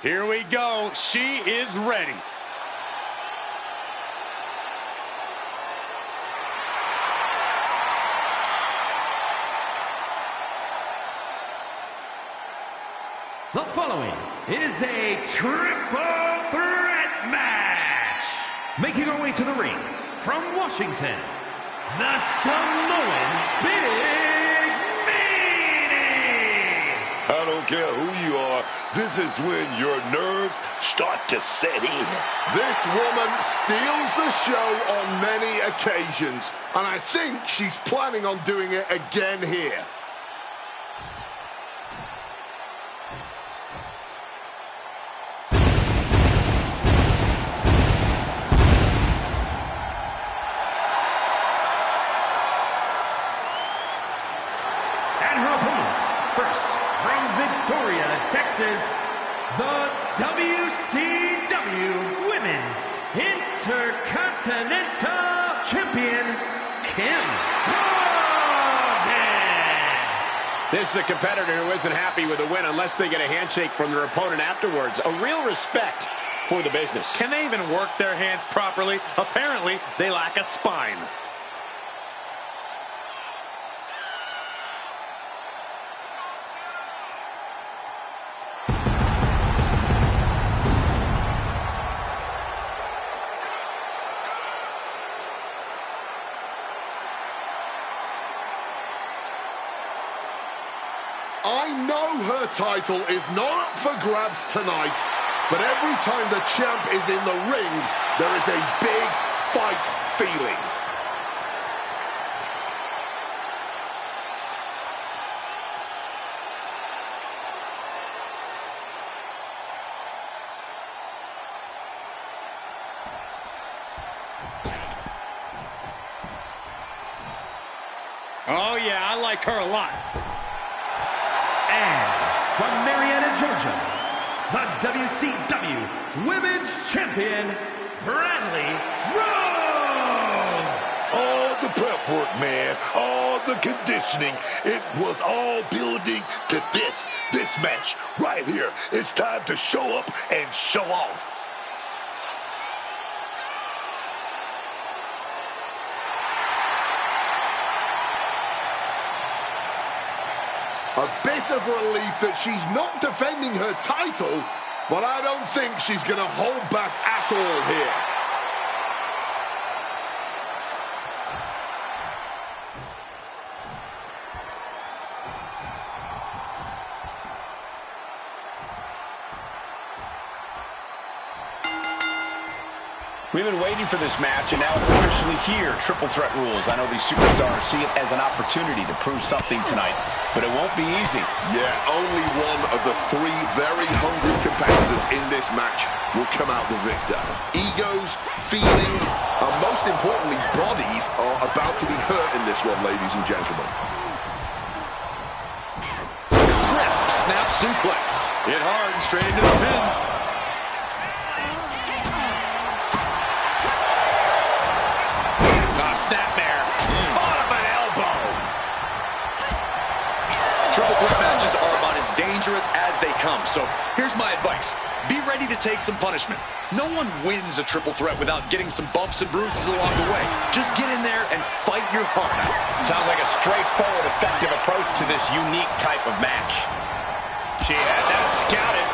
Here we go. She is ready. The following is a triple threat match. Making our way to the ring from Washington, the Samoan Big Meanie. I don't care who you are, this is when your nerves start to set in. This woman steals the show on many occasions, and I think she's planning on doing it again here. Texas, the WCW Women's Intercontinental Champion, Kim Hogan. This is a competitor who isn't happy with a win unless they get a handshake from their opponent afterwards. A real respect for the business. Can they even work their hands properly? Apparently, they lack a spine. I know her title is not up for grabs tonight, but every time the champ is in the ring, there is a big fight feeling. Oh, yeah, I like her a lot. And from Marietta, Georgia, the WCW Women's Champion, Bradley Rhodes. All the prep work, man, all the conditioning, it was all building to this match right here. It's time to show up and show off. A bit of relief that she's not defending her title, but I don't think she's going to hold back at all here. We've been waiting for this match, and now it's officially here. Triple threat rules. I know these superstars see it as an opportunity to prove something tonight, but it won't be easy. Yeah, only one of the three very hungry competitors in this match will come out the victor. Egos, feelings, and most importantly, bodies are about to be hurt in this one, ladies and gentlemen. Crisp snap suplex. Hit hard and straight into the pin. Snapmare. Bottom of an elbow. Triple threat matches are about as dangerous as they come. So here's my advice. Be ready to take some punishment. No one wins a triple threat without getting some bumps and bruises along the way. Just get in there and fight your heart out. Sounds like a straightforward, effective approach to this unique type of match. She had that scouted.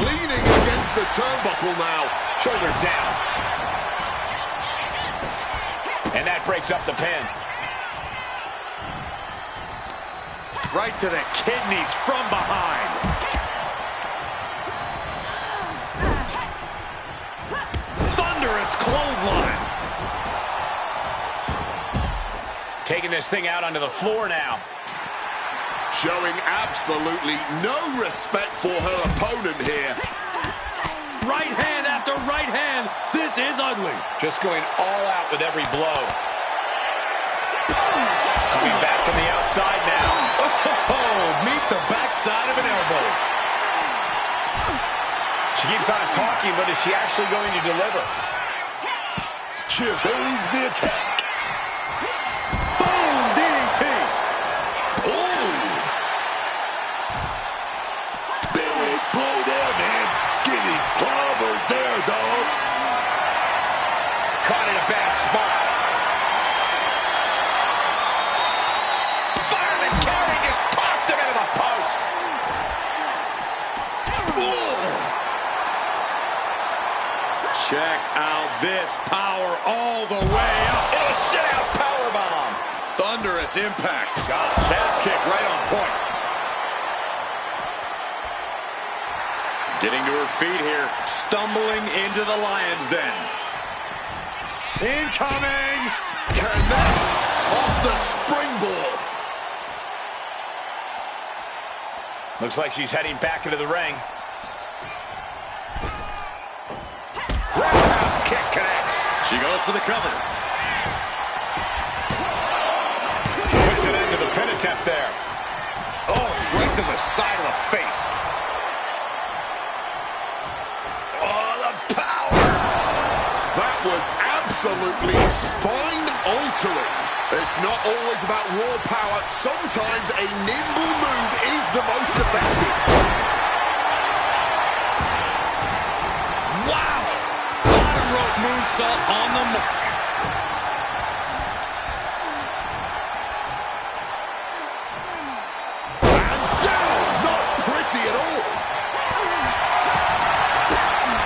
Leaning against the turnbuckle now. Shoulders down. And that breaks up the pin. Right to the kidneys from behind. Thunderous clothesline. Taking this thing out onto the floor now. Showing absolutely no respect for her opponent here. Right hand after right hand. This is ugly. Just going all out with every blow. Coming back from the outside now. Oh, meet the backside of an elbow. She keeps on talking, but is she actually going to deliver? She evades the attack. Boom, DDT. Oh! Check out this power all the way up. And a sit-out powerbomb. Thunderous impact. Calf kick right on point. Getting to her feet here. Stumbling into the lion's den. Incoming. Connects off the springboard. Looks like she's heading back into the ring. Roundhouse kick connects. She goes for the cover. Puts it into the pin attempt there. Oh, right to the side of the face. Oh, the power. That was absolutely spine-altering. It's not always about raw power. Sometimes a nimble move is the most effective. Wow! Bottom rope moonsault on the mark. And down! Not pretty at all.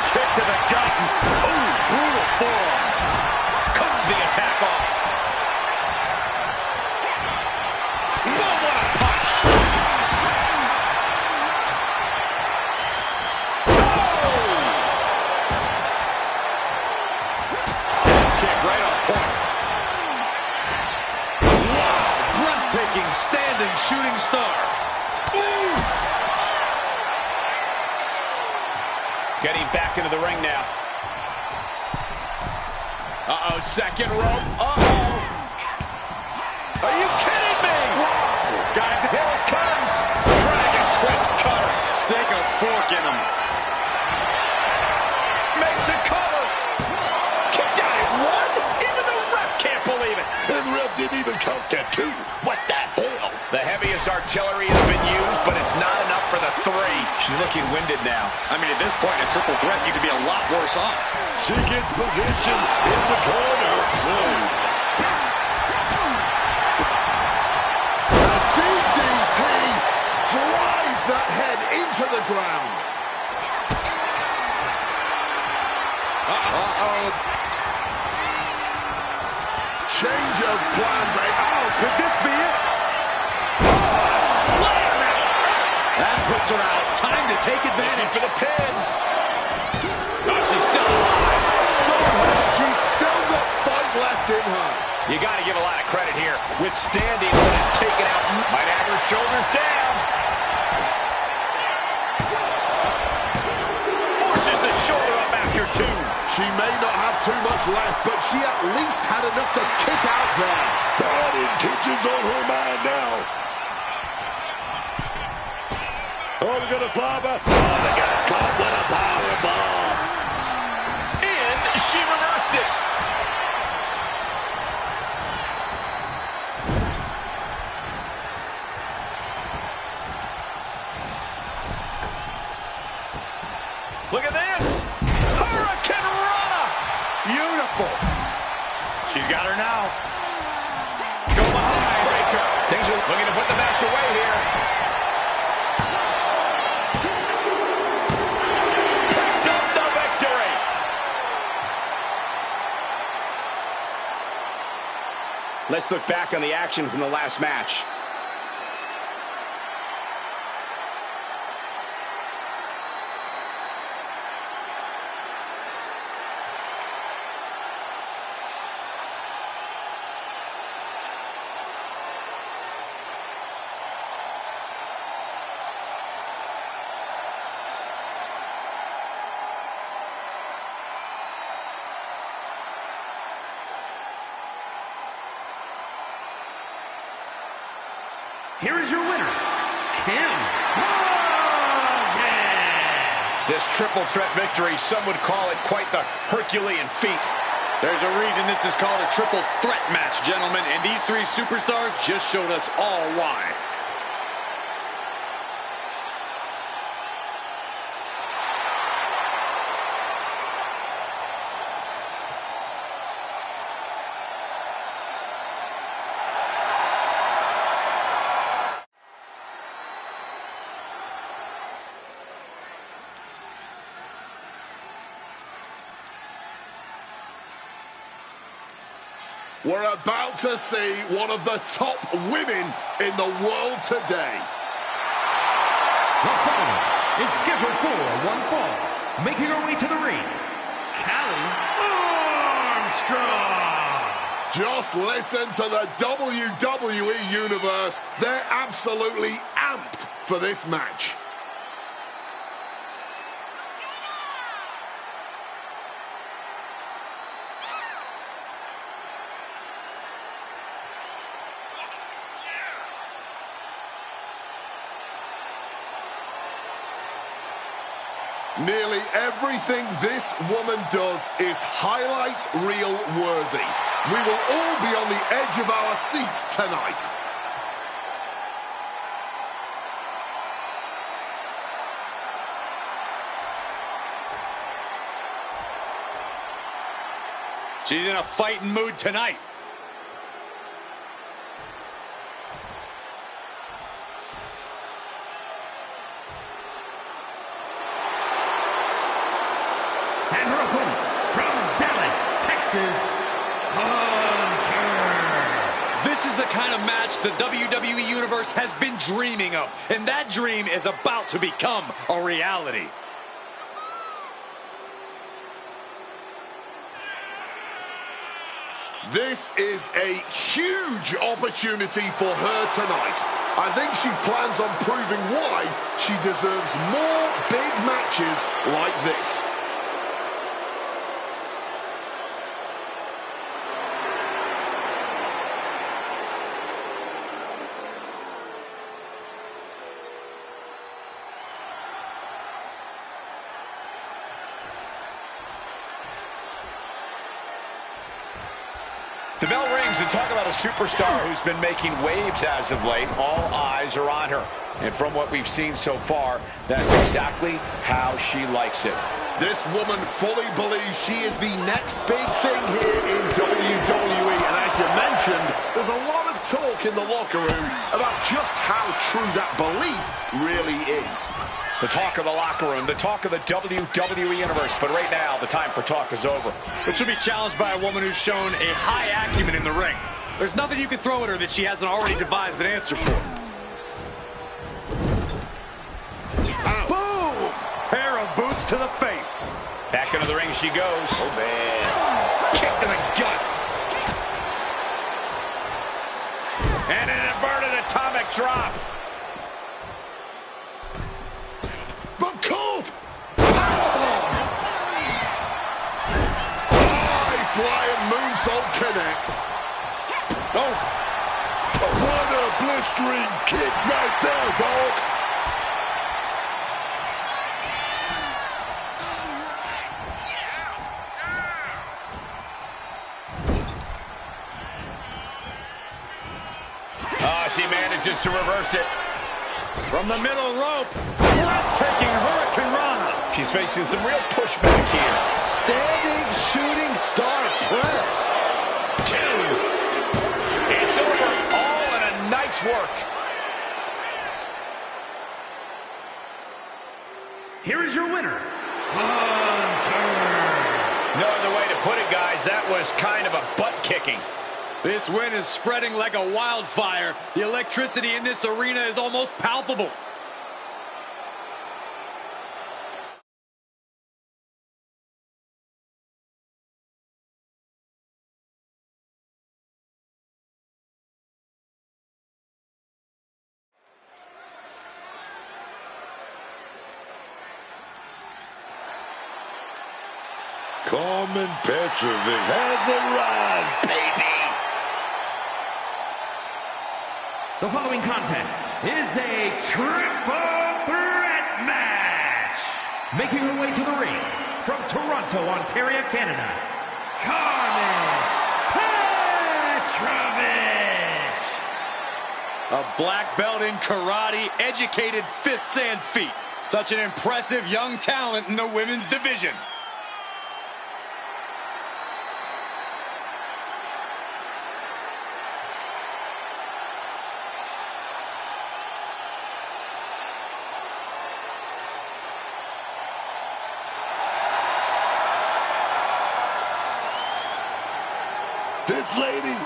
Kick to the gut. Oh, brutal forearm. Cuts the attack off. Boom, what a punch. Kick right on point. Wow! Breathtaking standing shooting star. Oof! Getting back into the ring now. Uh-oh, second rope. Uh-oh. Are you kidding me? Wow. Guys, here it comes. Dragon twist cutter. Stick a fork in him. Makes a cover. Kicked out at one. Even the ref can't believe it. And ref didn't even count that two. What the hell? The heaviest artillery has been used, but it's not enough for the three. She's looking winded now. I mean, at this point, a triple threat, you could be a lot worse off. She gets position in the corner. A DDT drives that head into the ground. Uh-oh. Change of plans. Oh, could this be it? Oh, slam! That puts her out. Time to take advantage. For the pin. Oh, she's still alive. Somehow she's still got fight left in her. You got to give a lot of credit here. Withstanding what is taken out. Might have her shoulders down. Forces the shoulder up after two. She may not have too much left, but she at least had enough to kick out there. Bad intentions on her mind now. Oh, they're gonna fly back. Oh, they got caught with a powerbomb. And she reversed it. Look at this. Hurricane Rana. Beautiful. She's got her now. Go behind. Breaker. Things are looking to put the match away here. Picked up the victory. Let's look back on the action from the last match. Here is your winner, Kim Hogan. This triple threat victory, some would call it quite the Herculean feat. There's a reason this is called a triple threat match, gentlemen, and these three superstars just showed us all why. We're about to see one of the top women in the world today. The following is scheduled for one fall. Making her way to the ring, Callie Armstrong. Just listen to the WWE Universe. They're absolutely amped for this match. Nearly everything this woman does is highlight reel worthy. We will all be on the edge of our seats tonight. She's in a fighting mood tonight. And her opponent from Dallas, Texas, Hunter. This is the kind of match the WWE Universe has been dreaming of, and that dream is about to become a reality. This is a huge opportunity for her tonight. I think she plans on proving why she deserves more big matches like this. The bell rings, and talk about a superstar who's been making waves as of late. All eyes are on her. And from what we've seen so far, that's exactly how she likes it. This woman fully believes she is the next big thing here in WWE. And as you mentioned, there's a lot of talk in the locker room about just how true that belief really is. The talk of the locker room, the talk of the WWE Universe. But right now, the time for talk is over. But she'll be challenged by a woman who's shown a high acumen in the ring. There's nothing you can throw at her that she hasn't already devised an answer for. Boom! Pair of boots to the face. Back into the ring she goes. Oh, man. Kick to the gut. And an inverted atomic drop. The Colt! Powerbomb! High flying moonsault connects. Oh! What a blistering kick right there, dog. Oh, she manages to reverse it. From the middle rope, breathtaking Hurricane Rana. She's facing some real pushback here. Standing shooting star press. Two. It's over. All in a nice work. Here is your winner, Hunter. No other way to put it, guys. That was kind of a butt kicking. This win is spreading like a wildfire. The electricity in this arena is almost palpable. Carmen Petrovic has arrived, baby. The following contest is a triple threat match. Making her way to the ring from Toronto, Ontario, Canada, Carmen Petrovic. A black belt in karate, educated fists and feet. Such an impressive young talent in the women's division. This this lady?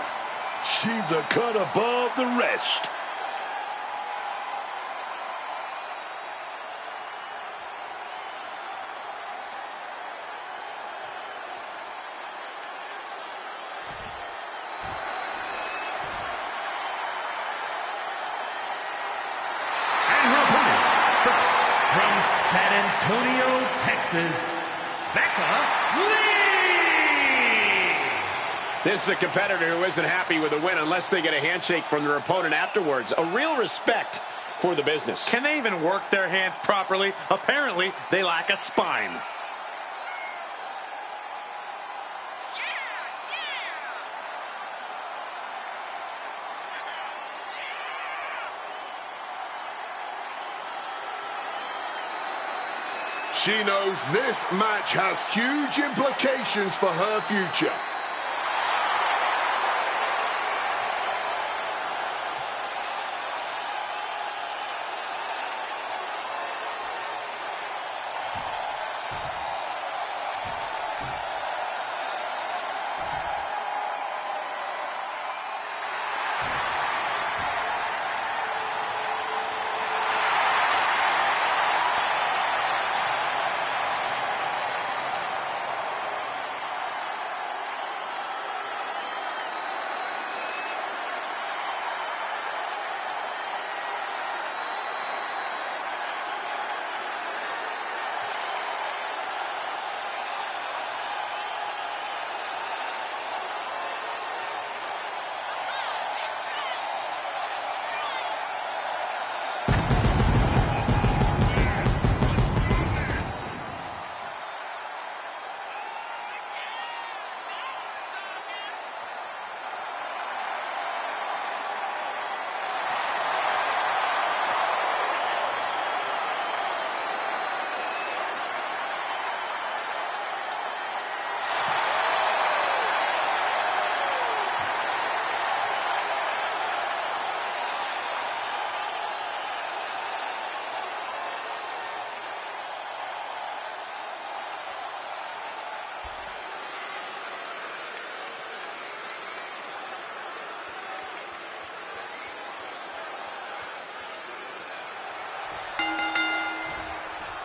She's a cut above the rest. San Antonio, Texas, Becca Lee! This is a competitor who isn't happy with a win unless they get a handshake from their opponent afterwards. A real respect for the business. Can they even work their hands properly? Apparently, they lack a spine. She knows this match has huge implications for her future.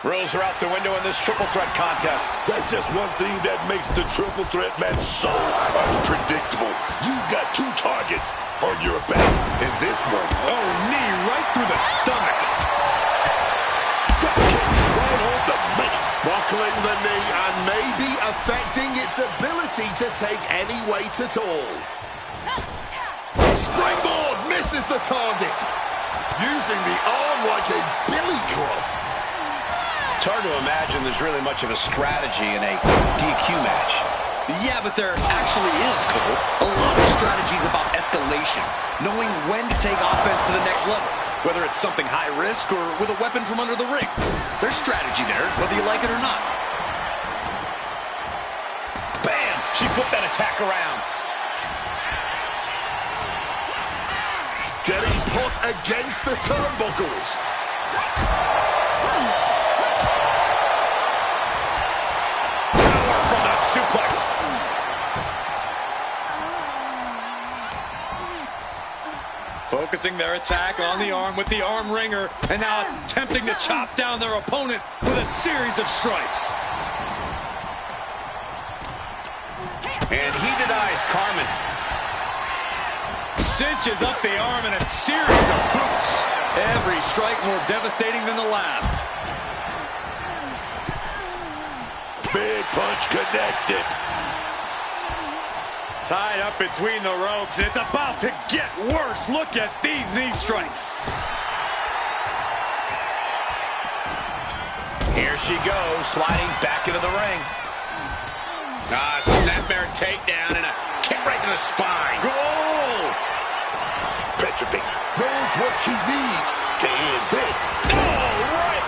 Rules are out the window in this triple threat contest. That's just one thing that makes the triple threat match so unpredictable. You've got two targets on your back. In this one, Oh, knee right through the stomach. Dropkick right on the money. Buckling the knee and maybe affecting its ability to take any weight at all. Springboard misses the target. Using the arm like a billy club. It's hard to imagine there's really much of a strategy in a DQ match. Yeah, but there actually is, Cole. A lot of strategies about escalation. Knowing when to take offense to the next level. Whether it's something high risk or with a weapon from under the ring. There's strategy there, whether you like it or not. Bam! She flipped that attack around. Getting put against the turnbuckles. Power from the suplex. Focusing their attack on the arm with the arm wringer, and now attempting to chop down their opponent with a series of strikes. And he denies Carmen. Cinches up the arm in a series of boots. Every strike more devastating than the last. Big punch connected. Tied up between the ropes. It's about to get worse. Look at these knee strikes. Here she goes, sliding back into the ring. Snapmare takedown and a kick right to the spine. Goal! Petrovic knows what she needs to end this. Oh, right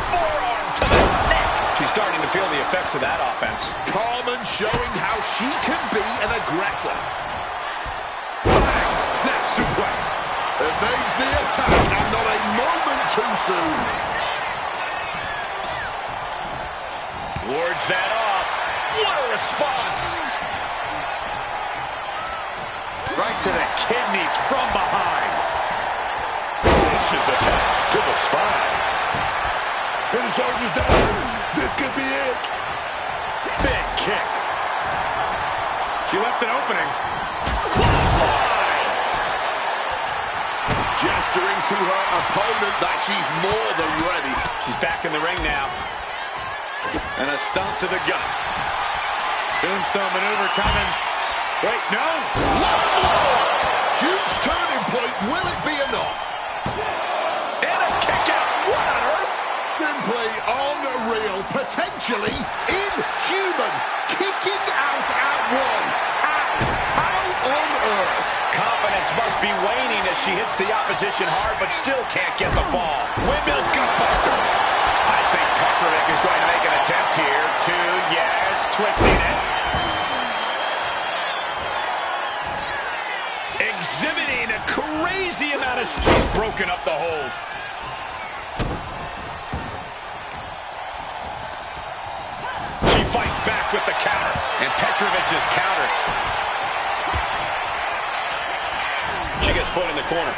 forearm to the neck. She's starting to feel the effects of that offense. Carmen showing how she can be an aggressor. Bang! Snap suplex. Evades the attack and not a moment too soon. Wards that off. What a response. Right to the kidneys from behind. Vicious attack to the spine. And his shoulders down. This could be it. Big kick. She left an opening. Clothesline. Gesturing to her opponent that she's more than ready. She's back in the ring now. And a stomp to the gut. Tombstone maneuver coming. Wait, no. Huge turning point. Will it be enough? And a kick out. What on earth? Simply unreal. Potentially inhuman. Kicking out at one. How on earth? Confidence must be waning as she hits the opposition hard, but still can't get the fall. Windmill gutbuster. I think Petrovic is going to make an attempt here. Yes, twisting it. Exhibiting a crazy amount of... She's broken up the hold. She fights back with the counter, and Petrovic is countered. She gets put in the corner.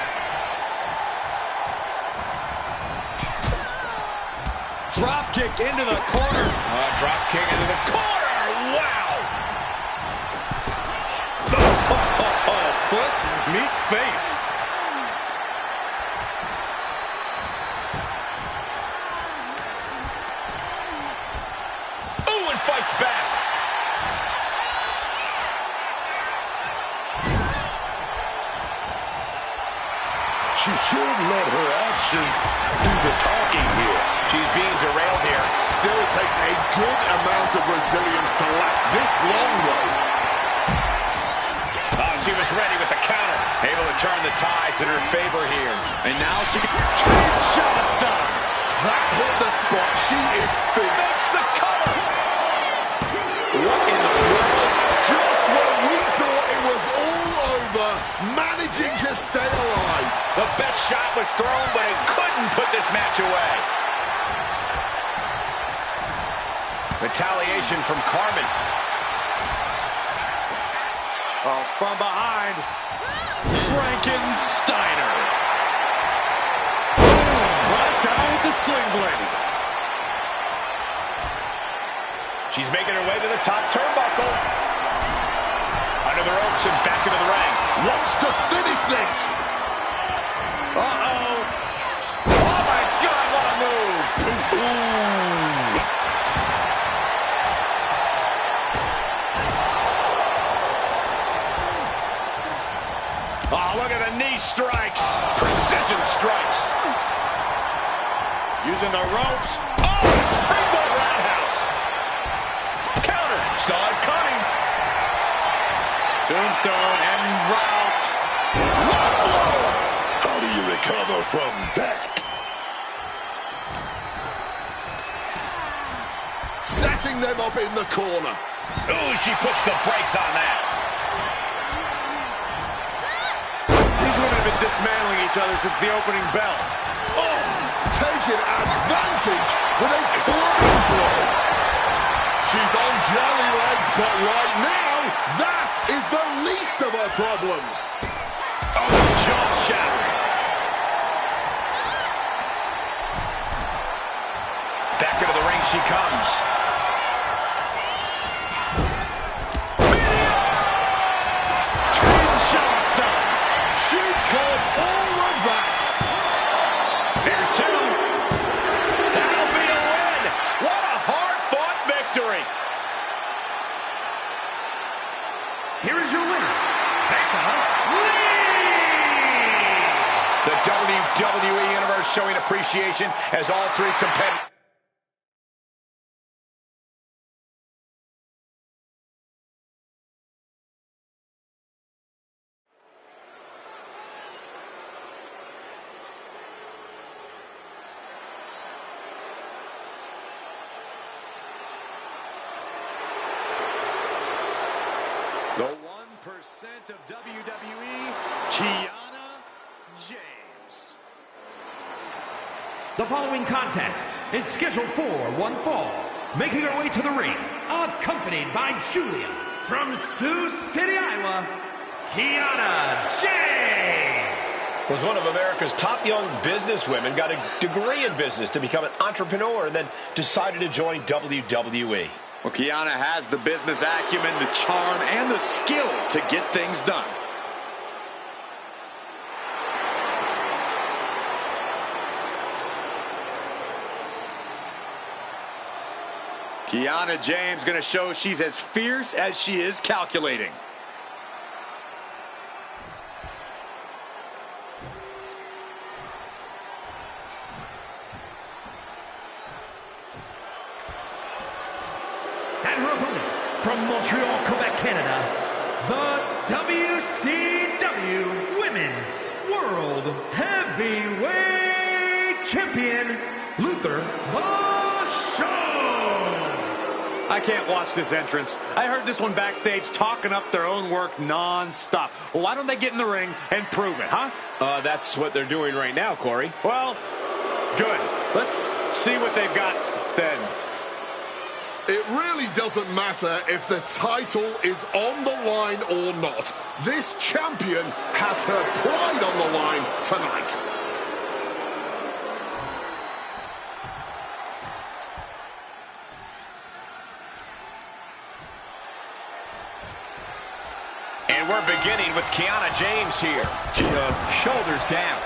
Drop kick into the corner. Drop kick into the corner. Wow. Foot, meet face. Ooh, and fights back. She should let her actions do the talking here. She's being derailed here. Still takes a good amount of resilience to last this long, though. She was ready with the counter. Able to turn the tides in her favor here. And now she can shots up. That hit the spot. She is finished. Makes the cover. What in the world? Just when we thought it was all over, managing to stay alive. The best shot was thrown, but it couldn't put this match away. Retaliation from Carmen. Oh, from behind, Frankensteiner. Right down with the sling blade. She's making her way to the top turnbuckle. Under the ropes and back into the ring. Wants to finish this. Uh-oh. Oh, my God, what a move. Ooh. Oh, look at the knee strikes. Precision strikes. Using the ropes. Oh, a springboard roundhouse. Counter. Saw it coming. Tombstone and route. How do you recover from that? Setting them up in the corner. Ooh, she puts the brakes on that. These women have been dismantling each other since the opening bell. Oh, taking advantage with a clubbing blow. She's on jelly legs, but right now, that is the least of her problems. Oh, jaw shattering. Back into the ring she comes. She caught all of that. There's two. That'll be a win. What a hard-fought victory. Here is your winner, Becca Lee! The WWE Universe showing appreciation as all three competitors. The 1% of WWE, Kiana James. The following contest is scheduled for one fall. Making her way to the ring, accompanied by Julia from Sioux City, Iowa, Kiana James. Was one of America's top young businesswomen, got a degree in business to become an entrepreneur, and then decided to join WWE. Well, Kiana has the business acumen, the charm, and the skill to get things done. Kiana James going to show she's as fierce as she is calculating. And her opponent from Montreal, Quebec, Canada, the WCW Women's World Heavyweight Champion, Luther the Show. I can't watch this entrance. I heard this one backstage talking up their own work non-stop. Well, why don't they get in the ring and prove it, huh? That's what they're doing right now, Corey. Well, good. Let's see what they've got then. It really doesn't matter if the title is on the line or not. This champion has her pride on the line tonight. And we're beginning with Kiana James here. Shoulders down.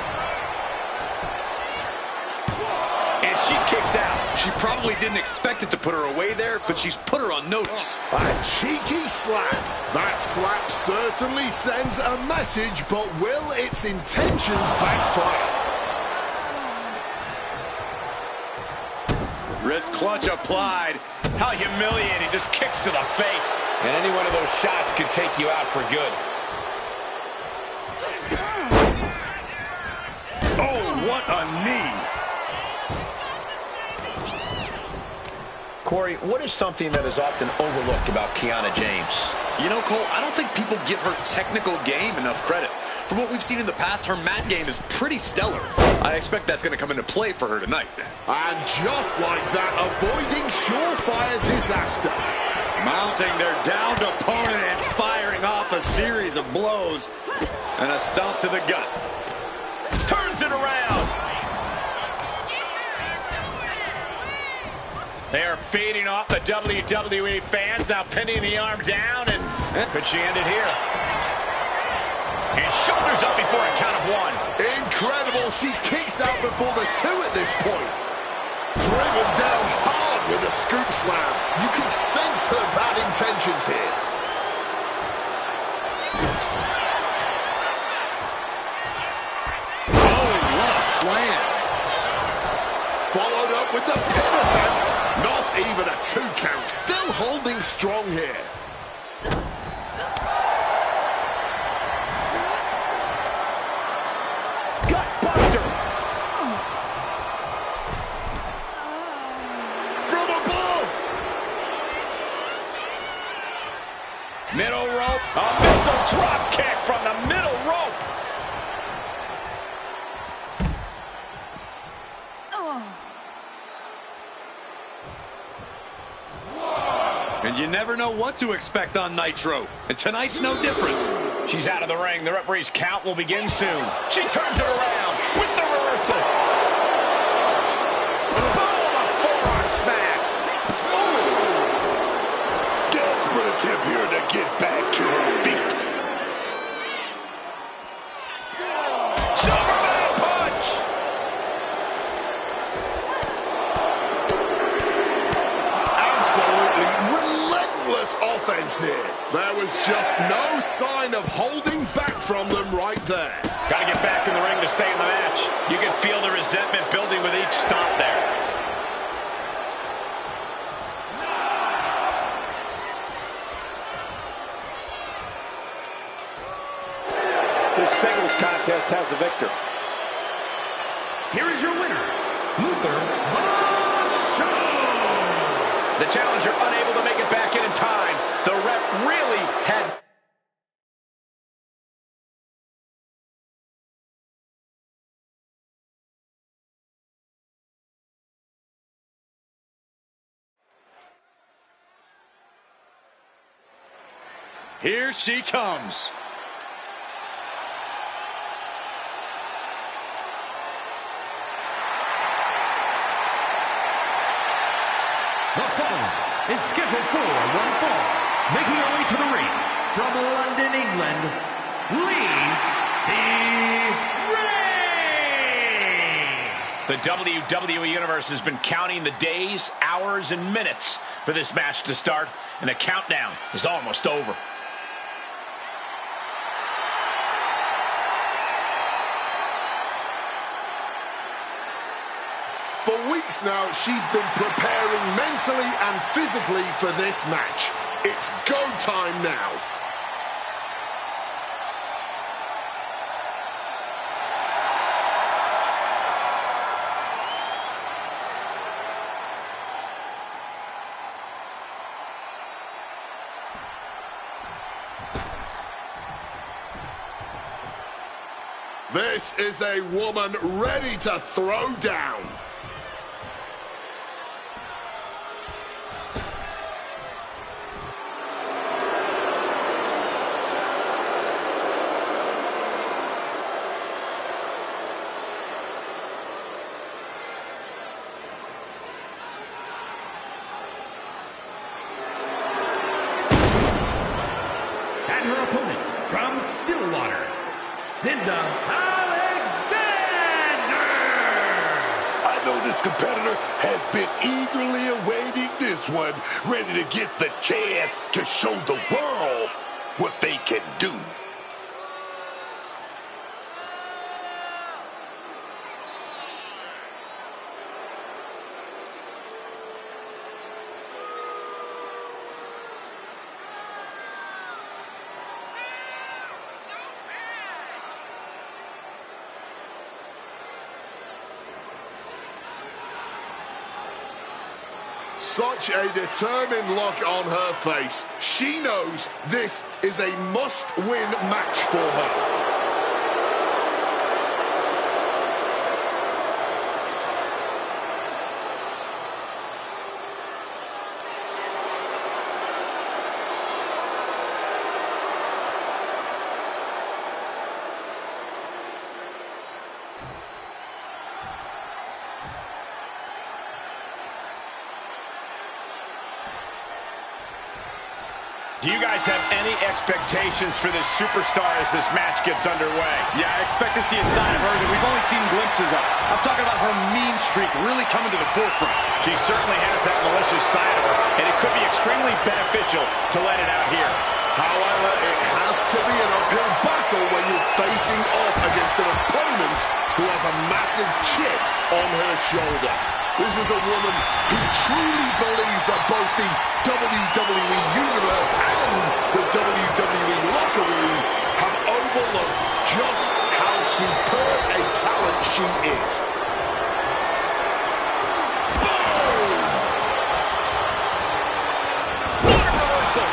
And she kicks out. She probably didn't expect it to put her away there, but she's put her on notice. A cheeky slap. That slap certainly sends a message, but will its intentions backfire? Wrist clutch applied. How humiliating. Just kicks to the face. And any one of those shots could take you out for good. Oh, what a knee. Corey, what is something that is often overlooked about Kiana James? You know, Cole, I don't think people give her technical game enough credit. From what we've seen in the past, her mat game is pretty stellar. I expect that's going to come into play for her tonight. And just like that, avoiding surefire disaster. Mounting their downed opponent and firing off a series of blows. And a stomp to the gut. Turns it around. They are feeding off the WWE fans, now pinning the arm down, and could she end it here? And shoulders up before a count of one. Incredible, she kicks out before the two at this point. Driven down hard with a scoop slam. You can sense her bad intentions here. Oh, what a slam. Followed up with the pin attempt. Not even a 2 count. Still holding strong here. Gut buster. From above. Middle rope. A missile drop kick from the middle rope. And you never know what to expect on Nitro. And tonight's no different. She's out of the ring. The referee's count will begin soon. She turns it around with the reversal. Boom! A forearm smack. Oh! Desperate attempt here to get back to her feet. Superman punch! Absolutely relentless offense here. There was just no sign of holding back from them right there. Got to get back in the ring to stay in the match. You can feel the resentment building with each stomp there. This singles contest has the victor. Here is your winner, Luther the Show. The challenger unable to make it back in time. The ref really had... Here she comes. The following is scheduled for one fall, making her way to the ring from London, England, please see Ray! The WWE Universe has been counting the days, hours, and minutes for this match to start, and the countdown is almost over. For weeks now, she's been preparing mentally and physically for this match. It's go time now. This is a woman ready to throw down. And her opponent from Stillwater, Cinda Alexander! I know this competitor has been eagerly awaiting this one, ready to get the chance to show the world what they can do. Such a determined look on her face. She knows this is a must-win match for her. Do you guys have any expectations for this superstar as this match gets underway? Yeah, I expect to see a side of her that we've only seen glimpses of. I'm talking about her mean streak really coming to the forefront. She certainly has that malicious side of her, and it could be extremely beneficial to let it out here. However, it has to be an uphill battle when you're facing off against an opponent who has a massive chip on her shoulder. This is a woman who truly believes that both the WWE Universe and the WWE locker room have overlooked just how superb a talent she is. Boom! What a reversal!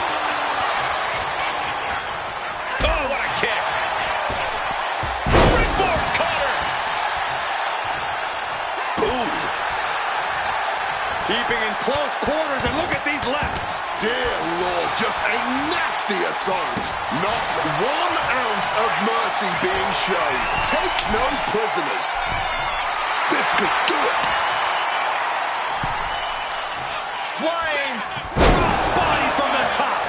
Oh, what a kick! Springboard cutter! Boom! Keeping in close quarters, and look at these lefts. Dear Lord, just a nasty assault. Not 1 ounce of mercy being shown. Take no prisoners. This could do it. Flying crossbody from the top.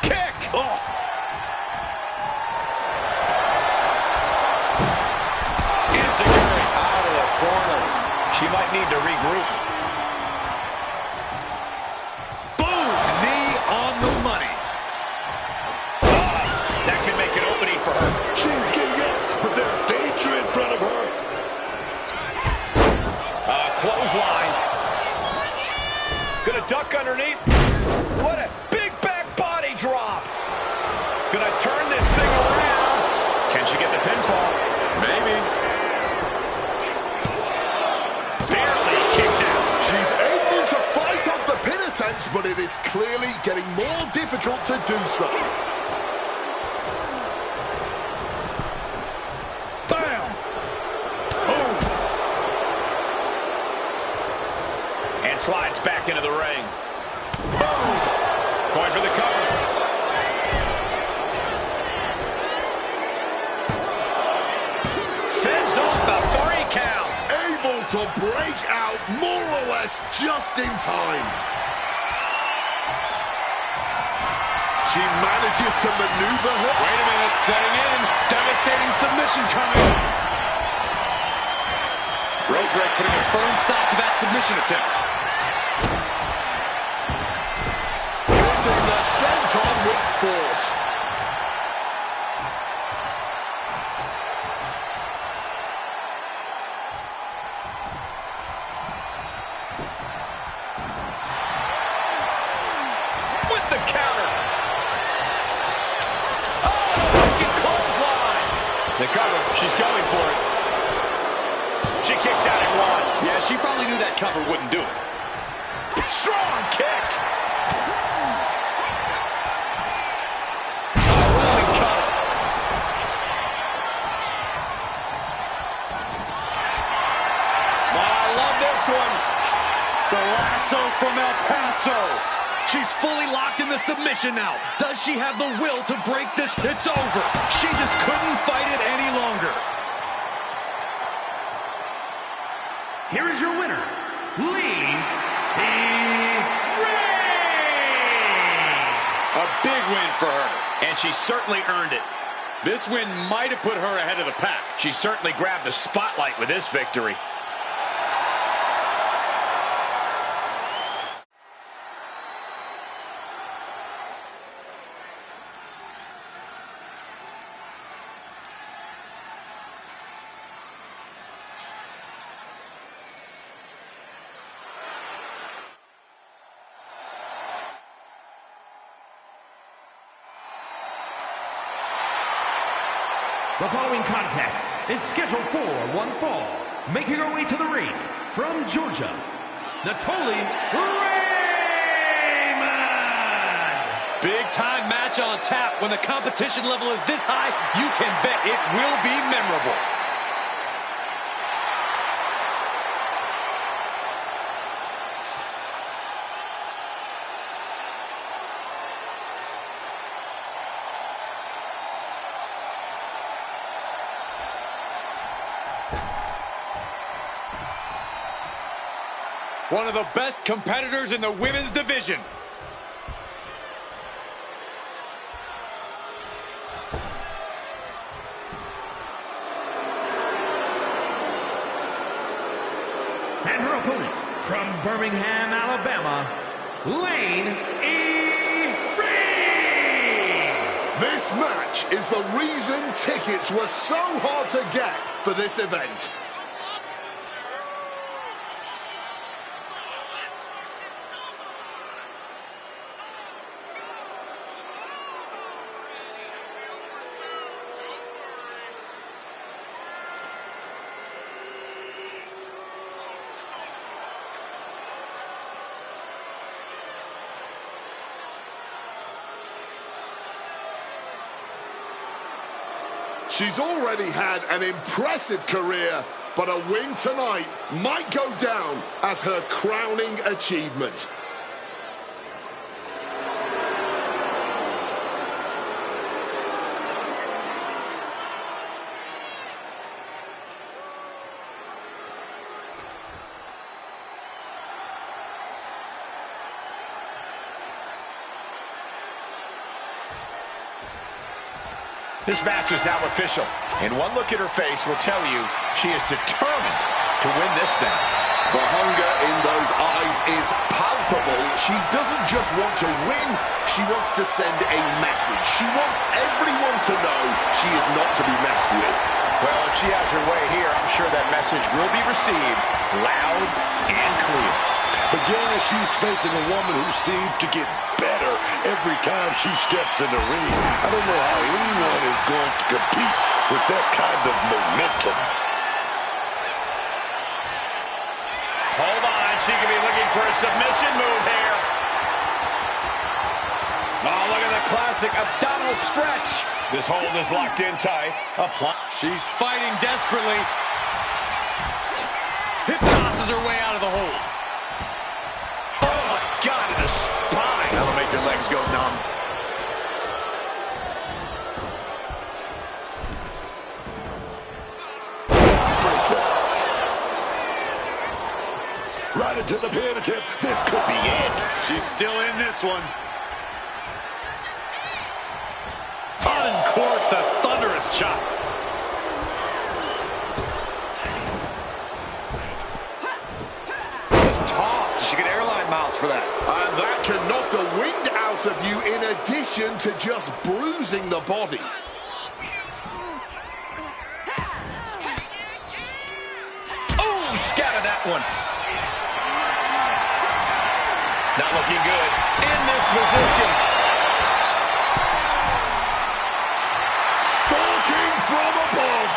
Kick! Oh! Enziguri out of the corner. She might need to regroup. Boom! Knee on the money. That could make an opening for her. She's getting up, but there's danger in front of her. Clothesline. Gonna duck underneath. What a big back body drop. Gonna turn this thing around. Can she get the pinfall? Maybe. Barely kicks out. She's able to fight off the pin attempts, but it is clearly getting more difficult to do so. Bam! Boom! And slides back into the ring. Boom! Going for the cover. to break out more or less just in time. She manages to maneuver her. Wait a minute, setting in. Devastating submission coming. Road break putting a firm stop to that submission attempt. Hitting the senton with force. With the counter. Oh, wicked clothesline. The cover, she's going for it. She kicks out at one. Yeah, she probably knew that cover wouldn't do it. Strong kick. A rolling cutter. Oh, I love this one. The lasso from El Paso. She's fully locked in the submission now. Does she have the will to break this? It's over. She just couldn't fight it any longer. Here is your winner, Lacey A big win for her. And she certainly earned it. This win might have put her ahead of the pack. She certainly grabbed the spotlight with this victory. The following contest is scheduled for one fall. Making her way to the ring from Georgia, Natalie Raymond. Big time match on tap. When the competition level is this high, you can bet it will be memorable. One of the best competitors in the women's division. And her opponent from Birmingham, Alabama, Lane E. Reed. This match is the reason tickets were so hard to get for this event. She's already had an impressive career, but a win tonight might go down as her crowning achievement. This match is now official, and one look at her face will tell you she is determined to win this thing. The hunger in those eyes is palpable. She doesn't just want to win, she wants to send a message. She wants everyone to know she is not to be messed with. Well, if she has her way here, I'm sure that message will be received loud and clear. Again, she's facing a woman who seems to get better every time she steps in the ring. I don't know how anyone is going to compete with that kind of momentum. Hold on, she could be looking for a submission move here. Oh, look at the classic abdominal stretch. This hold is locked in tight. She's fighting desperately. Hip tosses her way out of the hold. Oh, my God, in the spine. That'll make your legs go numb. to the pin attempt. This could be it. She's still in this one. Uncorks a thunderous chop. Just tossed. She get airline miles for that. And that can knock the wind out of you in addition to just bruising the body. Oh, scattered that one. Not looking good in this position. Stalking from above.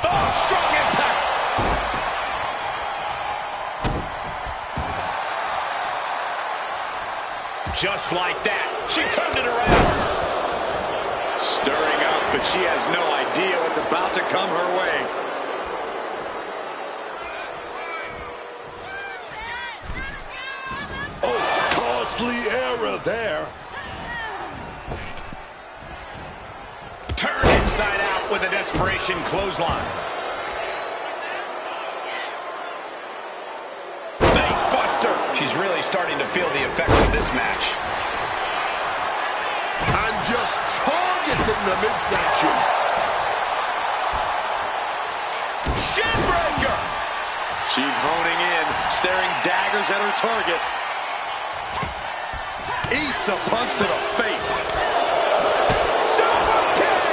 Oh, strong impact. Just like that, she turned it around. Stirring up, but she has no idea what's about to come her way. Oh, costly error there. Turn inside out with a desperation clothesline. Face buster. She's really starting to feel the effects of this match. And just targeting the midsection. Shinbreaker. She's honing in, staring daggers at her target. Eats a punch to the face. Super kick!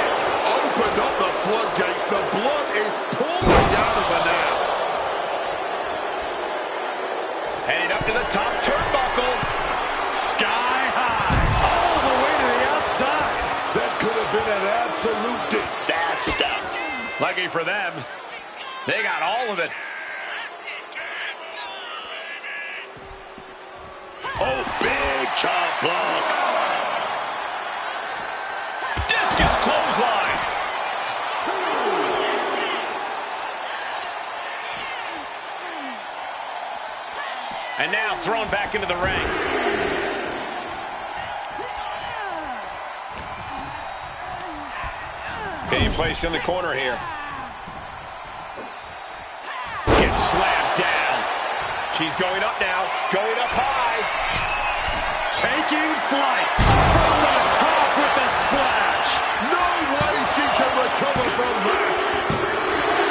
Opened up the floodgates. The blood is pouring out of her now. Heading up to the top turnbuckle. Sky high. All the way to the outside. That could have been an absolute disaster. Lucky for them, they got all of it. Oh, big chop block. Discus clothesline. And now thrown back into the ring. Being placed in the corner here. Gets slammed down. She's going up now. Going up high. Taking flight from the top with the splash. No way she can recover from that.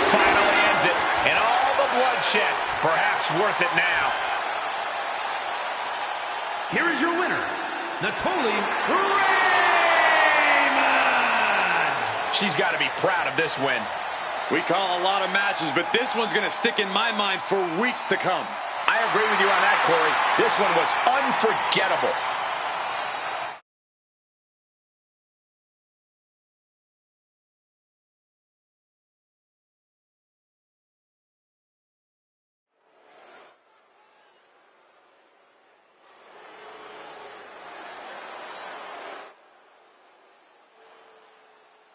Finally ends it. And all the bloodshed. Perhaps worth it now. Here is your winner, Natalie Raymond. She's got to be proud of this win. We call a lot of matches, but this one's going to stick in my mind for weeks to come. I agree with you on that, Corey. This one was unforgettable.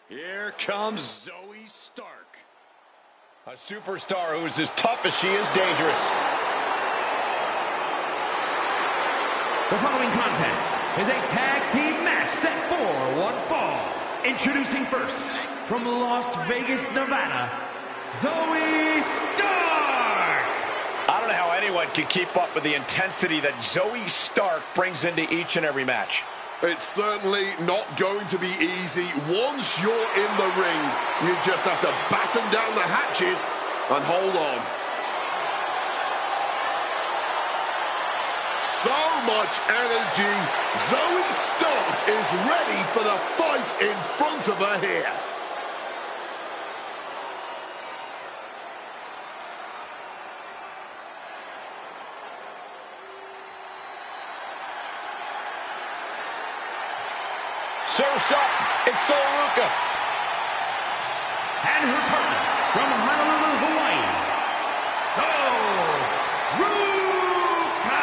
Here comes Zoe Stark. A superstar who is as tough as she is dangerous. The following contest is a tag team match set for one fall. Introducing first, from Las Vegas, Nevada, Zoe Stark. I don't know how anyone can keep up with the intensity that Zoe Stark brings into each and every match. It's certainly not going to be easy. Once you're in the ring, you just have to batten down the hatches and hold on. So much energy. Zoe Stark is ready for the fight in front of her here. Surf's up. It's Soruka. And her partner from Honolulu, Hawaii, Soruka.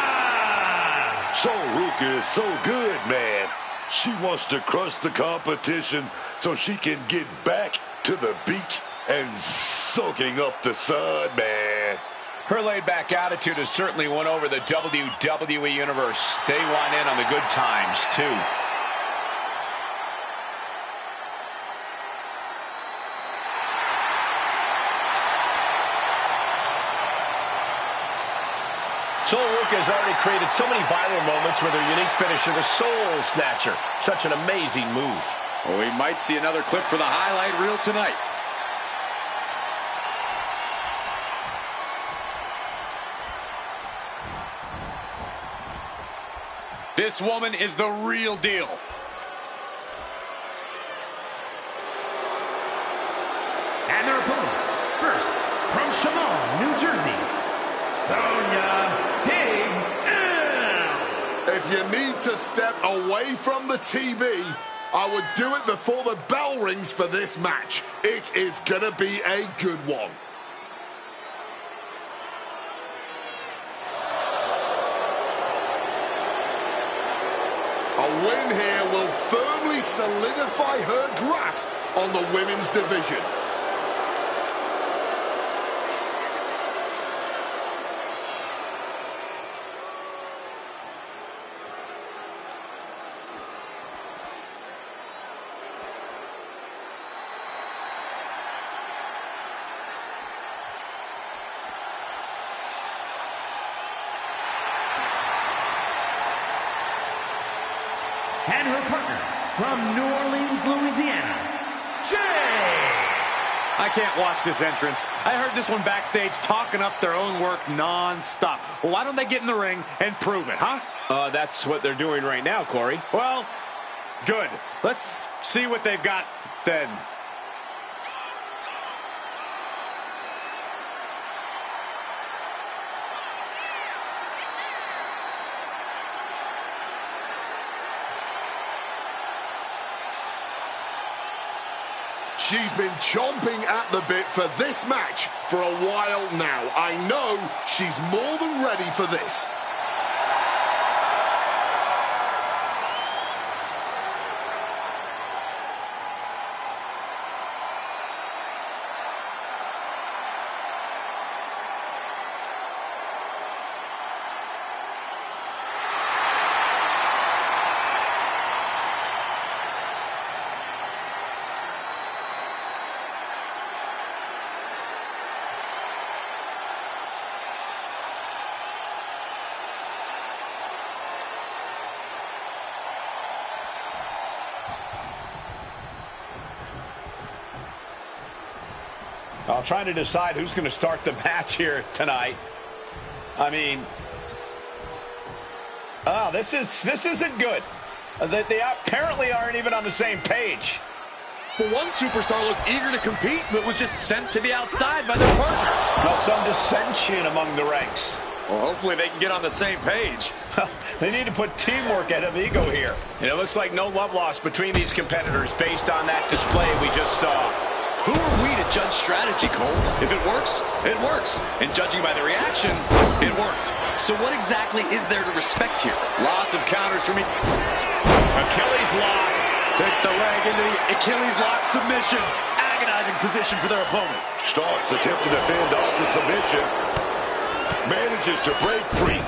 Soruka is so good, man. She wants to crush the competition so she can get back to the beach and soaking up the sun, man. Her laid-back attitude has certainly won over the WWE Universe. They want in on the good times, too. Ruka has already created so many viral moments with her unique finisher, the Soul Snatcher. Such an amazing move. Well, we might see another clip for the highlight reel tonight. This woman is the real deal. And their opponents, first, from Shaman, New Jersey, Sonya Deville. If you need to step away from the TV, I would do it before the bell rings for this match. It is going to be a good one. A win here will firmly solidify her grasp on the women's division. And her partner, from New Orleans, Louisiana, Jay. I can't watch this entrance. I heard this one backstage talking up their own work non-stop. Well, why don't they get in the ring and prove it, huh? That's what they're doing right now, Corey. Well, good. Let's see what they've got then. She's been chomping at the bit for this match for a while now. I know she's more than ready for this. I'll try to decide who's going to start the match here tonight. I mean, this isn't good. They apparently aren't even on the same page. Well, one superstar looked eager to compete, but was just sent to the outside by their partner. Now, some dissension among the ranks. Well, hopefully they can get on the same page. They need to put teamwork ahead of ego here. And it looks like no love lost between these competitors based on that display we just saw. Who are we to judge strategy, Cole? If it works, it works. And judging by the reaction, it worked. So what exactly is there to respect here? Lots of counters from me. Achilles lock. Takes the leg into the Achilles lock submission. Agonizing position for their opponent. Starks attempting to fend off the submission. Manages to break free.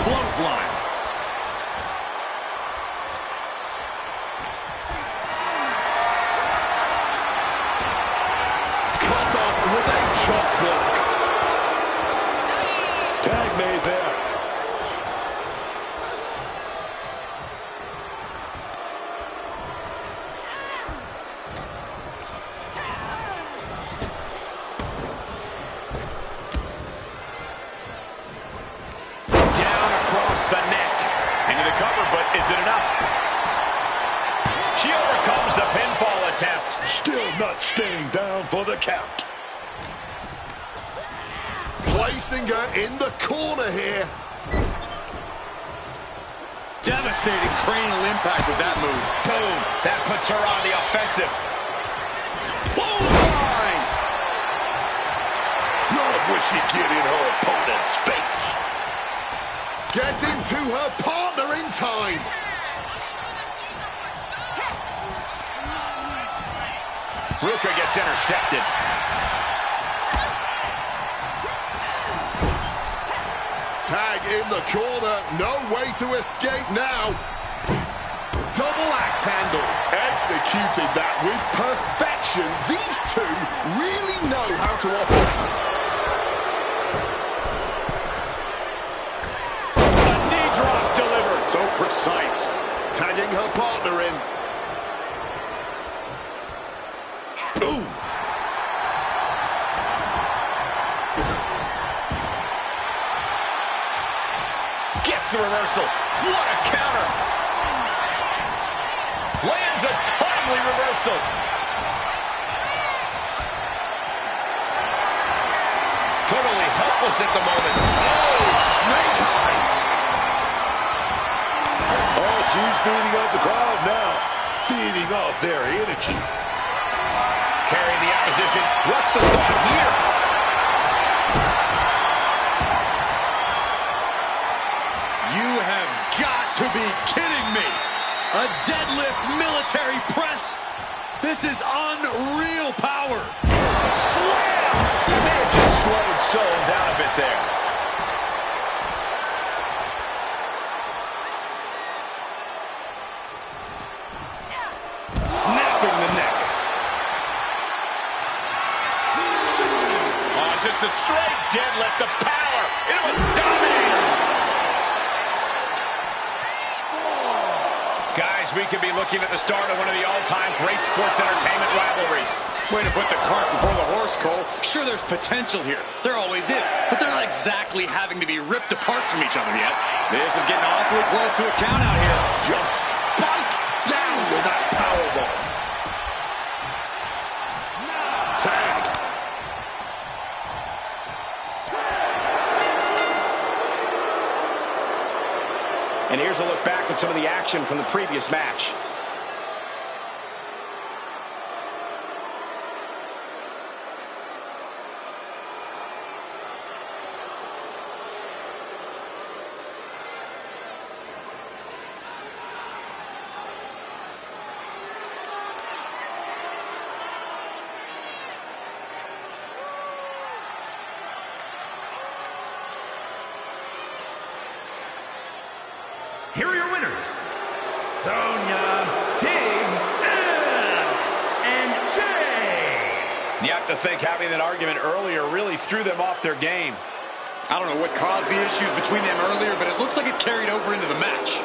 Clothesline. Cuts off with a chop block. Tag made there. The neck. Into the cover, but is it enough? She overcomes the pinfall attempt. Still not staying down for the count. Placing her in the corner here. Devastating cranial impact with that move. Boom. That puts her on the offensive. Clothesline! Lord, would she get in her opponent's face? Getting to her partner in time. Ruka gets intercepted. Tag in the corner. No way to escape now. Double double axe handle. Executed that with perfection. These two really know how to operate. A knee drop delivered. So precise. Tagging her partner in. Boom. Gets the reversal. What a counter. Lands a timely reversal. Totally helpless at the moment. Oh, snake eyes. Oh, she's beating up the crowd now. Feeding off their energy. Carrying the opposition. What's the thought here? You have got to be kidding me. A deadlift military press. This is unreal power. Slam! He may have just slowed Soul down a bit there. Snapping the neck. Oh, just a straight deadlift of power. It was dominating. Guys, we could be looking at the start of one of the all-time great sports entertainment rivalries. Way to put the cart before the horse, Cole. Sure, there's potential here. There always is. But they're not exactly having to be ripped apart from each other yet. This is getting awfully close to a count out here. Just spiked down with that powerbomb. Tag. And here's a look back at some of the action from the previous match. Here are your winners, Sonya and Jay. You have to think having that argument earlier really threw them off their game. I don't know what caused the issues between them earlier, but it looks like it carried over into the match.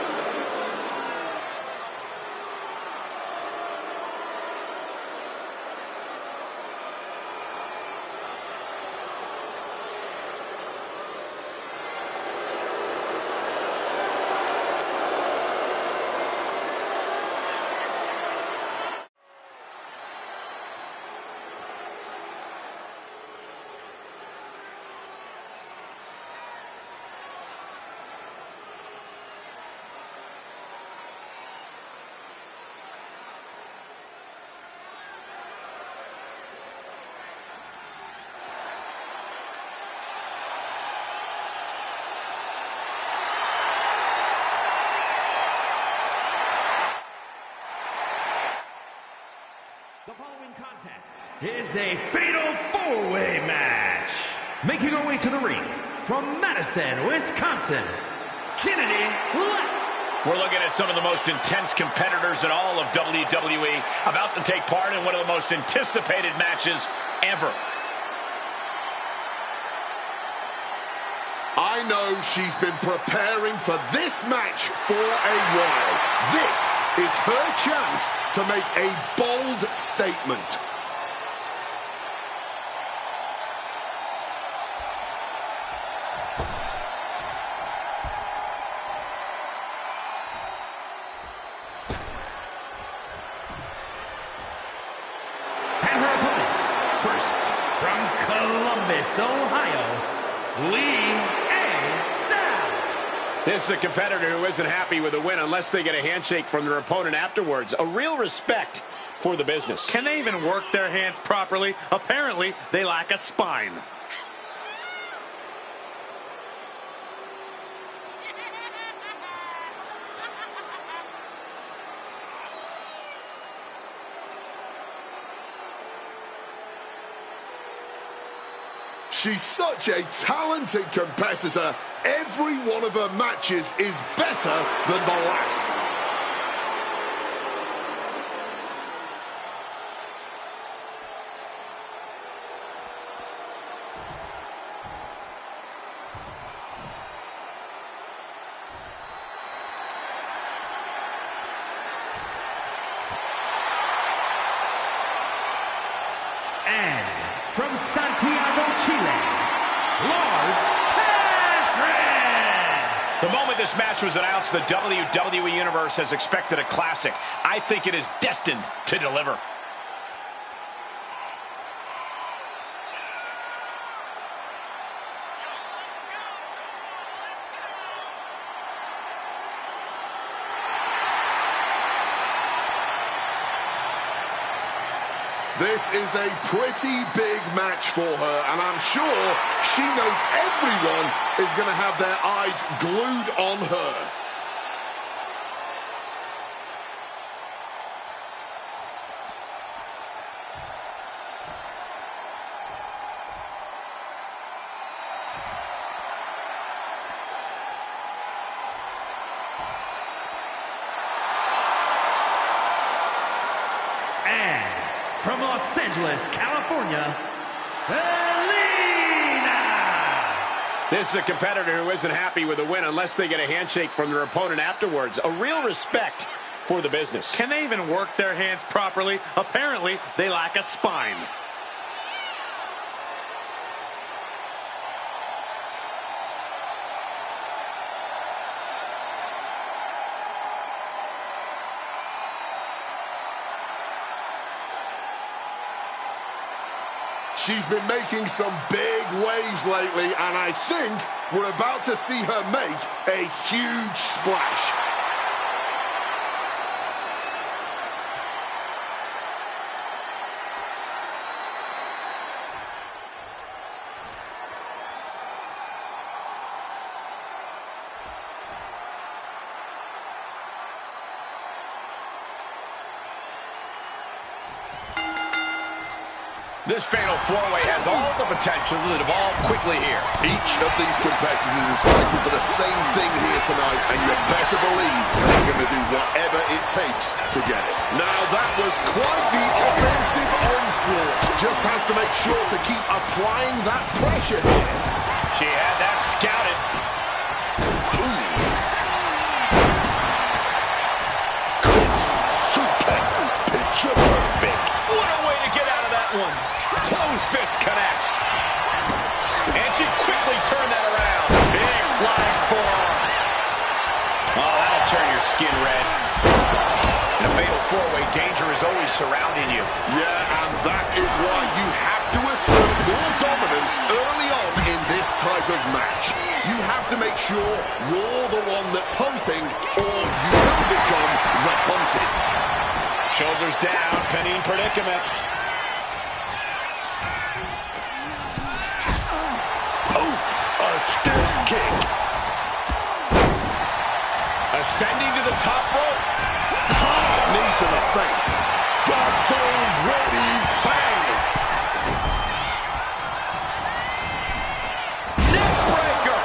The following contest is a fatal four-way match. Making her way to the ring from Madison, Wisconsin, Kennedy Lex. We're looking at some of the most intense competitors in all of WWE about to take part in one of the most anticipated matches ever. I know she's been preparing for this match for a while. This is her chance to make a bold statement. And her opponents, first from Columbus, Ohio, Lee. This is a competitor who isn't happy with a win unless they get a handshake from their opponent afterwards. A real respect for the business. Can they even work their hands properly? Apparently, they lack a spine. She's such a talented competitor. Every one of her matches is better than the last. And from Santiago, Chile, Lars Patron. The moment this match was announced, the WWE Universe has expected a classic. I think it is destined to deliver. This is a pretty big match for her, and I'm sure she knows everyone is going to have their eyes glued on her. From Los Angeles, California, Selena! This is a competitor who isn't happy with a win unless they get a handshake from their opponent afterwards. A real respect for the business. Can they even work their hands properly? Apparently, they lack a spine. She's been making some big waves lately, and I think we're about to see her make a huge splash. This fatal four-way has all the potential to evolve quickly here. Each of these competitors is fighting for the same thing here tonight, and you better believe they're going to do whatever it takes to get it. Now, that was quite the offensive onslaught. Just has to make sure to keep applying that pressure here. She had that scouted. Suplex, picture perfect. What a way to get out of that one. Closed fist connects. And she quickly turned that around. Big flying forearm. Oh, that'll turn your skin red. In a fatal four-way, danger is always surrounding you. Yeah, and that is why you have to assert more dominance early on in this type of match. You have to make sure you're the one that's hunting, or you will become the hunted. Shoulders down, pinning predicament. A stiff kick. Ascending to the top rope. Knee to the face. Drop those ready. Bang. Neck breaker.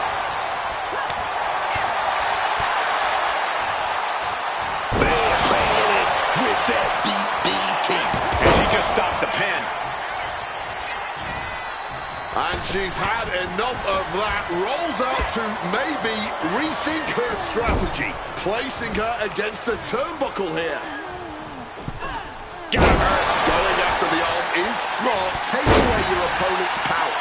Man, playing it with that DDT. And she just stopped the pin. And she's had enough of that. Rolls out to maybe rethink her strategy. Placing her against the turnbuckle here. Got her. Going after the arm is smart. Take away your opponent's power.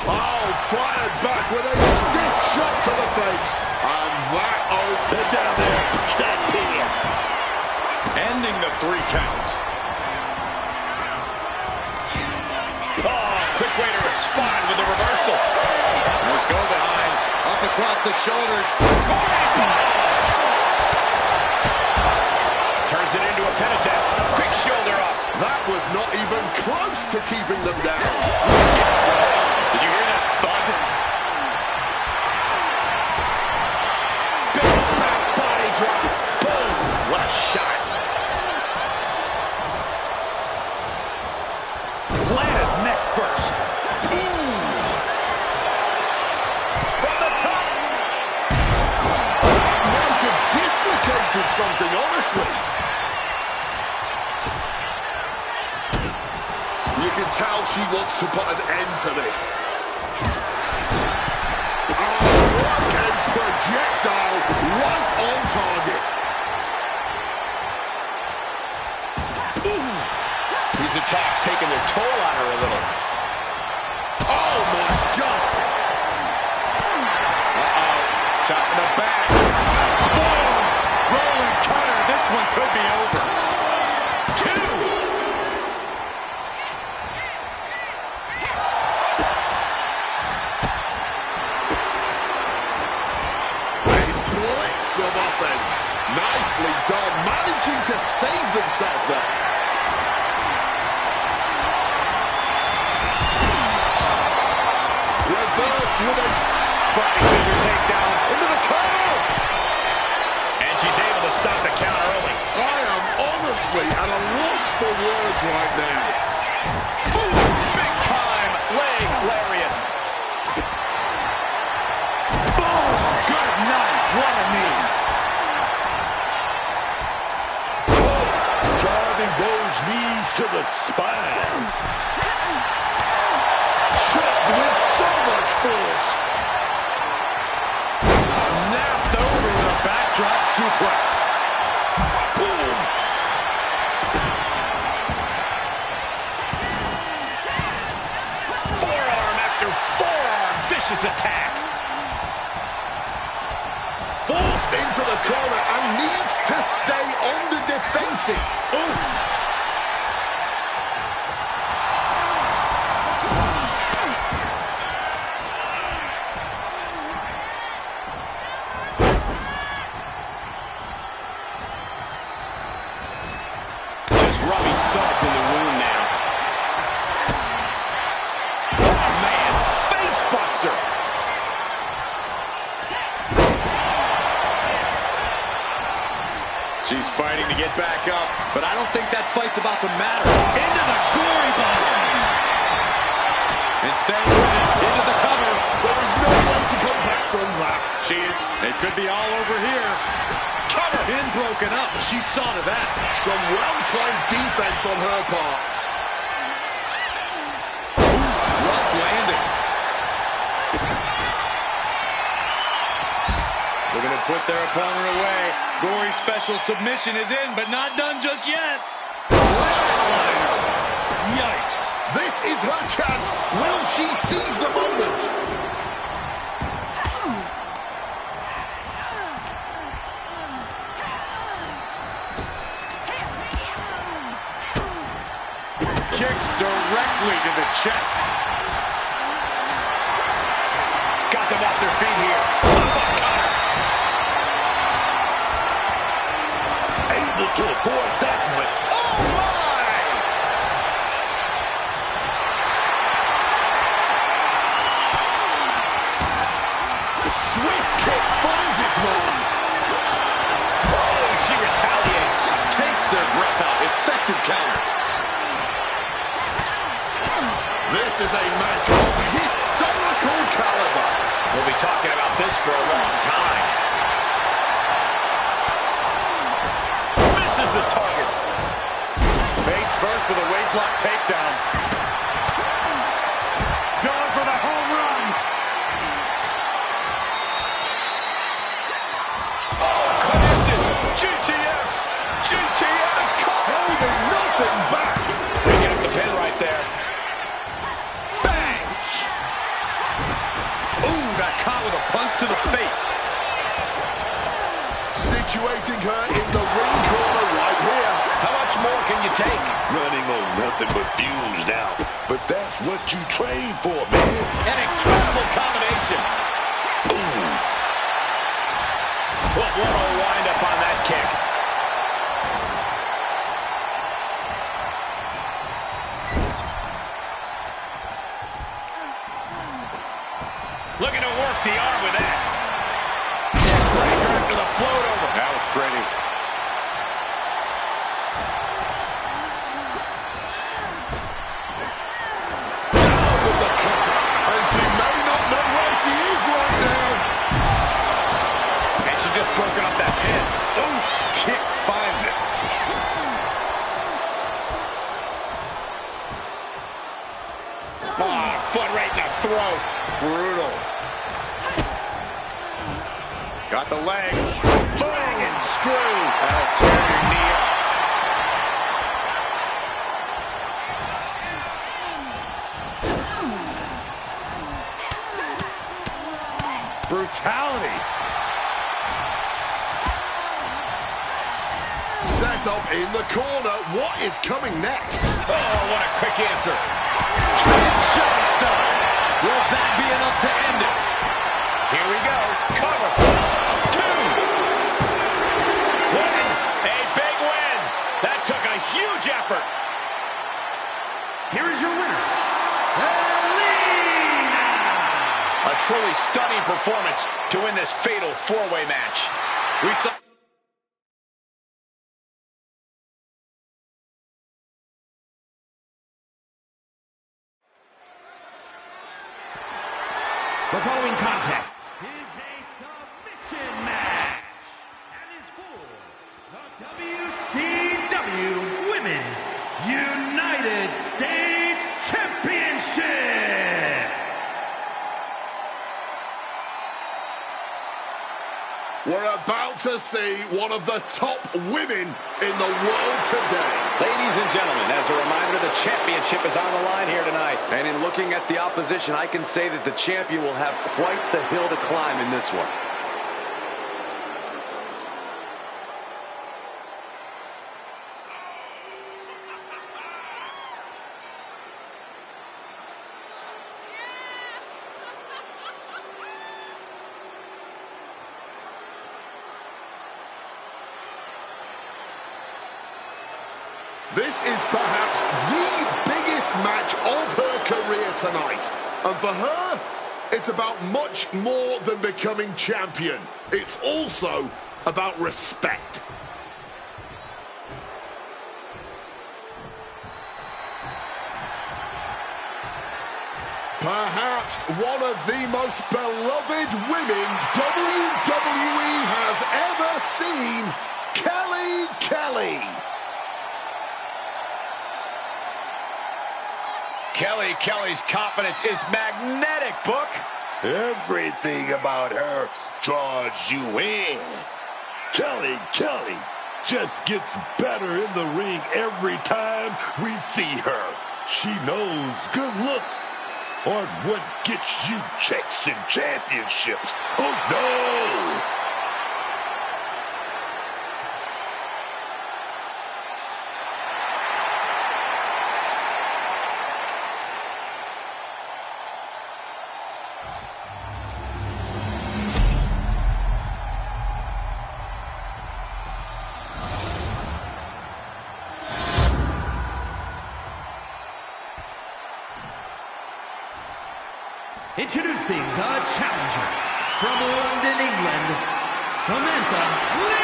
Oh, fired back with a stiff shot to the face. And that, oh, Head down there. Push that pin. Ending the 3 count. Oh, quick way to respond with a reversal. Let's go behind. Up across the shoulders. Turns it into a pin attempt. Quick shoulder up. that was not even close to keeping them down. Did you hear that thud? Big back body drop. Boom. What a shot. Landed neck first. From the top. Might have dislocated something, honestly. You can tell she wants to put an end to this. Oh, what a projectile right on target. these attacks taking their toll on her a little. Oh, my God. Uh-oh. Shot in the back. Boom! Rolling cutter. This one could be over. 2. Of offense. Nicely done. Managing to save themselves there. Reversed with a Body scissor takedown into the cover. And she's able to stop the count early. I am honestly at a loss for words right now. Boom! Big time leg lariat. Boom! Good night. What a knee. Driving those knees to the spine. Tripped with so much force. Snapped over with a backdrop suplex. Boom. Forearm after forearm. Vicious attack. Forced into the corner and needs to stay on the defensive. Ooh. Rubbing salt in the wound now. Oh, man. Face buster. She's fighting to get back up, but I don't think that fight's about to matter. Into the gory bomb. And staying with it, into the cover. There is no way to come back from that. She is. It could be all over here. Cover. Pin broken up. She saw to that. Some well-timed defense on her part. Rough landing. Looking to put their opponent away. Gory special submission is in, but not done just yet. Flatliner. Yikes. This is her chance. Will she seize the moment? Kicks directly to the chest. Got them off their feet here. Able to avoid that one. Oh, my! Swift kick finds its mark. Oh, she retaliates. Takes their breath out. Effective counter. This is a match of historical caliber. We'll be talking about this for a long time. Misses the target. Face first with a waistlock takedown. Going for the home run. Oh, connected. GTS. GTS. Holding nothing back. Picking up the pin right there. Bang. Ooh, got caught with a punch to the face. Situating her in the ring corner right here. How much more can you take? Running on nothing but fumes now. But that's what you train for, man. An incredible combination. Ooh. What a wind up on that kick. Looking to work the arm with that. Breaker after the float over. That was pretty. Down with the cutter. And she may not know where she is right now. And she just broken up that pin. Oof, kick finds it. Oh, foot right in the throat. Brutal. Got the leg. Bang and screw. That'll tear your knee up. brutality. Set up in the corner. What is coming next? Oh, what a quick answer. Shot side. Will that be enough to end it? Here we go. Cover. 2. Win. A big win. That took a huge effort. Here is your winner, Selena! A truly stunning performance to win this fatal 4-way match. We saw... The following contest is a submission match and is for the WCW Women's United States Championship. We're about to see one of the top women in the world today. Ladies and gentlemen, as a reminder, the championship is on the line here tonight. And in looking at the opposition, I can say that the champion will have quite the hill to climb in this one. This is perhaps the biggest match of her career tonight. And for her, it's about much more than becoming champion. It's also about respect. Perhaps one of the most beloved women WWE has ever seen, Kelly. Kelly's confidence is magnetic, Book. Everything about her draws you in. Kelly just gets better in the ring every time we see her. She knows good looks are what gets you checks and championships. Oh, no! Introducing the challenger from London, England, Samantha Lee!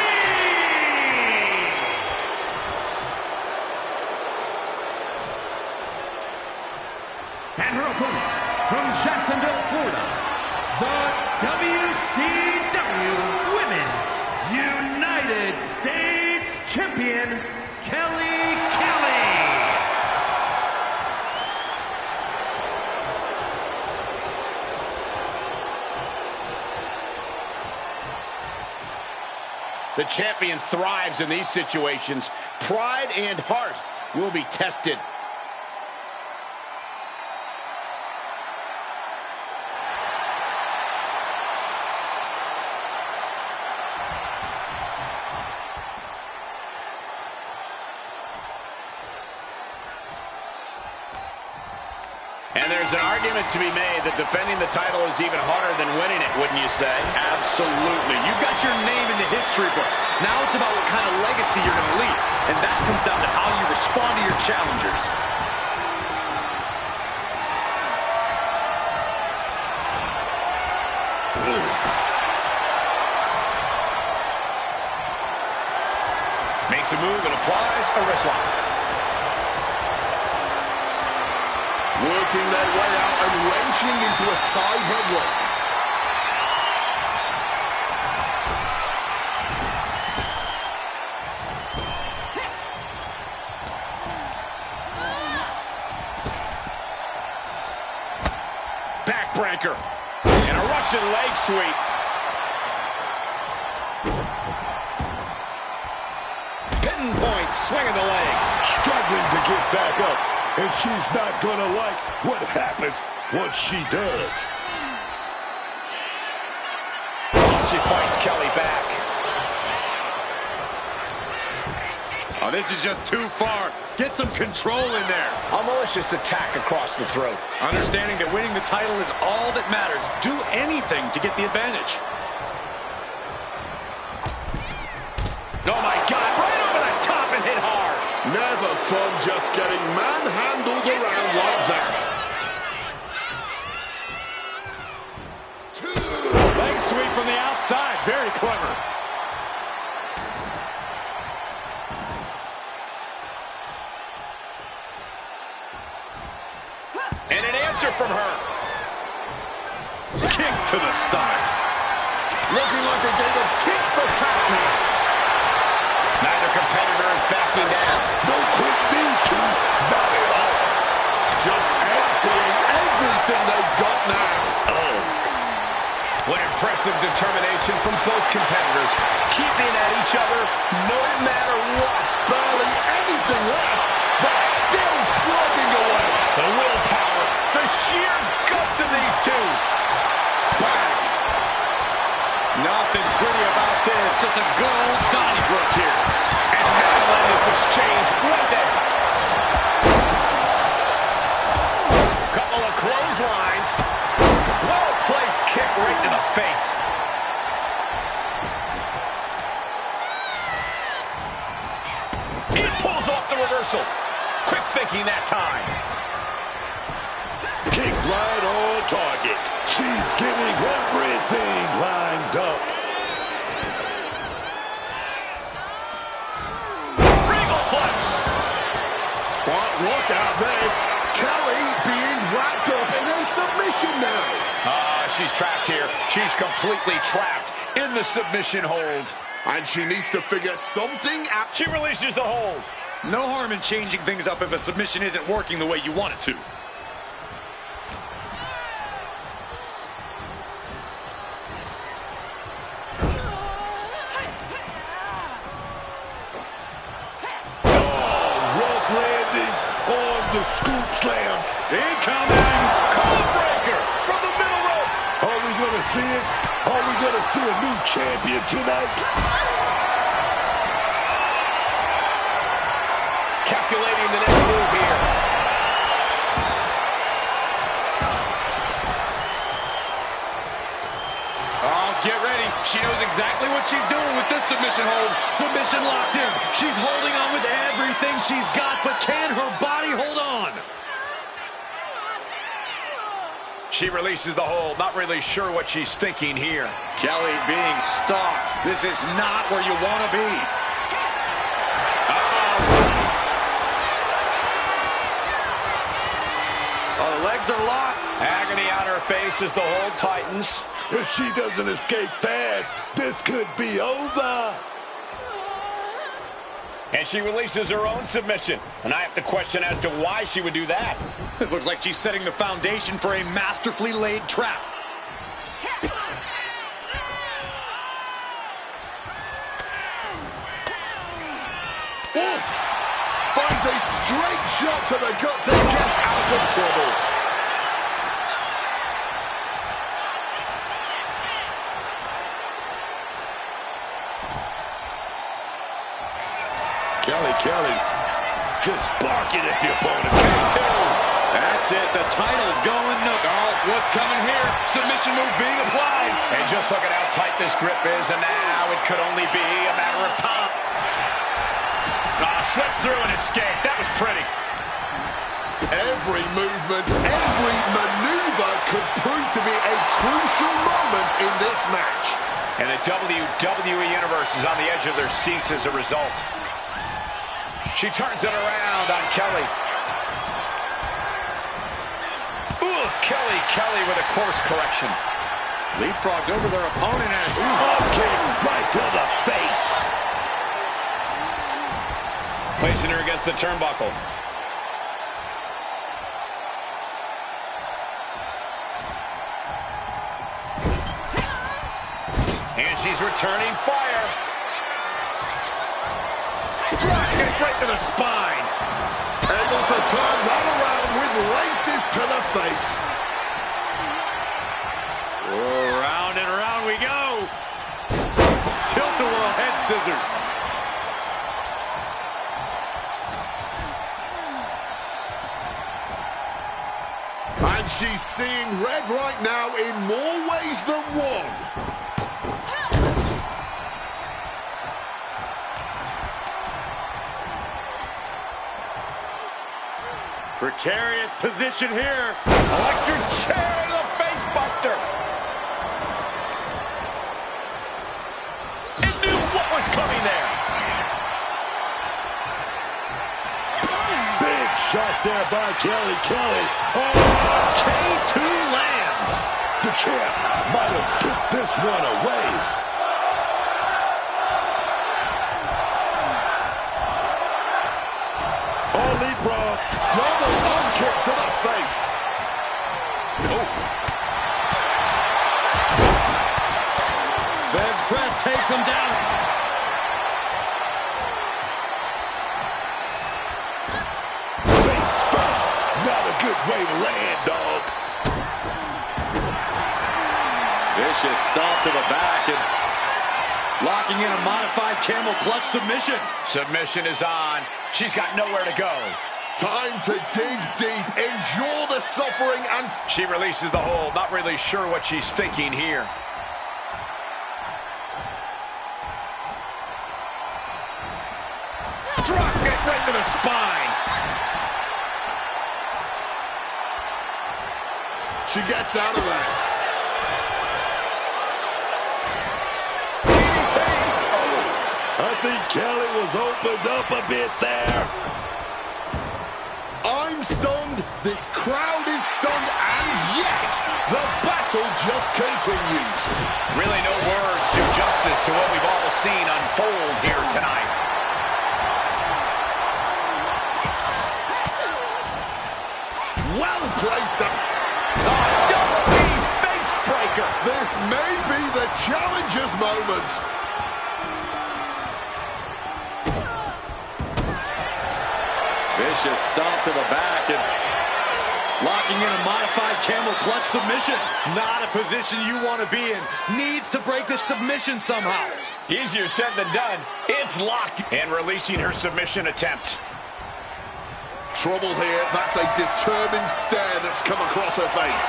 And her opponent from Jacksonville, Florida, the WCW Women's United States Champion, Kelly. The champion thrives in these situations. Pride and heart will be tested. And there's an argument to be made that defending the title is even harder than winning it, wouldn't you say? Absolutely. You've got your name in the history books. Now it's about what kind of legacy you're going to leave. And that comes down to how you respond to your challengers. Makes a move and applies a wrist lock. Working their way out and wrenching into a side headlock. Backbreaker. And a Russian leg sweep. Pinpoint swing of the leg. Struggling to get back up. And she's not gonna like what happens once she does. fights Kelly back. Oh, this is just too far. Get some control in there. A malicious attack across the throat. Understanding that winning the title is all that matters. Do anything to get the advantage. Oh, my God. Right over the top and hit hard. Never fun just getting manhandled around like that. Leg sweep from the outside. Very clever. And an answer from her. Kick to the stomach. Looking like a game of tit for tat now. Neither competitor is backing down. No quick these two, not at all. Just emptying everything they've got now. Oh. What impressive determination from both competitors. Keeping at each other no matter what. Barely anything left, but still slugging away. The willpower, the sheer guts of these two. Bang. Nothing pretty about this. Just a good old Donnybrook here. And now in this exchange right there. Couple of clotheslines. Well-placed kick right to the face. It pulls off the reversal. Quick thinking that time. Kick right on target. She's getting everything lined up. Regal flex. But look at this. Kelly being wrapped up in a submission now. She's trapped here. She's completely trapped in the submission hold. And she needs to figure something out. She releases the hold. No harm in changing things up if a submission isn't working the way you want it to. Rope landing on the scoop slam. Incoming! Codebreaker from the middle rope. Are we going to see it? Are we going to see a new champion tonight? Calculating the next move here. Oh, get ready. She knows exactly what she's doing with this submission hold. Submission locked in. She's holding on with everything she's got, but can her body hold on? She releases the hold. Not really sure what she's thinking here. Kelly being stalked. This is not where you want to be. Oh, the legs are locked. Agony on her face as the hold tightens. If she doesn't escape fast, this could be over. And she releases her own submission. And I have to question as to why she would do that. This looks like she's setting the foundation for a masterfully laid trap. Oof! Finds a straight shot to the gut to get out of trouble. Kelly, just barking at the opponent. That's it. The title's going. Oh, what's coming here? Submission move being applied. And just look at how tight this grip is, and now it could only be a matter of time. Slipped through and escaped. That was pretty. Every movement, every maneuver could prove to be a crucial moment in this match. And the WWE Universe is on the edge of their seats as a result. She turns it around on Kelly. Ooh, Kelly with a course correction. Leapfrogs over their opponent and Kick right to the face. Placing her against the turnbuckle. And she's returning fire. driving it right to the spine. Able to turn that around with laces to the face. Oh, round and round we go. scissors. And she's seeing red right now in more ways than one. Precarious position here. Electric chair to the face buster. It knew what was coming there. Big shot there by Kelly. Oh, K2 lands. the champ might have put this one away. Oh, leapfrog. Double arm kick to the face. Feds press takes him down. Face first. Not a good way to land, dog. Vicious stomp to the back and locking in a modified camel clutch submission. Submission is on. She's got nowhere to go. Time to dig deep, endure the suffering, and She releases the hold. Not really sure what she's thinking here. Drop kick right to the spine. she gets out of there. I think Kelly was opened up a bit there. I'm stunned, this crowd is stunned, and yet the battle just continues. Really no words do justice to what we've all seen unfold here tonight. Well placed up. Double knee face breaker. This may be the challenger's moment. Vicious stomp to the back and locking in a modified camel clutch submission. Not a position you want to be in. Needs to break this submission somehow. Easier said than done. It's locked. And releasing her submission attempt. Trouble here. That's a determined stare that's come across her face.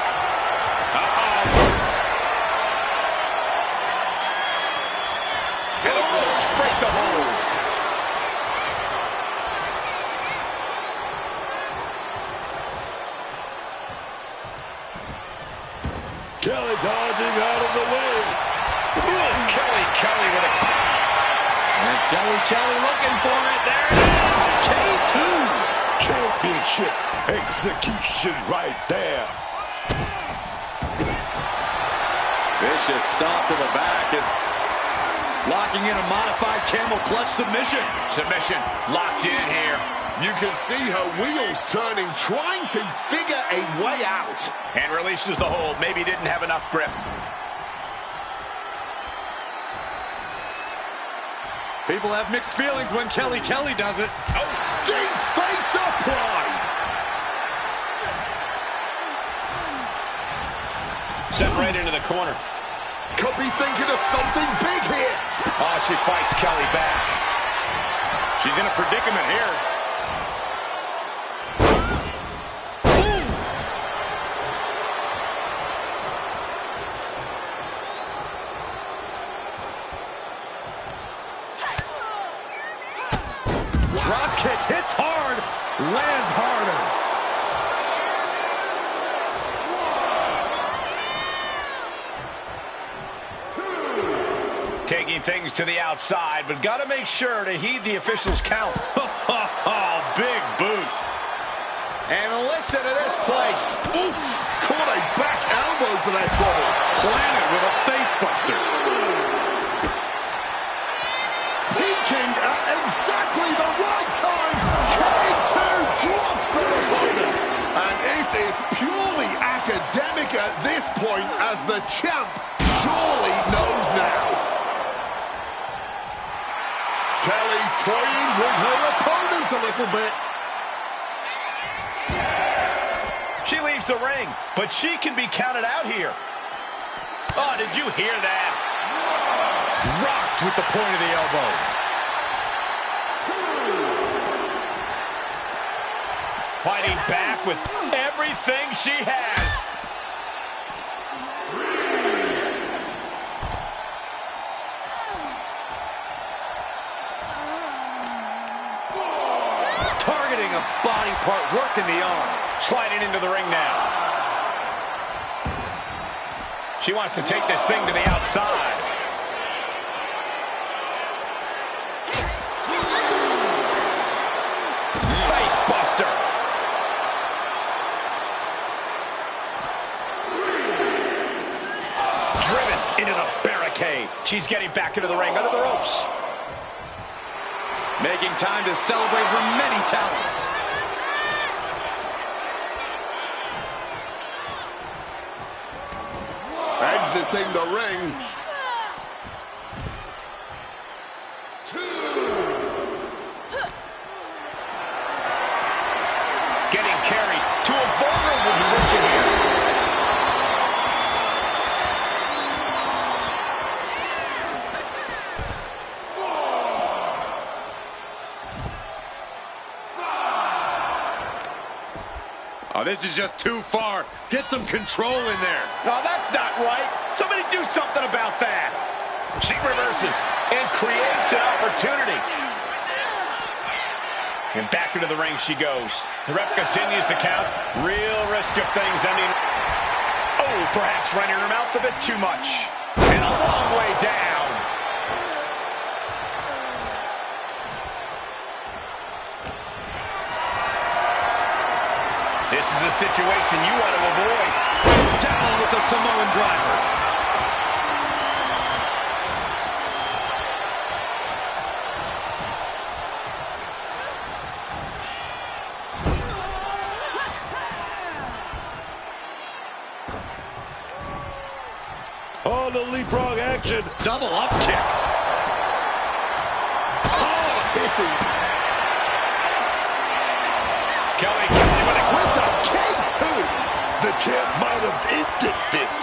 Straight to hold. Kelly dodging out of the way. Kelly with a... And Kelly looking for it. There it is. K2. Championship execution right there. Vicious stomp to the back and locking in a modified camel clutch submission. Submission locked in here. You can see her wheels turning, trying to figure a way out. And releases the hold. Maybe didn't have enough grip. People have mixed feelings when Kelly does it. Stink face applied. Sent right into the corner. Could be thinking of something big here. Oh, she fights Kelly back. She's in a predicament here. Drop kick hits hard, lands harder. Taking things to the outside, but got to make sure to heed the official's count. Big boot. And listen to this place. Oof! Caught a back elbow for that trouble. Planted with a face buster. Peaking at exactly the right time. K2 drops their opponent. And it is purely academic at this point, as the champ surely knows now. Kelly toying with her opponent a little bit. She leaves the ring, but she can be counted out here. Oh, did you hear that? Rocked with the point of the elbow. Fighting back with everything she has. Targeting a body part, working the arm. Sliding into the ring now. She wants to take this thing to the outside. Face buster. Driven into the barricade. She's getting back into the ring under the ropes. Making time to celebrate her many talents. Exiting the ring. 2. Getting carried to a vulnerable position here. Oh, this is just too far. Get some control in there. No, that's not right. Somebody do something about that. She reverses and creates an opportunity. And back into the ring she goes. The ref continues to count. Real risk of things ending. Oh, perhaps running her mouth a bit too much. And a long way down. This is a situation you want to avoid. Down with the Samoan driver. Oh, the leapfrog action. Double up kick. Oh, hitting. Kelly With the K2. The champ might have ended this.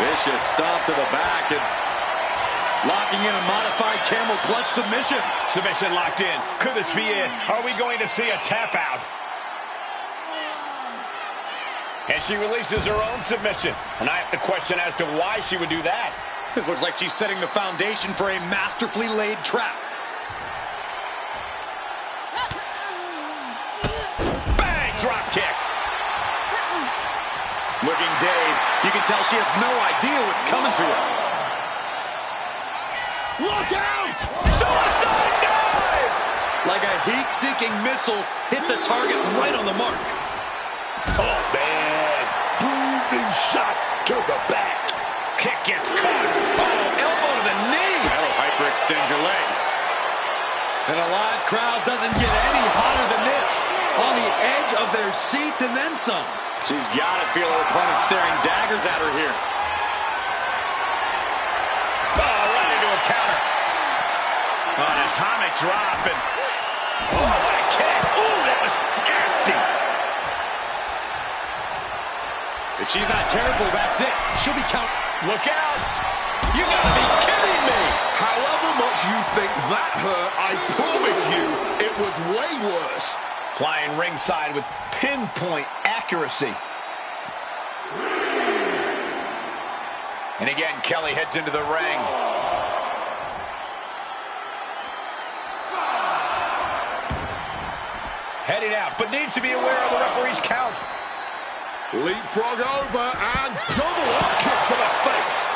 Vicious stomp to the back and locking in a modified camel clutch submission. Submission locked in. Could this be it? Are we going to see a tap out? And she releases her own submission. And I have to question as to why she would do that. This looks like she's setting the foundation for a masterfully laid trap. Bang! Drop kick. Looking dazed. You can tell she has no idea what's coming to her. Look out! Suicide dive! Like a heat-seeking missile, hit the target right on the mark. Oh, man. Bruising shot to the back. Kick gets caught. Oh, elbow to the knee. That'll hyperextend your leg. And a live crowd doesn't get any hotter than this. On the edge of their seats and then some. She's got to feel her opponent staring daggers at her here. Oh, right into a counter. An atomic drop and... Oh, what a kick. Ooh, that was nasty. If she's not careful, that's it. She'll be count. Look out. You gotta be kidding me. However much you think that hurt, I promise you, it was way worse. Flying ringside with pinpoint accuracy. And again, Kelly heads into the ring. Heading out, but needs to be aware of the referee's count. Leapfrog over and double up kick to the face.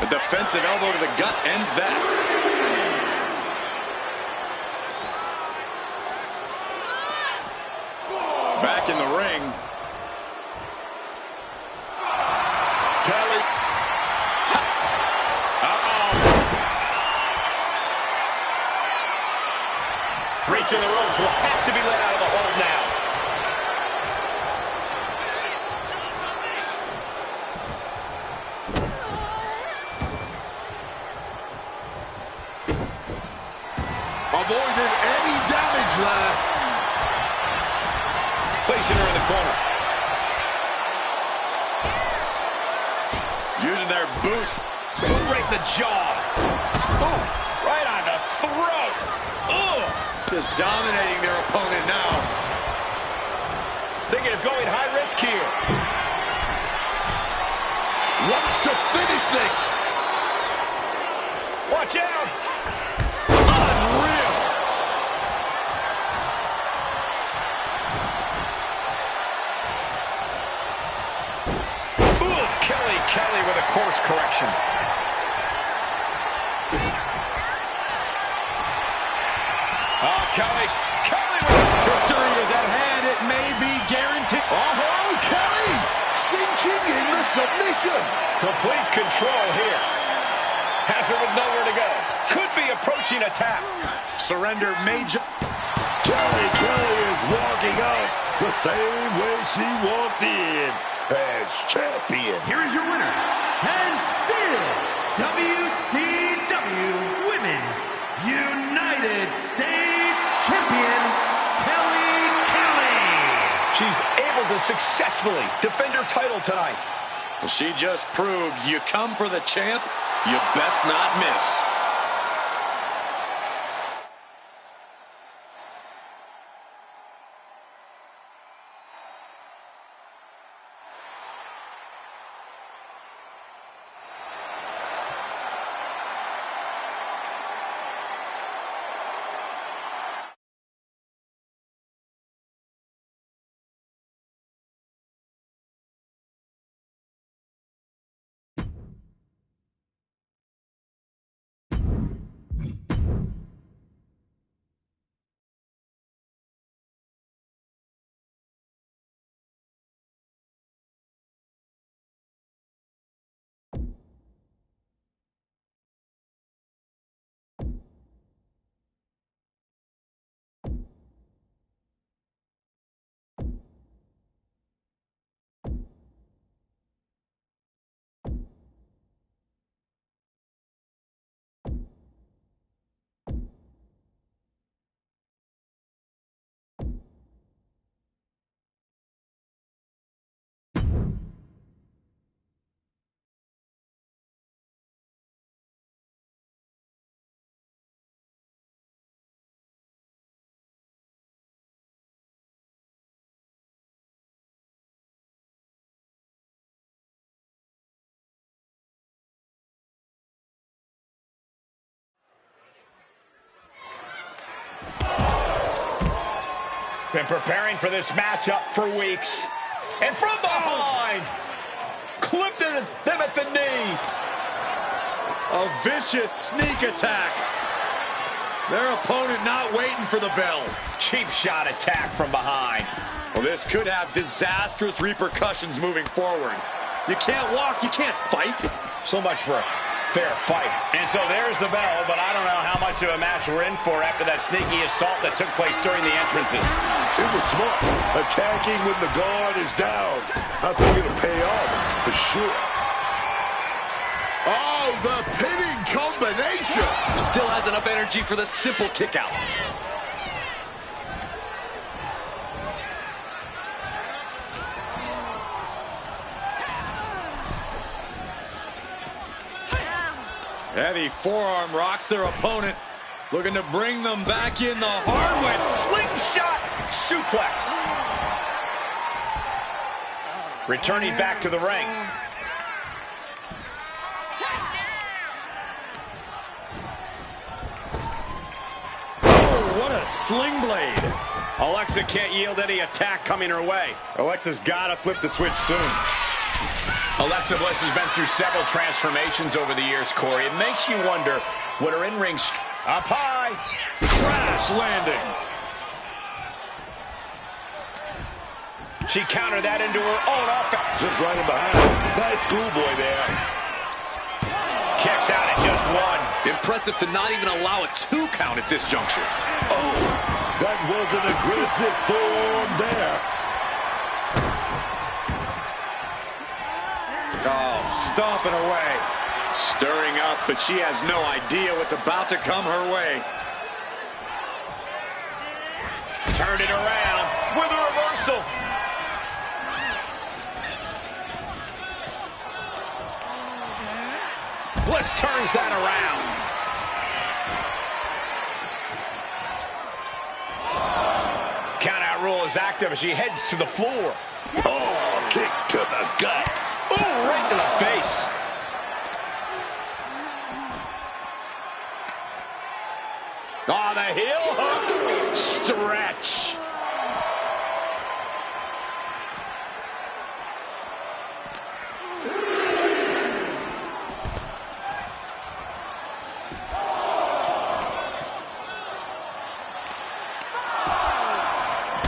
A defensive elbow to the gut ends that. Back in the ring. Kelly. Reaching the ropes will have to be let out of the hold now. corner. Using their boot. Boot right in the jaw. Ooh, right on the throat. Ugh. Just dominating their opponent now. Thinking of going high risk here. Wants to finish this. Watch out. Unreal. Ooh, Kelly with a course correction. Oh, Kelly with a Victory is at hand. It may be guaranteed. Oh, Kelly cinching in the submission. complete control here. Has her with nowhere to go. Could be approaching a tap. Surrender major. Kelly is walking out the same way she walked in as champion. Here is your winner, and still WCW Women's United States Champion, Kelly. She's able to successfully defend her title tonight. Well, she just proved you come for the champ, you best not miss. Been preparing for this matchup for weeks. And from behind, clipped them at the knee. A vicious sneak attack. Their opponent not waiting for the bell. Cheap shot attack from behind. Well, this could have disastrous repercussions moving forward. You can't walk, you can't fight. So much for a fair fight. And so there's the bell, but I don't know how much of a match we're in for after that sneaky assault that took place during the entrances. It was smart. Attacking when the guard is down. I think it'll pay off for sure. Oh, the pinning combination. Still has enough energy for the simple kick out. Heavy forearm rocks their opponent. Looking to bring them back in the hard way. Slingshot suplex. Returning back to the ring. Oh, what a sling blade. Alexa can't yield any attack coming her way. Alexa's got to flip the switch soon. Alexa Bliss has been through several transformations over the years, Corey. It makes you wonder what her in-ring... Up high. Crash landing. She countered that into her own offense. Just right in behind. Nice schoolboy there. Kicks out at just one. Impressive to not even allow a 2 count at this juncture. Oh, that was an aggressive form there. Oh, stomping away. Stirring up, but she has no idea what's about to come her way. Turned it around with a reversal. Bliss turns that around. Count-out rule is active as she heads to the floor. Oh, kick to the gut. Ooh, right to the face. Oh, the heel hook. Stretch.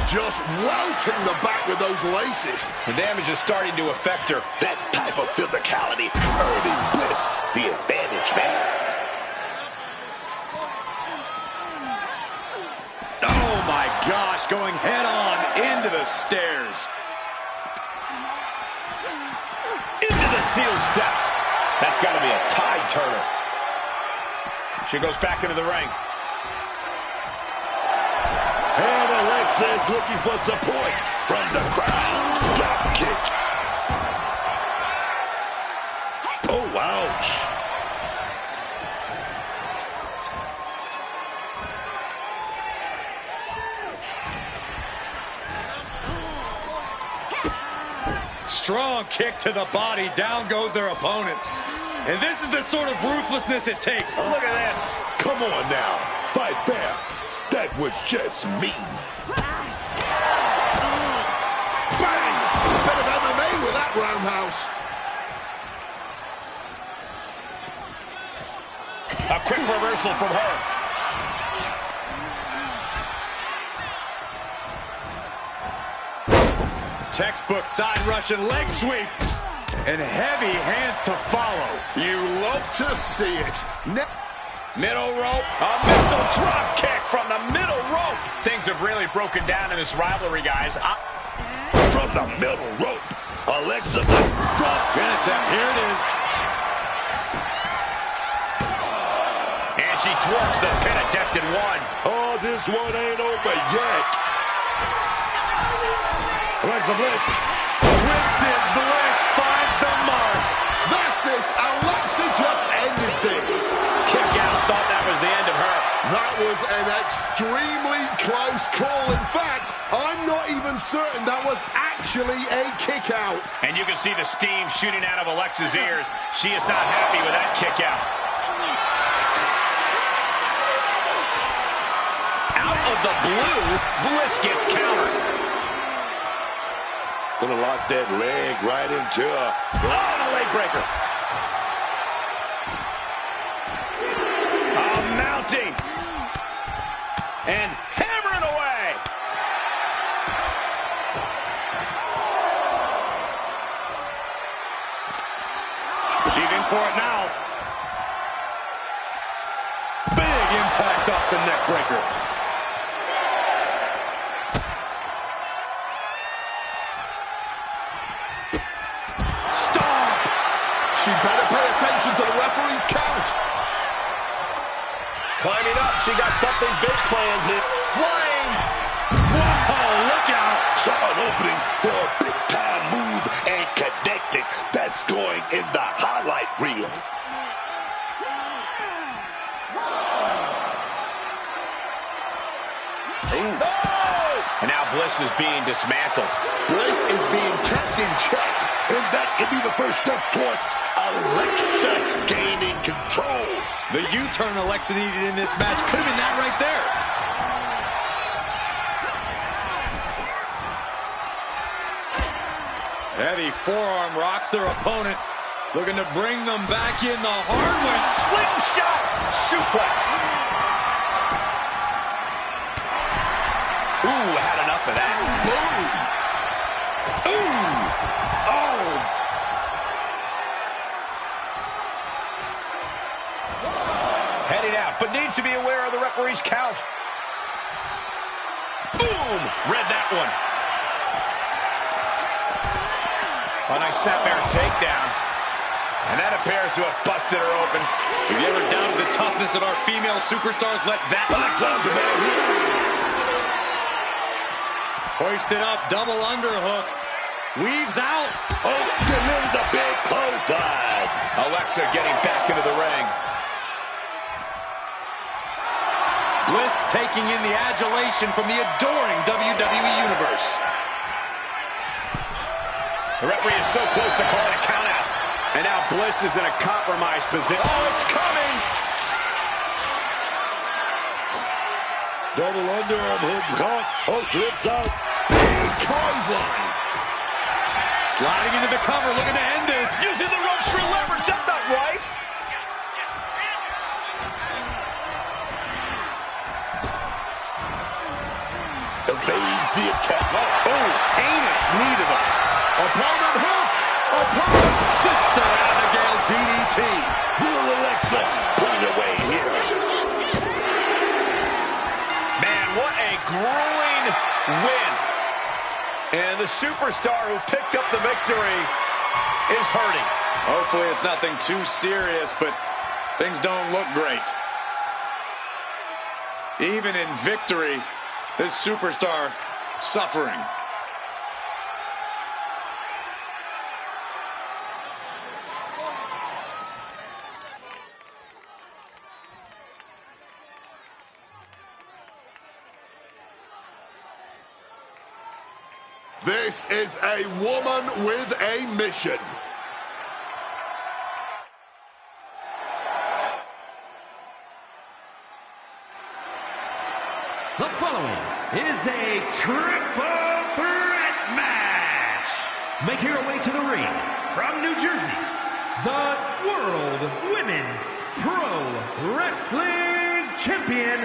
Just welting the back with those laces. The damage is starting to affect her. That type of physicality earning Bliss the advantage, man. Oh my gosh, going head on into the stairs. Into the steel steps. That's got to be a tide turner. She goes back into the ring. And Alexa is looking for support from the crowd. Drop kick. Oh, ouch. Strong kick to the body. Down goes their opponent. And this is the sort of ruthlessness it takes. Look at this. Come on now. Fight fair. That was just mean. Bang! Bit of MMA with that roundhouse. A quick reversal from her. Textbook side Russian leg sweep. And heavy hands to follow. You love to see it. Middle rope. A missile drop kick from the middle rope. Things have really broken down in this rivalry, guys. From the middle rope. Alexa Bliss. Pin attempt. Here it is. And she thwarts the pin attempt in one. Oh, this one ain't over yet. Alexa Bliss. Twisted Bliss finds the mark. That's it. Alexa just ended things. Kick out. Thought that was the end of her. That was an extremely close call. In fact, I'm not even certain that was actually a kick out. And you can see the steam shooting out of Alexa's ears. She is not happy with that kick out. Out of the blue, Bliss gets countered. Gonna lock that leg right into her. Oh, the leg breaker. Mounting. And hammering away. She's in for it now. Big impact off the neck breaker. Stop! She better pay attention to the referee's count. Climbing up, she got something big planned here. Flying! Whoa, look out! Saw an opening for a big-time move and connected. That's going in the highlight reel. No! And now Bliss is being dismantled. Bliss is being kept in check. And that could be the first step towards Alexa gaining control. The U-turn Alexa needed in this match could have been that right there. Heavy forearm rocks their opponent. Looking to bring them back in the hard way. Slingshot suplex. Ooh, had enough of that. Boom! Ooh! Oh! Heading out, but needs to be aware of the referee's count. Boom! Read that one. A nice snapmare takedown. And that appears to have busted her open. If you ever doubted the toughness of our female superstars, let that Box on demand here. hoisted up, double underhook. Weaves out. Oh, delivers a big clothesline. Alexa getting back into the ring. Bliss taking in the adulation from the adoring WWE Universe. The referee is so close to calling a count out. And now Bliss is in a compromised position. Oh, it's coming! Double underarm hook caught. Oh, flips out. Big clothesline. Sliding into the cover, looking to end this. Using the ropes for leverage. That's not right. Evades the attack. Oh, heinous knee to the opponent hooked. Opponent, Sister Abigail DDT. Will Alexa put it away here? Man, what a grueling win. And the superstar who picked up the victory is hurting. Hopefully it's nothing too serious, but things don't look great. Even in victory, this superstar suffering. This is a woman with a mission. The following is a triple threat match. Making her way to the ring from New Jersey, the World Women's Pro Wrestling Champion,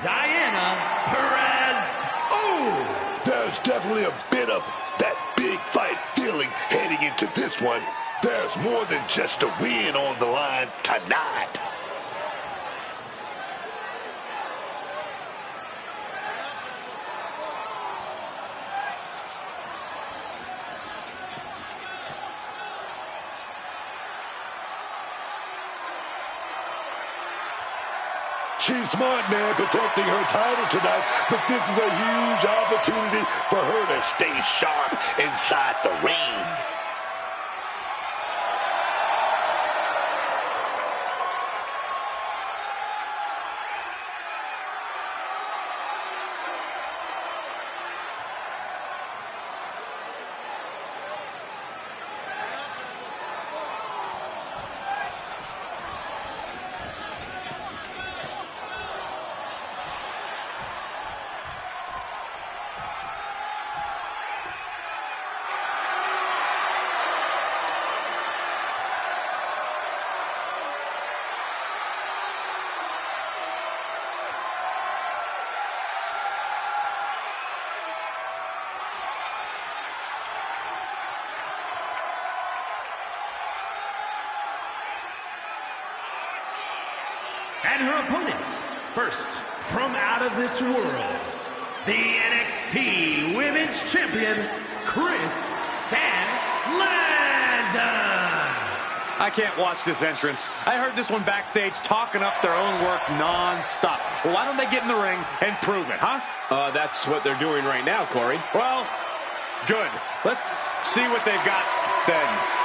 Diana Perez. Oh! There's definitely a bit of that big fight feeling heading into this one. There's more than just a win on the line tonight. She's smart, man, protecting her title tonight, but this is a huge opportunity for her to stay sharp inside the ring. And her opponents, first from out of this world, the NXT Women's Champion, Chris Stanley. I can't watch this entrance. I heard this one backstage talking up their own work non-stop. Well, why don't they get in the ring and prove it, huh? That's what they're doing right now, Corey. Well, good. Let's see what they've got then.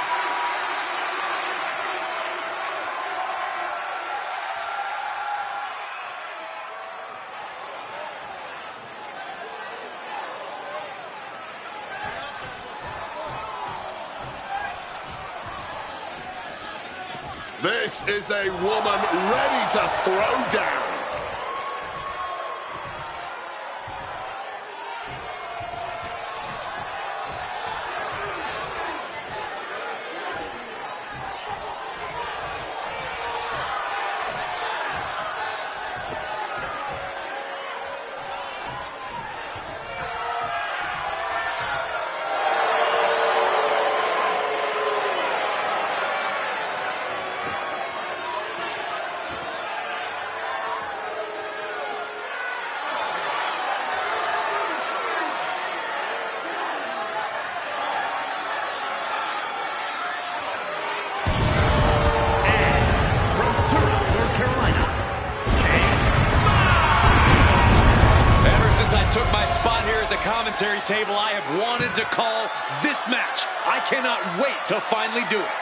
This is a woman ready to throw down. Took my spot here at the commentary table. I have wanted to call this match. I cannot wait to finally do it.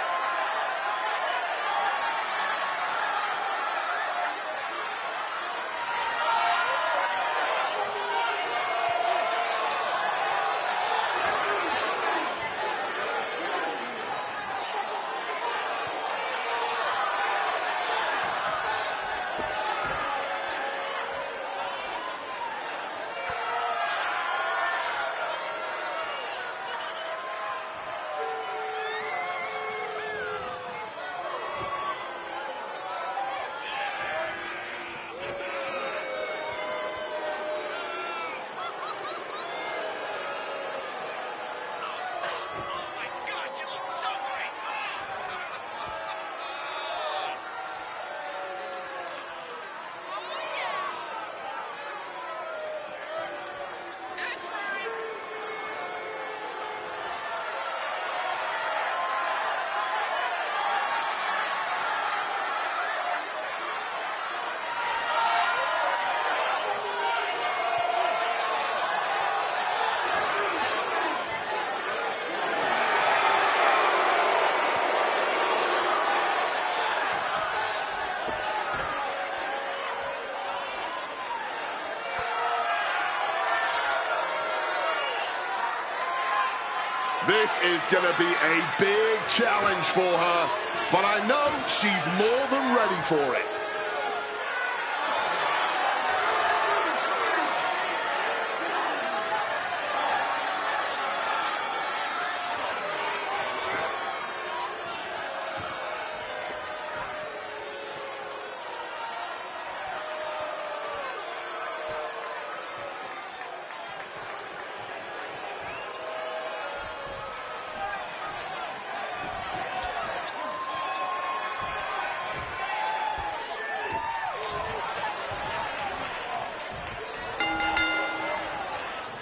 This is going to be a big challenge for her, but I know she's more than ready for it.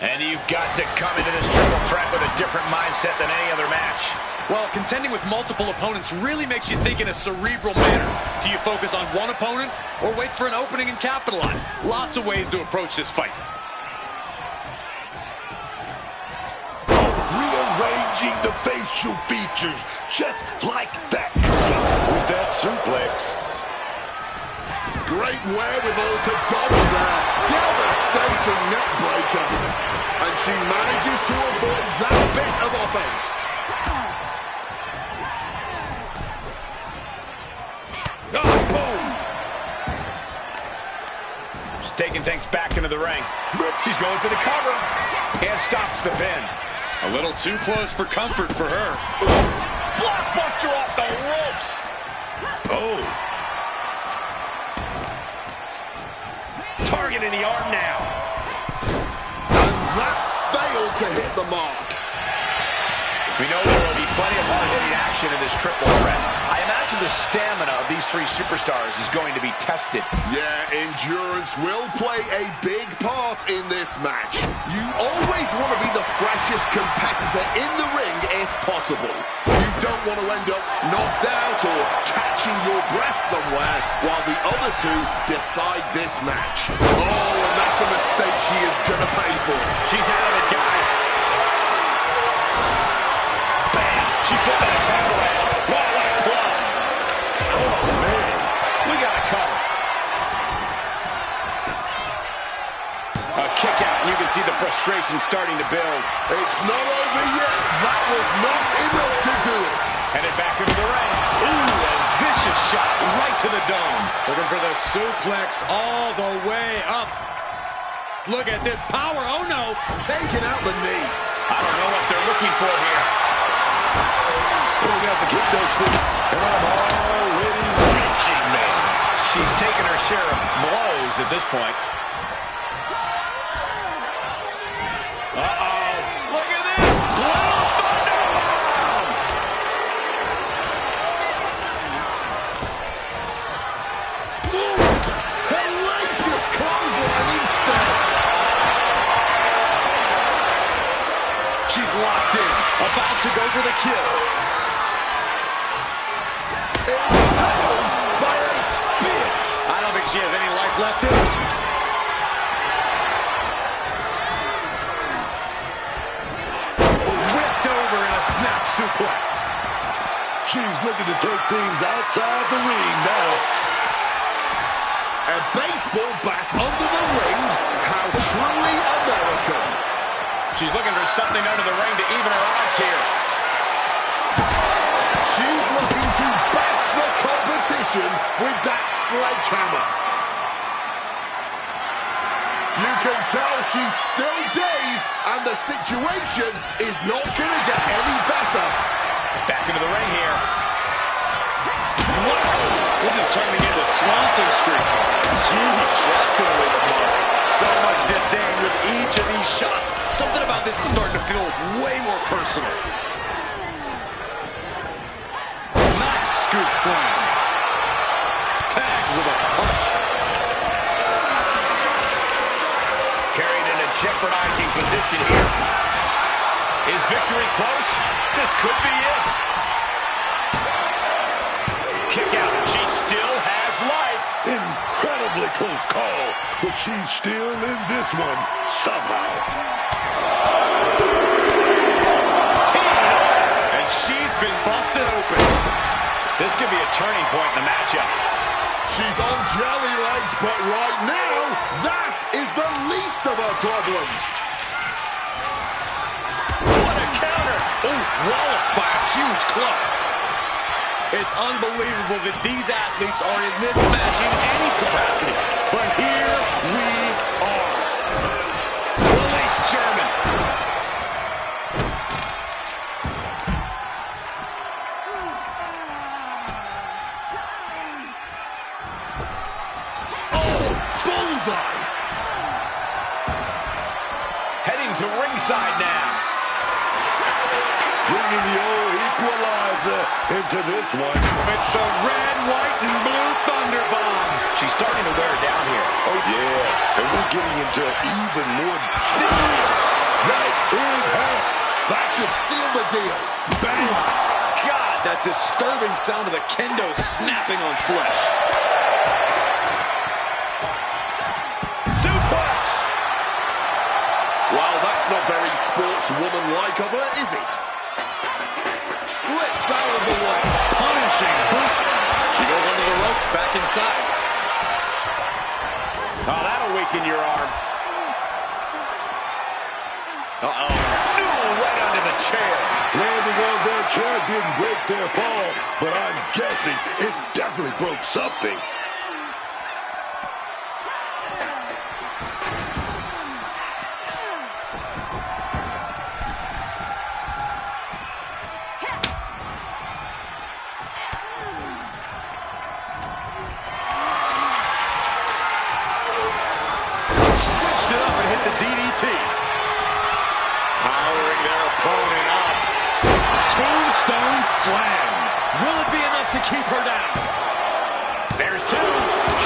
And you've got to come into this triple threat with a different mindset than any other match. Well, contending with multiple opponents really makes you think in a cerebral manner. Do you focus on one opponent or wait for an opening and capitalize? Lots of ways to approach this fight. Rearranging the facial features just like that. With that suplex. Great wherewithal to dodge that. Devastating neck breaker. And she manages to avoid that bit of offense. Oh, boom! She's taking things back into the ring. She's going for the cover. And stops the pin. A little too close for comfort for her. Blockbuster off the ropes. Oh. Target in the arm now. And that failed to hit the mark. We know there will be plenty of hard-hitting action in this triple threat. I imagine the stamina of these three superstars is going to be tested. Yeah, endurance will play a big part in this match. You always want to be the freshest competitor in the ring if possible. You don't want to end up knocked out or catching your breath somewhere while the other two decide this match. Oh, and that's a mistake she is going to pay for. She's out of it, guys. Bam! She put that attack away. What a club. Oh, man. We got a cover. A kick out, and you can see the frustration starting to build. It's not over yet. That was not enough to do it. Headed back into the ring. Ooh, a vicious shot right to the dome. Looking for the suplex all the way up. Look at this power. Oh, no. Taking out the knee. I don't know what they're looking for here. Pulling out the kick, those feet. And I'm already reaching, man. She's taken her share of blows at this point. Uh-oh. Look at this. Blue Thunder. Ooh, hellacious clothesline instead. She's locked in, about to go for the kill. Impaled by a spear. I don't think she has any life left in her. Whipped over in a snap suplex. She's looking to take things outside the ring now. A baseball bat under the ring. How truly American. She's looking for something under the ring to even her odds here. She's looking to bash the competition with that sledgehammer. You can tell she's still dazed, and the situation is not going to get any better. Back into the ring here. Wow, this is turning into Swanson Street. Jeez, that's going to leave a mark. So much disdain with each of these shots. Something about this is starting to feel way more personal. slam. Tagged with a punch. Carried in a jeopardizing position here. Is victory close? This could be it. Kick out. She still has life. Incredibly close call, but she's still in this one somehow. And she's been busted open. This could be a turning point in the matchup. She's on jelly legs, but right now, that is the least of her problems. What a counter. Oh, walloped by a huge club. It's unbelievable that these athletes are in this match in any capacity. But here we are. Release German. Oh, bullseye. Heading to ringside now. Bringing the old equalizer into this one. It's the red, white, and blue Thunder Bomb. She's starting to wear down here. Oh, yeah. And we're getting into even more speed. Right in her. That should seal the deal. Bang! God, that disturbing sound of the kendo snapping on flesh. Suplex. Well, that's not very sportswoman-like of her, is it? Slips out of the way. Punishing boot. She goes under the ropes, back inside. Oh, that'll weaken your arm. Uh-oh. Right under the chair. Landing on their chair didn't break their fall, but I'm guessing it definitely broke something. Switched it up and hit the DDT. Powering their opponent up. Tombstone slam. Will it be enough to keep her down? There's two.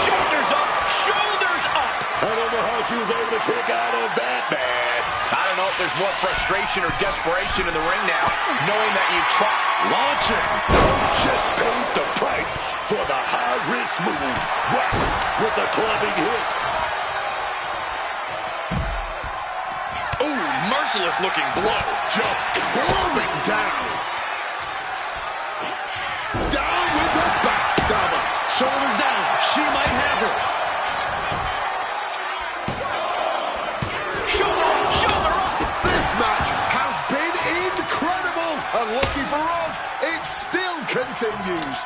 Shoulders up. Shoulders up. I don't know how she was able to kick out of that bad. I don't know if there's more frustration or desperation in the ring now, knowing that you tried. Launching. Just paid the price for the high-risk move. Right with the clubbing hit. Ooh, merciless looking blow. Just clubbing down. Down with the backstabber. Shoulders down. She might have her. Shoulder up. This match has been incredible. And lucky for us, it still continues.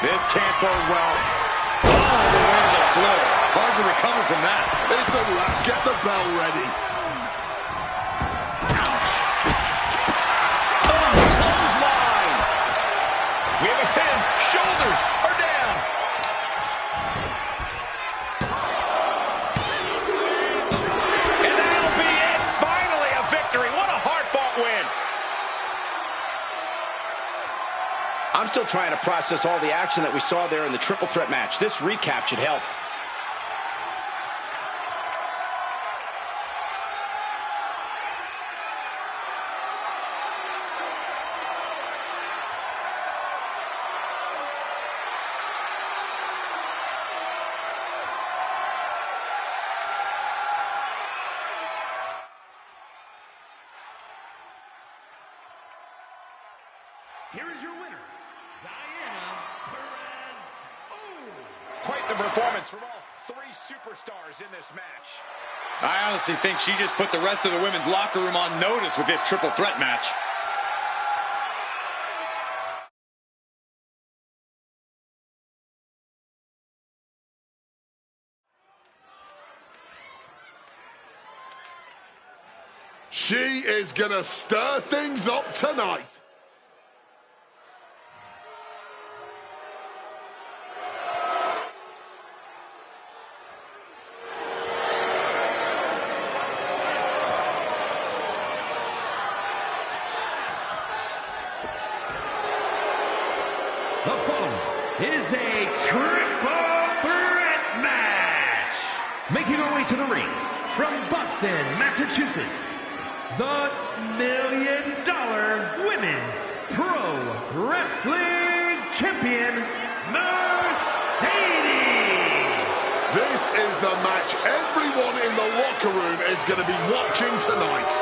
This can't go well. Oh, the way to the floor. Hard to recover from that. It's a wrap. Get the bell ready. Clothesline. We have a pin. Shoulders are down. And that'll be it. Finally a victory. What a hard-fought win. I'm still trying to process all the action that we saw there in the triple threat match. This recap should help. Here is your winner, Diana Perez. Quite the performance from all three superstars in this match. I honestly think she just put the rest of the women's locker room on notice with this triple threat match. She is gonna stir things up tonight. is a triple threat match. Making her way to the ring from Boston, Massachusetts, the $1 Million Women's Pro Wrestling Champion, Mercedes. This is the match everyone in the locker room is going to be watching tonight.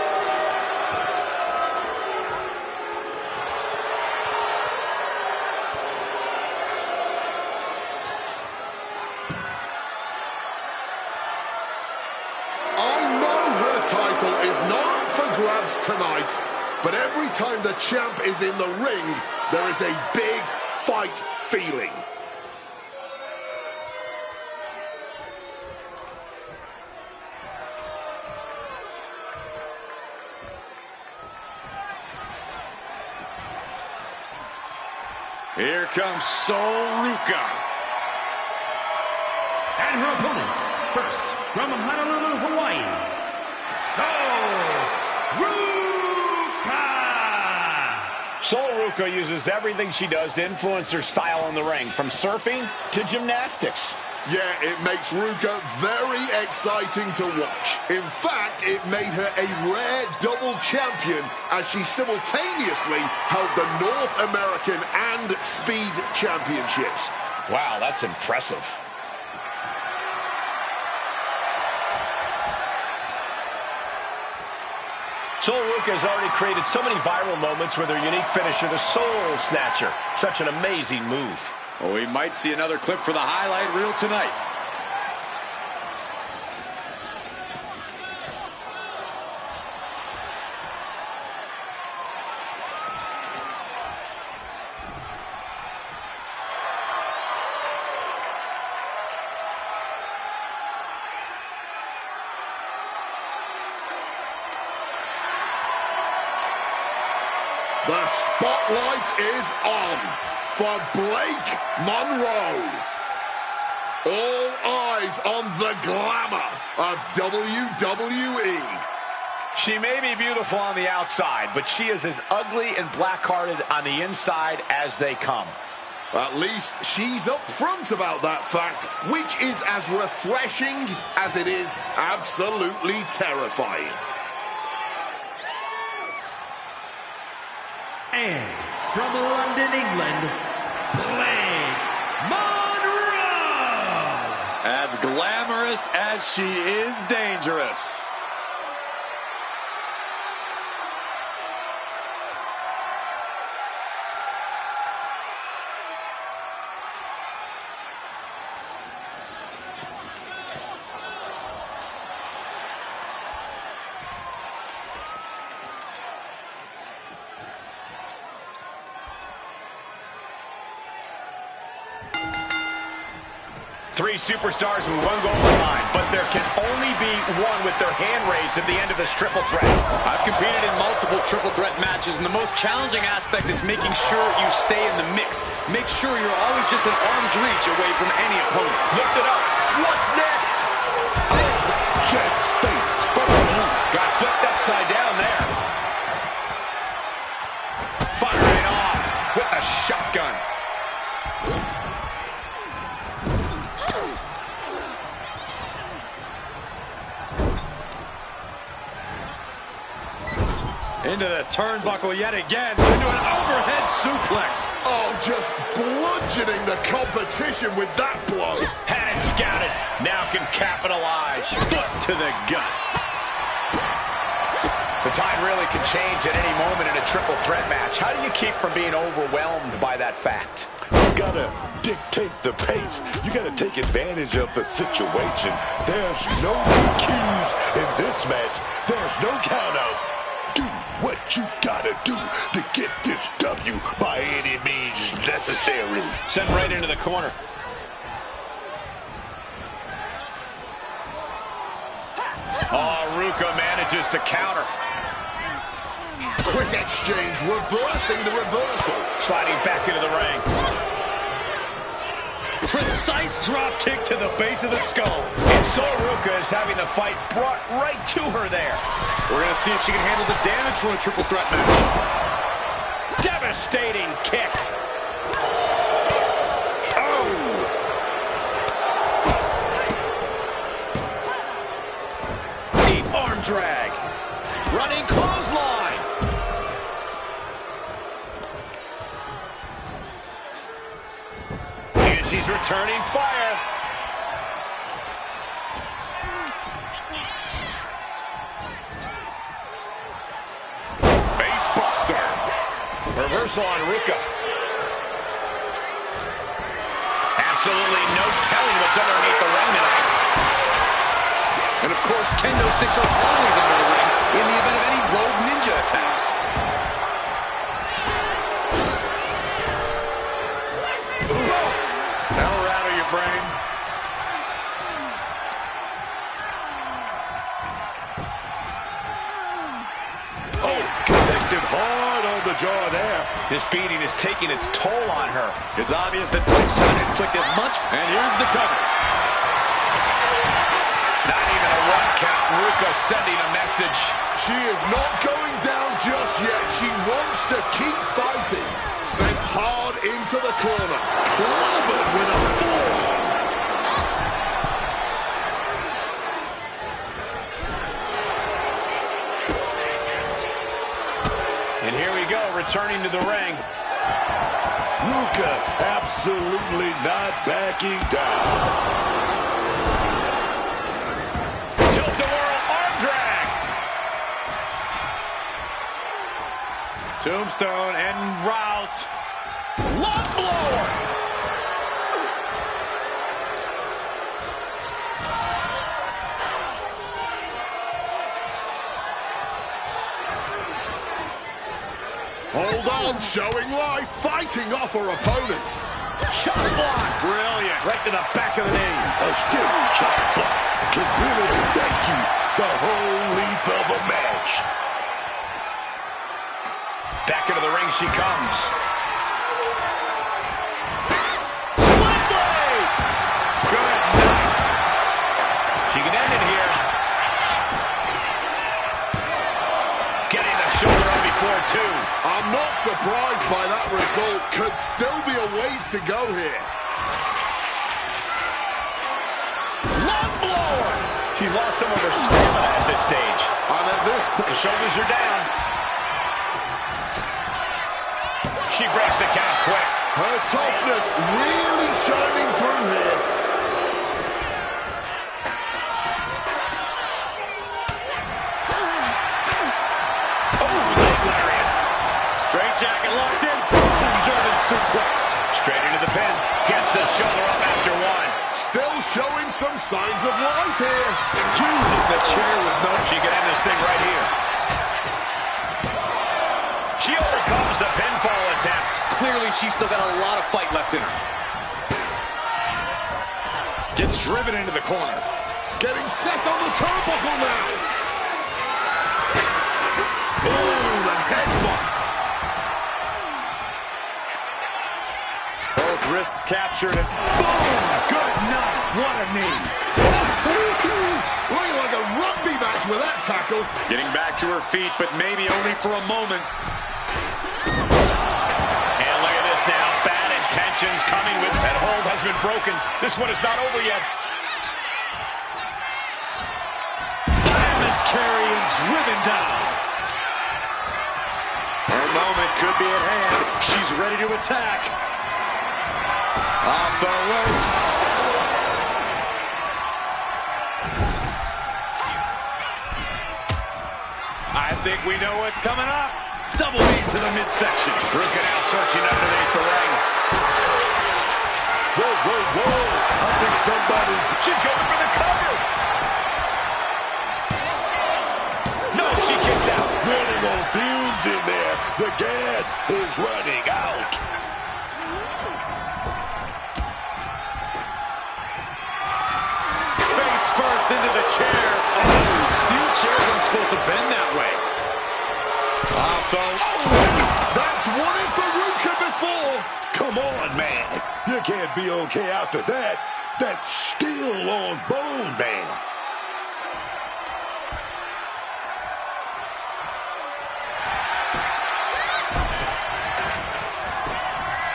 Title is not up for grabs tonight, but every time the champ is in the ring, there is a big fight feeling. Here comes Sol Ruca. And her opponents, first from Honolulu, Hawaii, Sol Ruca uses everything she does to influence her style in the ring, from surfing to gymnastics. Yeah, it makes Ruca very exciting to watch. In fact, it made her a rare double champion as she simultaneously held the North American and Speed Championships. Wow, that's impressive. Sol Ruca has already created so many viral moments with her unique finisher, the Soul Snatcher. Such an amazing move. Well, we might see another clip for the highlight reel tonight. The spotlight is on for Blake Monroe. All eyes on the glamour of WWE. She may be beautiful on the outside, but she is as ugly and black-hearted on the inside as they come. At least she's up front about that fact, which is as refreshing as it is absolutely terrifying. And from London, England, Blake Monroe. As glamorous as she is dangerous. Three superstars with one goal in mind, but there can only be one with their hand raised at the end of this triple threat. I've competed in multiple triple threat matches, and the most challenging aspect is making sure you stay in the mix. Make sure you're always just an arm's reach away from any opponent. Lift it up. What's next? Just face first. Got flipped upside down there. Firing off with a shotgun. Into the turnbuckle yet again. Into an overhead suplex. Oh, just bludgeoning the competition with that blow. Had it scouted. Now can capitalize. Foot to the gut. The tide really can change at any moment in a triple threat match. How do you keep from being overwhelmed by that fact? You gotta dictate the pace. You gotta take advantage of the situation. There's no cues in this match. There's no countouts. Do what you gotta do to get this W by any means necessary. Sent right into the corner. Oh, Ruca manages to counter. Quick exchange, reversing the reversal. Sliding back into the ring. Precise drop kick to the base of the skull. And Sol Ruca is having the fight brought right to her there. We're going to see if she can handle the damage from a triple threat match. Devastating kick. drag. Running clothesline. And she's returning fire. Face buster. Reversal on Ruka. Absolutely no telling what's underneath the ring tonight. And of course, kendo sticks are always under the ring in the event of any rogue ninja attacks. That'll rattle your brain. Oh, connected hard on the jaw there. This beating is taking its toll on her. It's obvious that Blake's trying to inflict as much, and here's the cover. Not even a 1 count. Ruka sending a message. She is not going down just yet. She wants to keep fighting. Sent hard into the corner. Clobbered with a forearm. And here we go, returning to the ring. Ruka absolutely not backing down. Tilt-a-whirl arm drag. Tombstone en route. Lung blower. Hold on, showing life, fighting off her opponent. Chop block. Brilliant. Right to the back of the knee. A stiff chop block can really take you the whole length of a match. Back into the ring she comes. Sling blade. Good night. She can end it here. Getting the shoulder up before two. I'm not surprised by that result. Could still be a ways to go here. Lung blower. She lost some of her stamina at this stage. And at this point, The shoulders are down. She breaks the count quick. her toughness really shining through here. Oh, leg lariat. Straight jacket locked in. Boom, German suplex. Straight into the pin. Gets the shoulder up after one. Still showing some signs of life here. Using the chair with no... She can end this thing right here. She overcomes the pinfall attempt. Clearly, she's still got a lot of fight left in her. Gets driven into the corner. Getting set on the turnbuckle now. Oh, the headbutt. Both wrists captured and boom! Good night. What a knee. Looking like a rugby match with that tackle. Getting back to her feet, but maybe only for a moment. And look at this now. Bad intentions coming with that hold has been broken. This one is not over yet. Fireman's carry and driven down. Her moment could be at hand. She's ready to attack. Off the ropes. I think we know what's coming up. Double knee to the midsection. Ruka now searching underneath the ring. Whoa, whoa, whoa. I think somebody... She's going for the cover. No, she kicks out. running on fumes in there. The gas is running out. Face first into the chair. Oh, steel chairs aren't supposed to bend that way. Off the... That's won it for Ruka before. Come on, man. You can't be okay after that. That's steel on bone, man.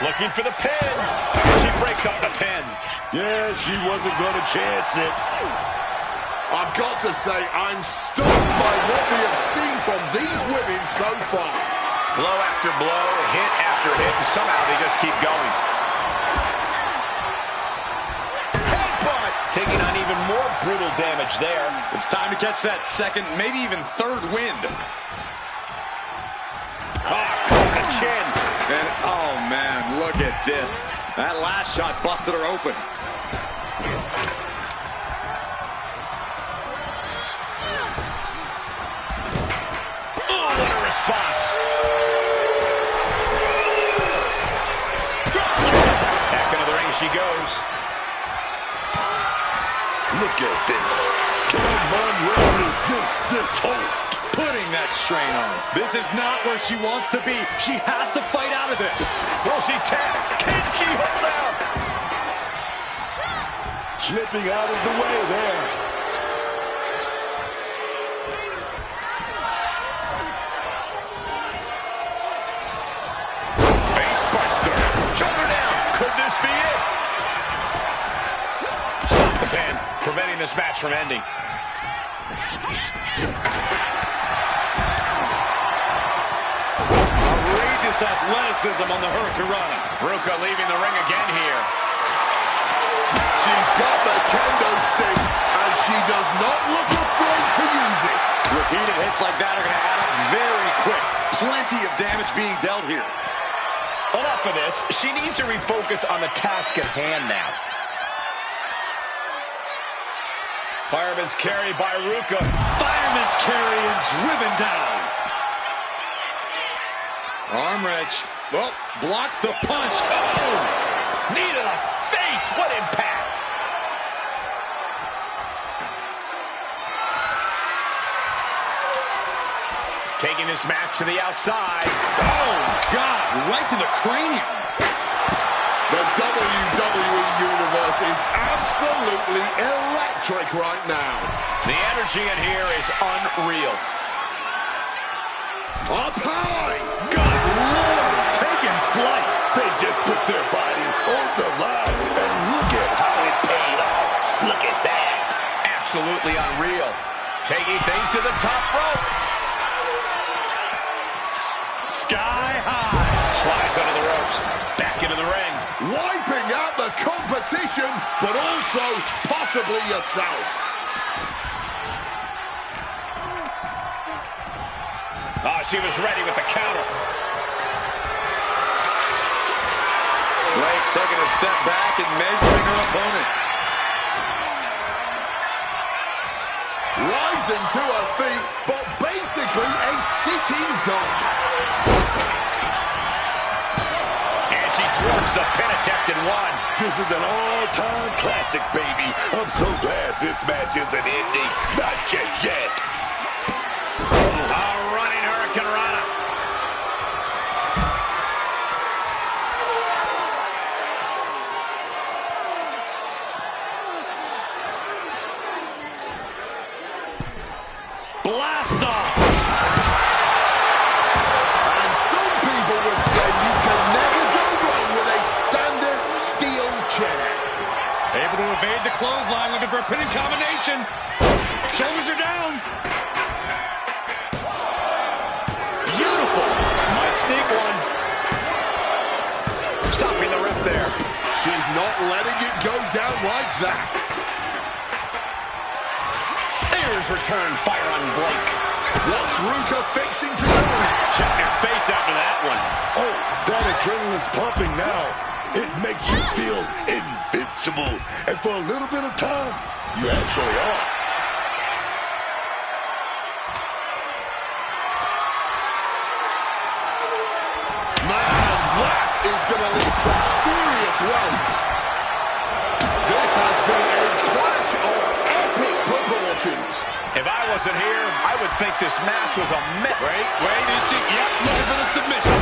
Looking for the pin. She breaks up the pin. Yeah, she wasn't going to chance it. I've got to say, I'm stunned by what we have seen from these women so far. Blow after blow, hit after hit, and somehow they just keep going. Headbutt! Taking on even more brutal damage there. It's time to catch that second, maybe even third wind. Caught the chin. And, oh, man, look at this. That last shot busted her open. Oh, what a response. Drop kick. Back into the ring she goes. Look at this. Can Monroe resist this hold? Putting that strain on. This is not where she wants to be. She has to fight out of this. Will she tap? Can she hold out? Slipping out of the way there. Face buster. Shoulder down. Could this be it? Stop the pin, preventing this match from ending. Outrageous athleticism on the Hurricanrana. Ruka leaving the ring again here. She's got the kendo stick, and she does not look afraid to use it. Repeated hits like that are going to add up very quick. Plenty of damage being dealt here. Enough of this. She needs to refocus on the task at hand now. Fireman's carry by Ruka. Fireman's carry and driven down. Arm wrench. Well, blocks the punch. Oh! Knee to the face. What impact. Taking this match to the outside. Oh, God. Right to the cranium. The WWE Universe is absolutely electric right now. The energy in here is unreal. Up high! Good Lord. Taking flight. They just put their body on the line, and look at how it paid off. Look at that. Absolutely unreal. Taking things to the top rope. Sky high. Slides under the ropes. Back into the ring. Wiping out the competition, but also possibly yourself. Oh, she was ready with the counter. Blake taking a step back and measuring her opponent. Rising to her feet, but basically a sitting duck. And she thwarts the pin attempt in one. This is an all-time classic, baby. I'm so glad this match isn't ending. Not just yet. A running Hurricanrana. Blast off. And some people would say you can never go wrong with a standard steel chair. Able to evade the clothesline, looking for a pinning combination. Shoulders are down. Beautiful. Might sneak one. Stopping the ref there. She's not letting it go down like that. There's return fire on Blake. What's Ruka fixing to do? Shot in her face after that one. Oh, that adrenaline's pumping now. It makes you feel invincible. And for a little bit of time, you actually are. Man, that is going to leave some serious welts. This has been a clash of epic proportions. If I wasn't here, I would think this match was a mess. Wait, is she? Yep, looking for the submission.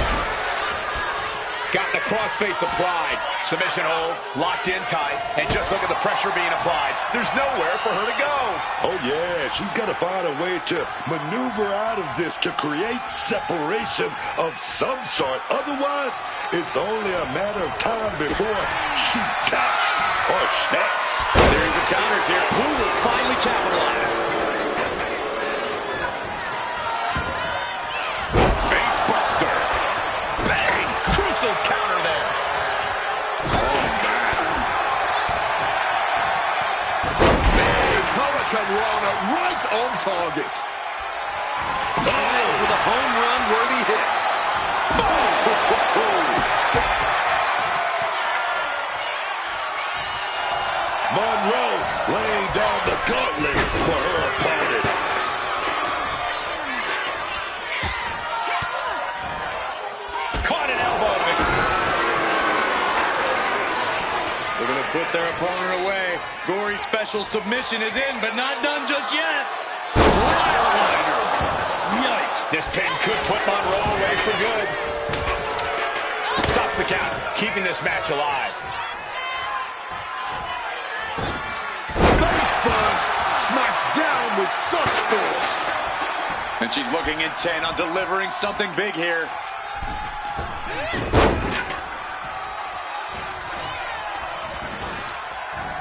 Got the crossface applied. Submission hold, locked in tight, and just look at the pressure being applied. There's nowhere for her to go. Oh, yeah, she's got to find a way to maneuver out of this to create separation of some sort. Otherwise, it's only a matter of time before she taps or snaps. A series of counters here. Who will finally capitalize? Face buster. Bang! Crucial counter there. Rana right on target. With a home run worthy hit. Monroe laying down the gauntlet for her opponent. Caught an elbow. They're going to put their opponent away. Gory's special submission is in, but not done just yet. Flatliner. Yikes. This pin could put Monroe away for good. Stops the count, keeping this match alive. Face first, smashed down with such force. And she's looking intent on delivering something big here.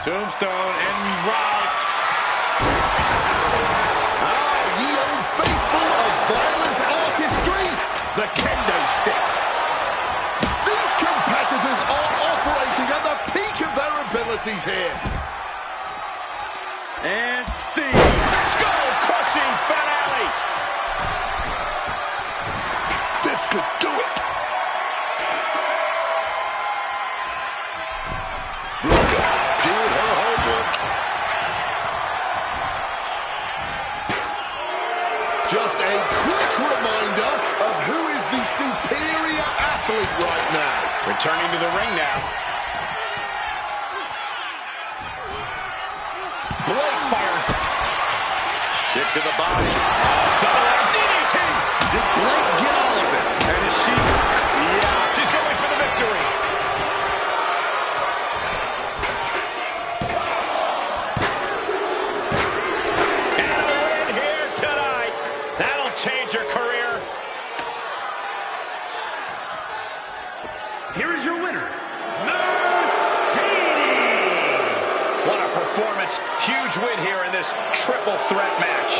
Tombstone en route. Ye old faithful of violent artistry, the kendo stick. These competitors are operating at the peak of their abilities here. And see. Skull-crushing finale. This could do it. Doing her homework. Just a quick reminder of who is the superior athlete right now. Returning to the ring now. Blake fires. Kick to the body. Double leg DDT. Did Blake get all of it? And is she? Yeah, she's going for the victory. And a win here tonight. That'll change her career. Here is your winner, Mercedes. What a performance. Huge win here in this triple threat match.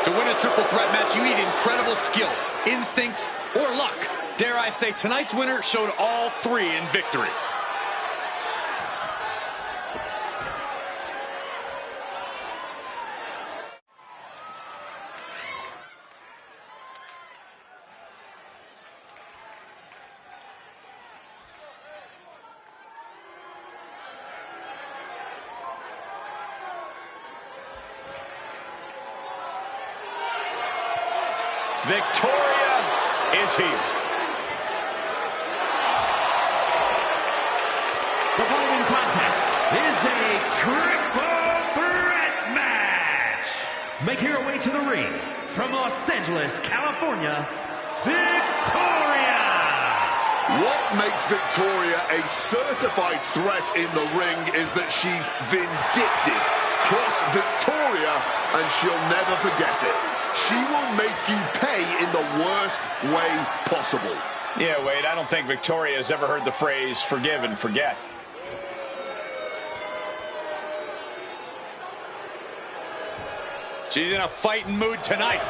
To win a triple threat match, you need incredible skill, instincts, or luck. Dare I say, tonight's winner showed all three in victory. Victoria is here. The following contest is a triple threat match. Making her way to the ring from Los Angeles, California, Victoria. What makes Victoria a certified threat in the ring is that she's vindictive. Cross Victoria and she'll never forget it. She will make you pay in the worst way possible. Yeah, Wade, I don't think Victoria has ever heard the phrase forgive and forget. She's in a fighting mood tonight.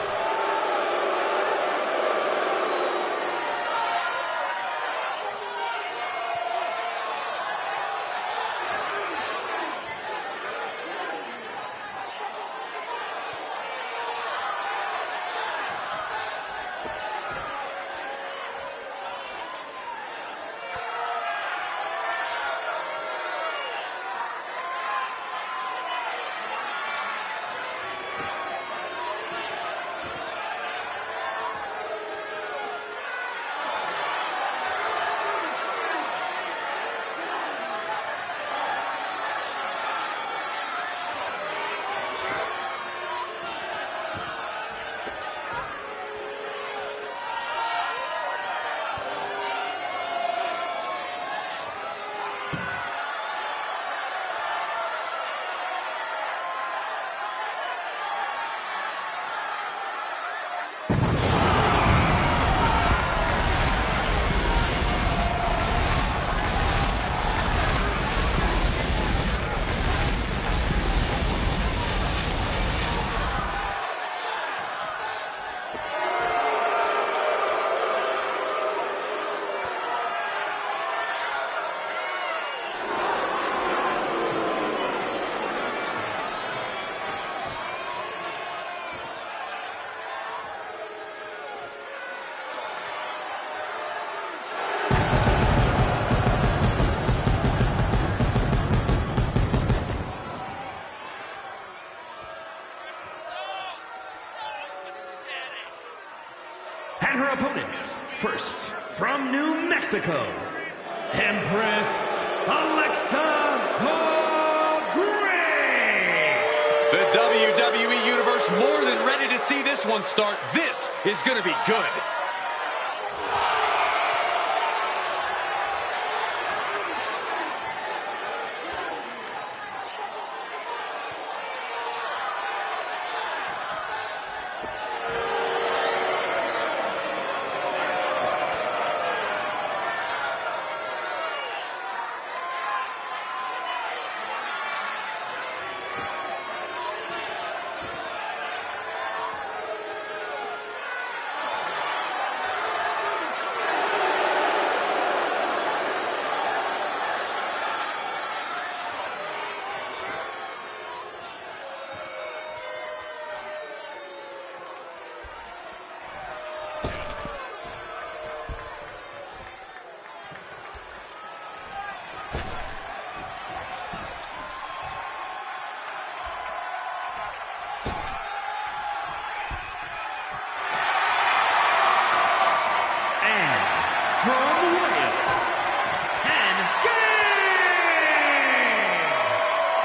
And her opponents, first, from New Mexico, Empress Alexa Grace. The WWE Universe more than ready to see this one start. This is going to be good.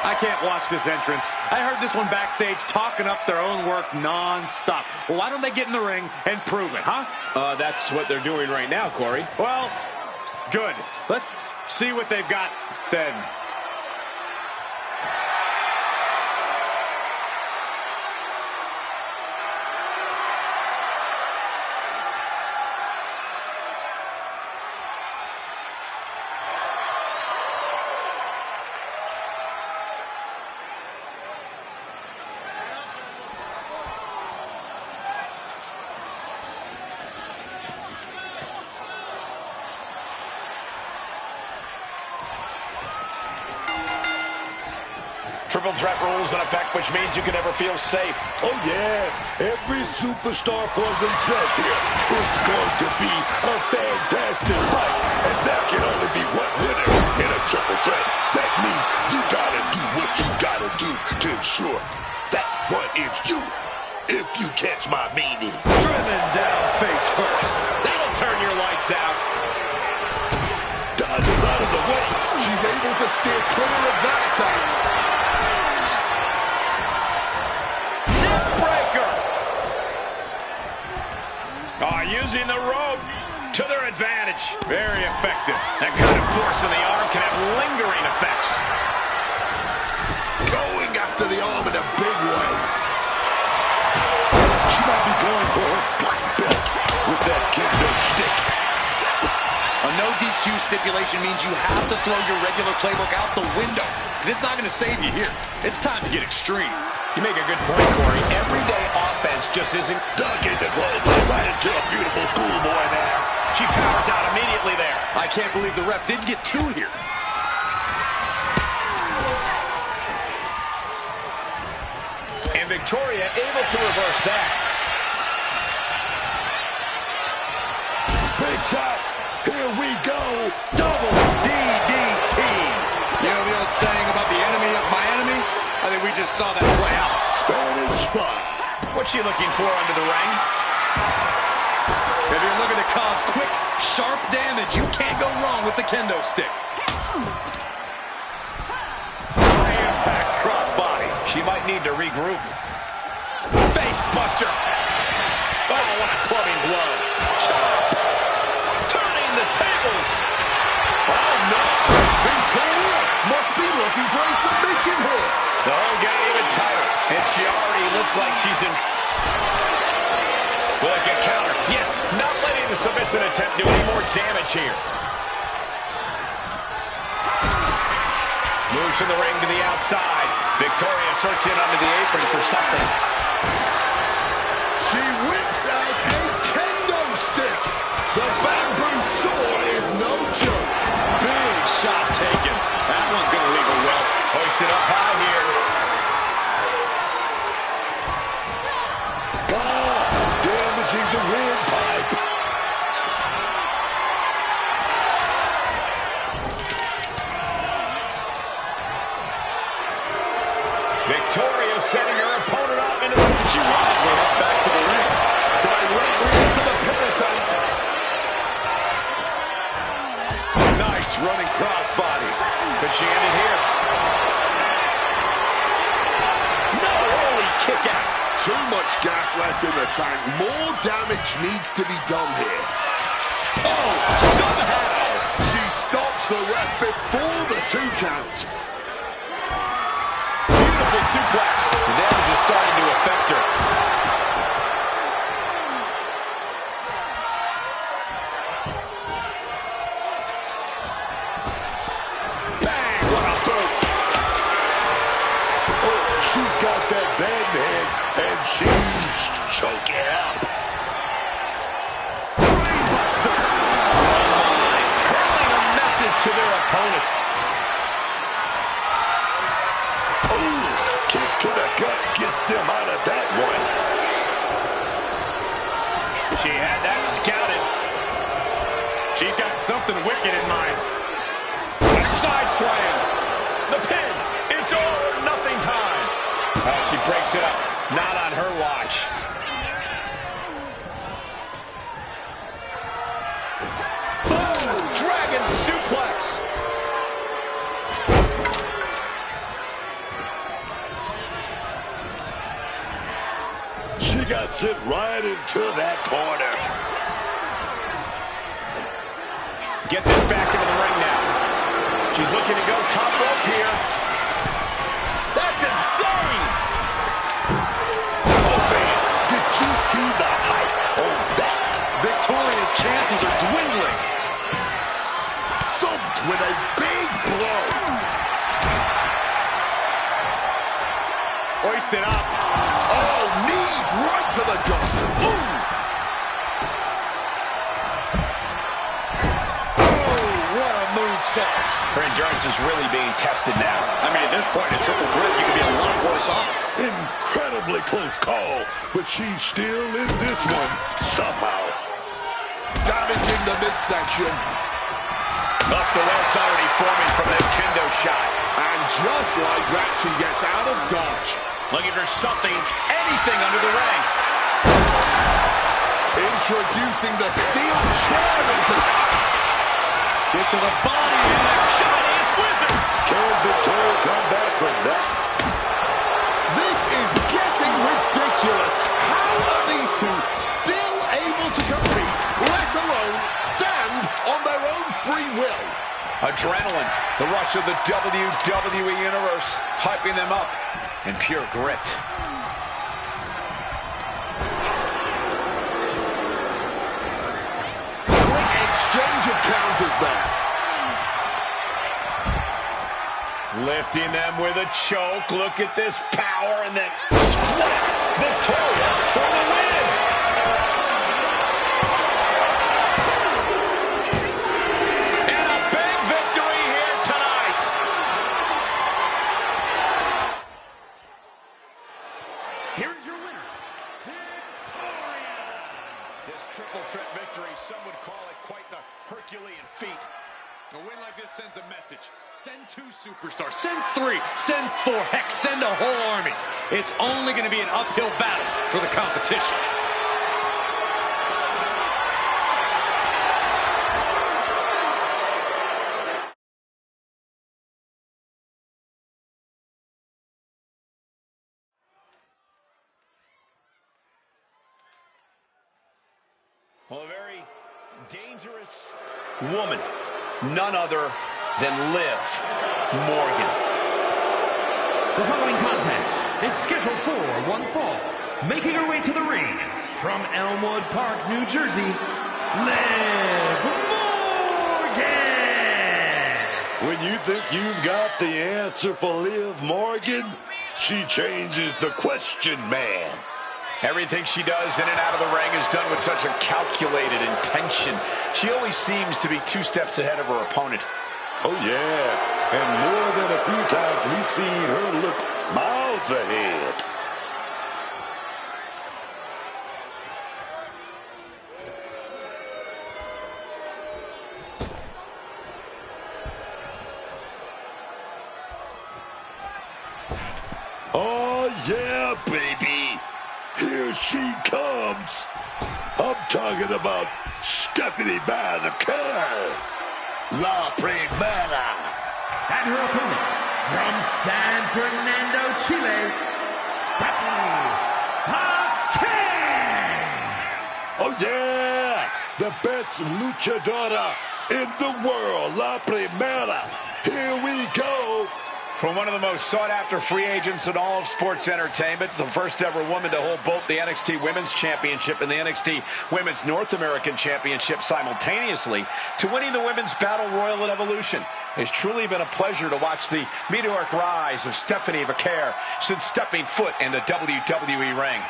I can't watch this entrance. I heard this one backstage talking up their own work non-stop. Well, why don't they get in the ring and prove it, huh? That's what they're doing right now, Corey. Well, good. Let's see what they've got then. Triple threat rules in effect, which means you can never feel safe. Oh, yes. Every superstar for themselves here. It's going to be a fantastic fight. And there can only be one winner in a triple threat. That means you got to do what you got to do to ensure that one is you. If you catch my meaning. Driven down face first. That'll turn your lights out. Dodges out of the way. She's able to steer clear of that attack. Using the rope to their advantage. Very effective. That kind of force in the arm can have lingering effects. Going after the arm in a big way. She might be going for her black belt with that kendo stick. A no DQ stipulation means you have to throw your regular playbook out the window. Because it's not going to save you here. It's time to get extreme. You make a good point, Corey. Everyday offense just isn't... Dug in the glove, right into a beautiful schoolboy there. She powers out immediately there. I can't believe the ref didn't get two here. And Victoria able to reverse that. Big shots. Here we go. Double DDT. You know the old saying about the enemy of my enemy? I think we just saw that play out. Spanish spot. What's she looking for under the ring? If you're looking to cause quick, sharp damage, you can't go wrong with the kendo stick. High impact crossbody. She might need to regroup. Face buster. Oh, what a clubbing blow. Chop. Turning the tables. Oh, no. Victoria must be looking for a submission here. The hole getting even tighter. And she already looks like she's in... Will it get countered? Yes, not letting the submission attempt do any more damage here. Moves from the ring to the outside. Victoria searching under the apron for something. She whips out a kendo stick. The bamboo sword is no joke. Big shot taken. That one's going to leave a well. Hoisted up high here. Damaging the windpipe. Victoria setting her opponent up into the... She rushes back to the ring. Directly crossbody. Could she end it here? No, holy kick out. Too much gas left in the tank. More damage needs to be done here. Oh, somehow. She stops the ref before the 2 count. Beautiful suplex. The damage is starting to affect her. Bang, what a boot. Oh, she's got that bad head, and she's choking up. Brainbuster. Hurling a message to their opponent. Oh, kick to the gut gets them out of that one. She had that scouted. She's got something wicked in mind. A side slam. The pin. It's all or nothing time. She breaks it up. Not on her watch. Boom! Dragon suplex. She got sent right into that corner. Get this back into the ring now. She's looking to go top rope here. That's insane! Oh, man, did you see the height on that? Victoria's chances are dwindling. Thumped with a big blow. Hoisted up. Oh, knees right to the gut. Ooh. What a moonsault. Her endurance is really being tested now. I mean, at this point, a triple threat, you could be a lot worse off. Incredibly close call, but she's still in this one somehow. Damaging the midsection. Left alert's already forming from that kendo shot. And just like that, she gets out of dodge. Looking for something, anything under the ring. Introducing the steel chair into... Kick to the body and a Chinese wizard. Can Victoria come back from that? This is getting ridiculous. How are these two still able to compete, let alone stand on their own free will? Adrenaline, the rush of the WWE Universe, hyping them up in pure grit. Quick exchange of counters there. Lifting them with a choke. Look at this power and then split. Victoria for the win. And a big victory here tonight. Here's your winner, Victoria. This triple threat victory, some would call it quite the Herculean feat. A win like this sends a message. Send 2 superstars. Send 3. Send 4. Heck, send a whole army. It's only going to be an uphill battle for the competition. Well, a very dangerous woman. None other than Liv Morgan. The following contest is scheduled for one fall. Making her way to the ring from Elmwood Park, New Jersey, Liv Morgan. When you think you've got the answer for Liv Morgan, she changes the question, man. Everything she does in and out of the ring is done with such a calculated intention. She always seems to be 2 steps ahead of her opponent. Oh, yeah. And more than a few times we've seen her look miles ahead. Oh, yeah, baby. Here she comes. I'm talking about Stephanie McMahon. La Primera. And her opponent, from San Fernando, Chile, Stephanie Haquin. Oh, yeah. The best luchadora in the world. La Primera. Here we go. From one of the most sought-after free agents in all of sports entertainment, the first ever woman to hold both the NXT Women's Championship and the NXT Women's North American Championship simultaneously, to winning the Women's Battle Royal at Evolution. It's truly been a pleasure to watch the meteoric rise of Stephanie Haquin since stepping foot in the WWE ring.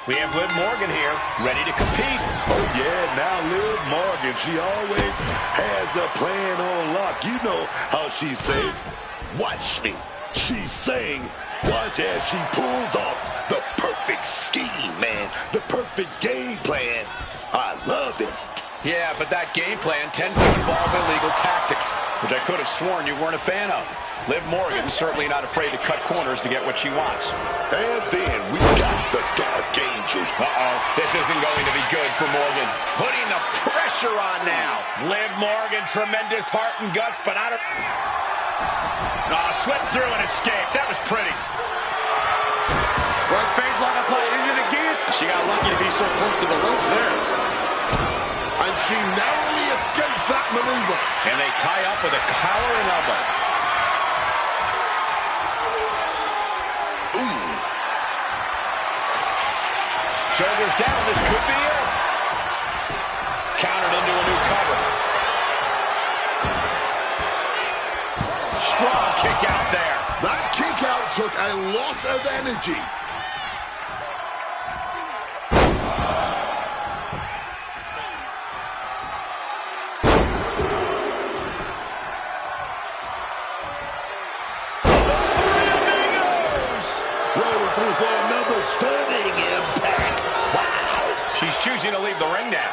We have Liv Morgan here, ready to compete. Oh, yeah, now Liv Morgan, she always has a plan on lock. You know how she says, watch me. She's saying, watch as she pulls off the perfect scheme, man. The perfect game plan. I love it. Yeah, but that game plan tends to involve illegal tactics, which I could have sworn you weren't a fan of. Liv Morgan certainly not afraid to cut corners to get what she wants. And then we got the Dark Angels. Uh-oh, this isn't going to be good for Morgan. Putting the pressure on now. Liv Morgan, tremendous heart and guts, but I don't... Slipped through and escaped. That was pretty. Front face lock applied into the guillotine. She got lucky to be so close to the ropes there. And she narrowly escapes that maneuver. And they tie up with a collar and elbow. Ooh. Shoulders down, this could be it. Countered into a new cover. Strong kick out there. That kick out took a lot of energy. For another stunning impact. Wow. She's choosing to leave the ring now.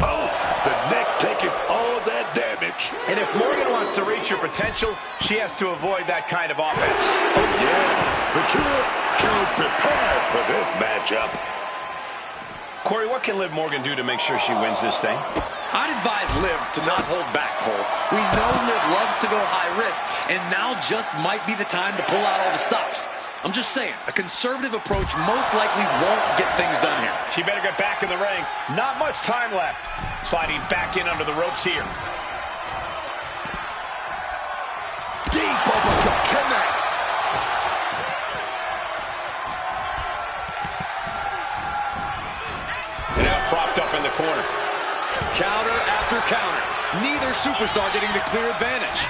Oh, the neck taking all that damage. And if Morgan wants to reach her potential, she has to avoid that kind of offense. Oh, yeah. The Cure came prepared for this matchup. Corey, what can Liv Morgan do to make sure she wins this thing? I'd advise Liv to not hold back, Cole. We know Liv loves to go high risk, and now just might be the time to pull out all the stops. I'm just saying, a conservative approach most likely won't get things done here. She better get back in the ring. Not much time left. Sliding back in under the ropes here. Deep uppercut connects. Now propped up in the corner. Counter after counter. Neither superstar getting the clear advantage.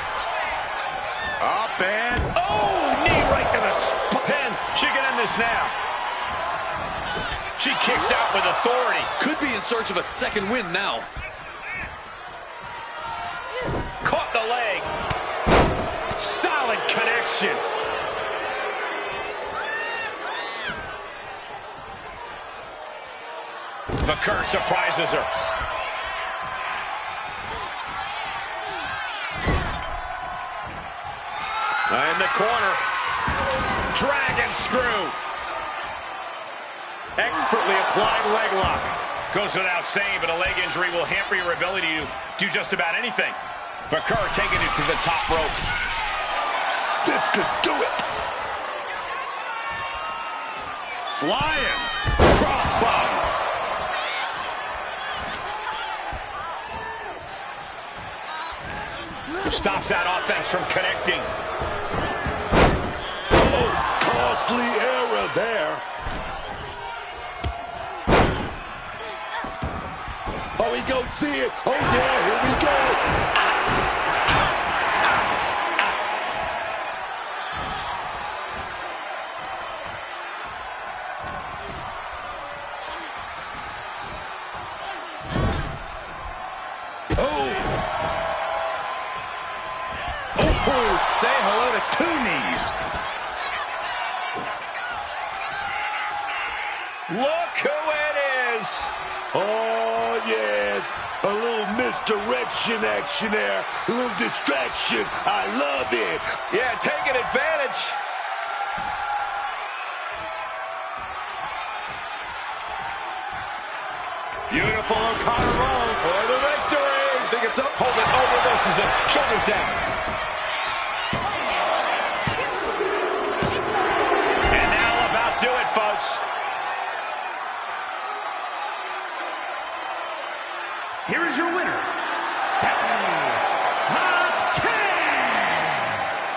Up and... Oh! Knee right to the pin. She can end this now. She kicks out with authority. Could be in search of a second win now. Caught the leg. Solid connection. McCurr surprises her. In the corner. Dragon screw. Expertly applied leg lock. Goes without saying, but a leg injury will hamper your ability to do just about anything. McCurr taking it to the top rope. This could do it. Flying. Crossbody. Stops that offense from connecting. Oh, costly error there. Oh, he go see it. Oh, yeah, here we go. Ooh, say hello to two knees. Look who it is. Oh, yes. A little misdirection action there. A little distraction. I love it. Yeah, taking advantage. Beautiful O'Connor roll for the victory. Think it's up. Hold it over. This is it. Shoulders down. And now about do it, folks. Here is your winner, Stephanie Hawkins.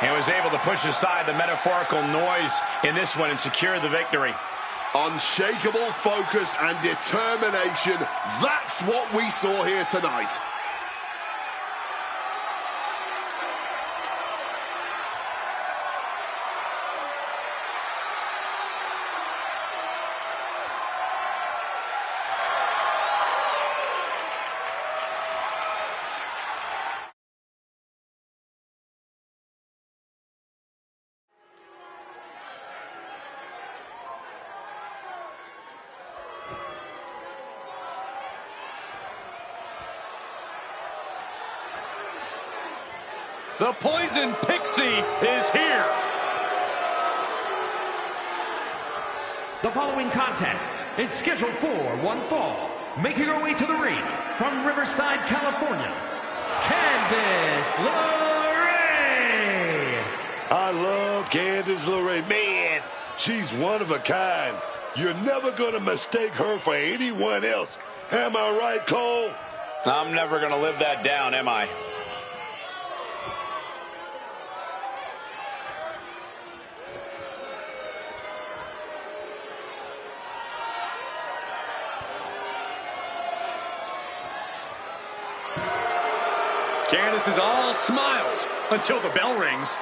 And was able to push aside the metaphorical noise in this one and secure the victory. Unshakable focus and determination. That's what we saw here tonight. The Poison Pixie is here. The following contest is scheduled for one fall. Making her way to the ring from Riverside, California, Candice LeRae. I love Candice LeRae. Man, she's one of a kind. You're never going to mistake her for anyone else. Am I right, Cole? I'm never going to live that down, am I? Candice is all smiles until the bell rings.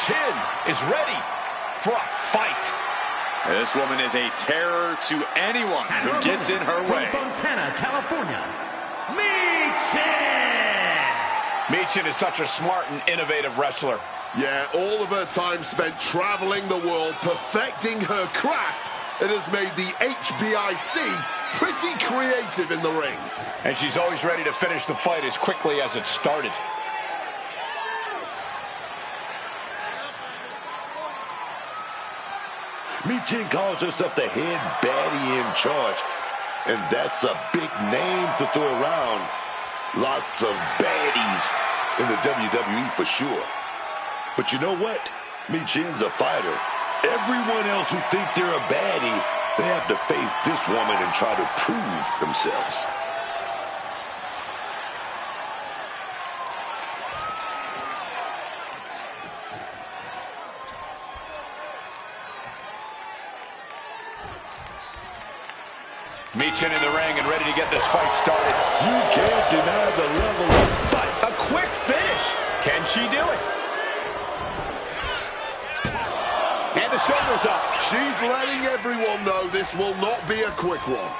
Chin is ready for a fight. This woman is a terror to anyone who gets in her way. From Fontana, California, Michin is such a smart and innovative wrestler. Yeah, all of her time spent traveling the world, perfecting her craft. It has made the HBIC pretty creative in the ring. And she's always ready to finish the fight as quickly as it started. Michin calls herself the head baddie in charge. And that's a big name to throw around. Lots of baddies in the WWE for sure. But you know what? Michin's a fighter. Everyone else who think they're a baddie, they have to face this woman and try to prove themselves. Michin in the ring and ready to get this fight started. You can't deny the level of fight. A quick finish. Can she do it? And the shoulders up. She's letting everyone know this will not be a quick one.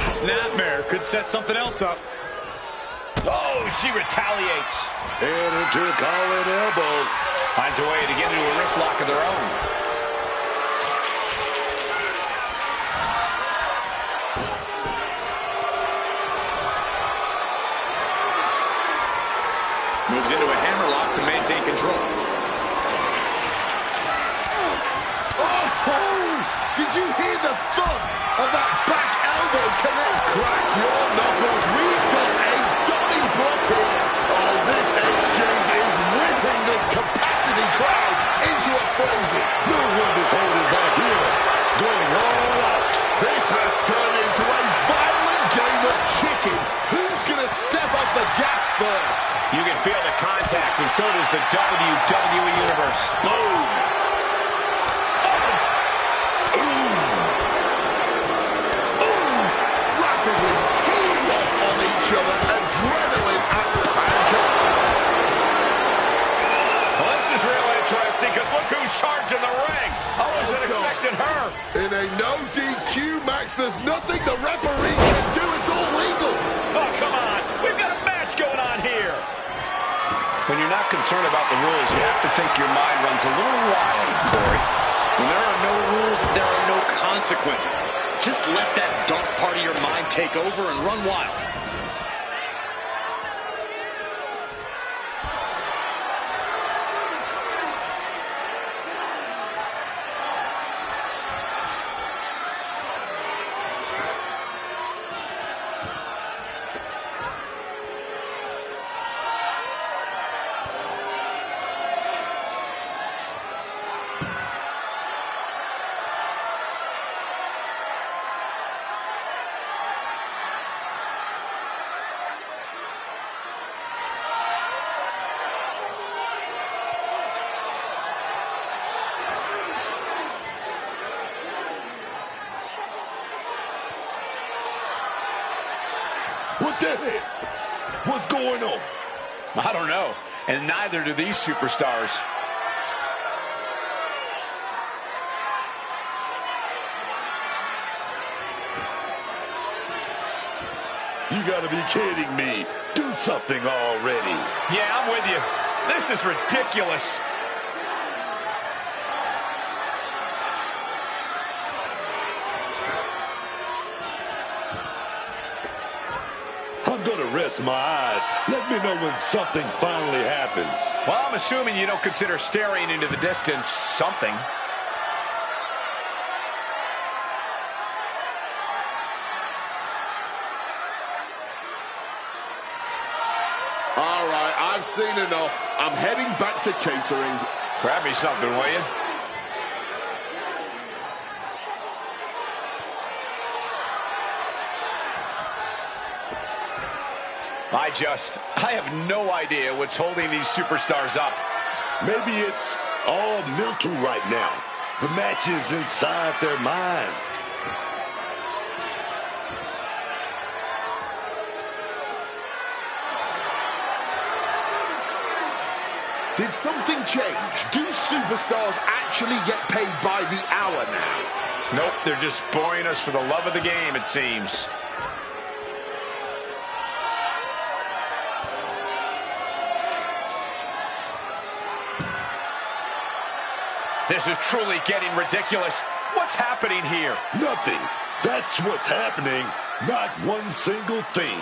Snapmare could set something else up. Oh, she retaliates. And into a collar and elbow. Finds a way to get into a wrist lock of their own. Moves into a hammerlock to maintain control. Oh! Did you hear the thud of that back elbow connect? Crack your knuckles. We've got a Donnybrook here. Oh, this exchange is ripping this capacity crowd into a frenzy. No one is holding back here. Going all out. This has turned into a violent game of chicken. Who's going to step off the gas first? You can feel the contact, and so does the WWE Universe. Boom! Rapidly teeing off on each other. Adrenaline at the back. Well, this is real interesting, because look who's charging the ring. I wasn't expecting her. In a no DQ match, there's nothing the referee can do. It's all legal. Oh, come on. We've got a match going on here. When you're not concerned about the rules, you have to think your mind runs a little wild, Corey. When there are no rules, there are no consequences. Just let that dark part of your mind take over and run wild. What the heck? What's going on? I don't know, and neither do these superstars. You gotta be kidding me. Do something already. Yeah, I'm with you. This is ridiculous. I'm gonna rest my eyes. Let me know when something finally happens. Well, I'm assuming you don't consider staring into the distance something. All right, I've seen enough. I'm heading back to catering. Grab me something, will you? I have no idea what's holding these superstars up. Maybe it's all mental right now. The match is inside their mind. Did something change? Do superstars actually get paid by the hour now? Nope, they're just boring us for the love of the game, it seems. This is truly getting ridiculous. What's happening here? Nothing. That's what's happening. Not one single thing.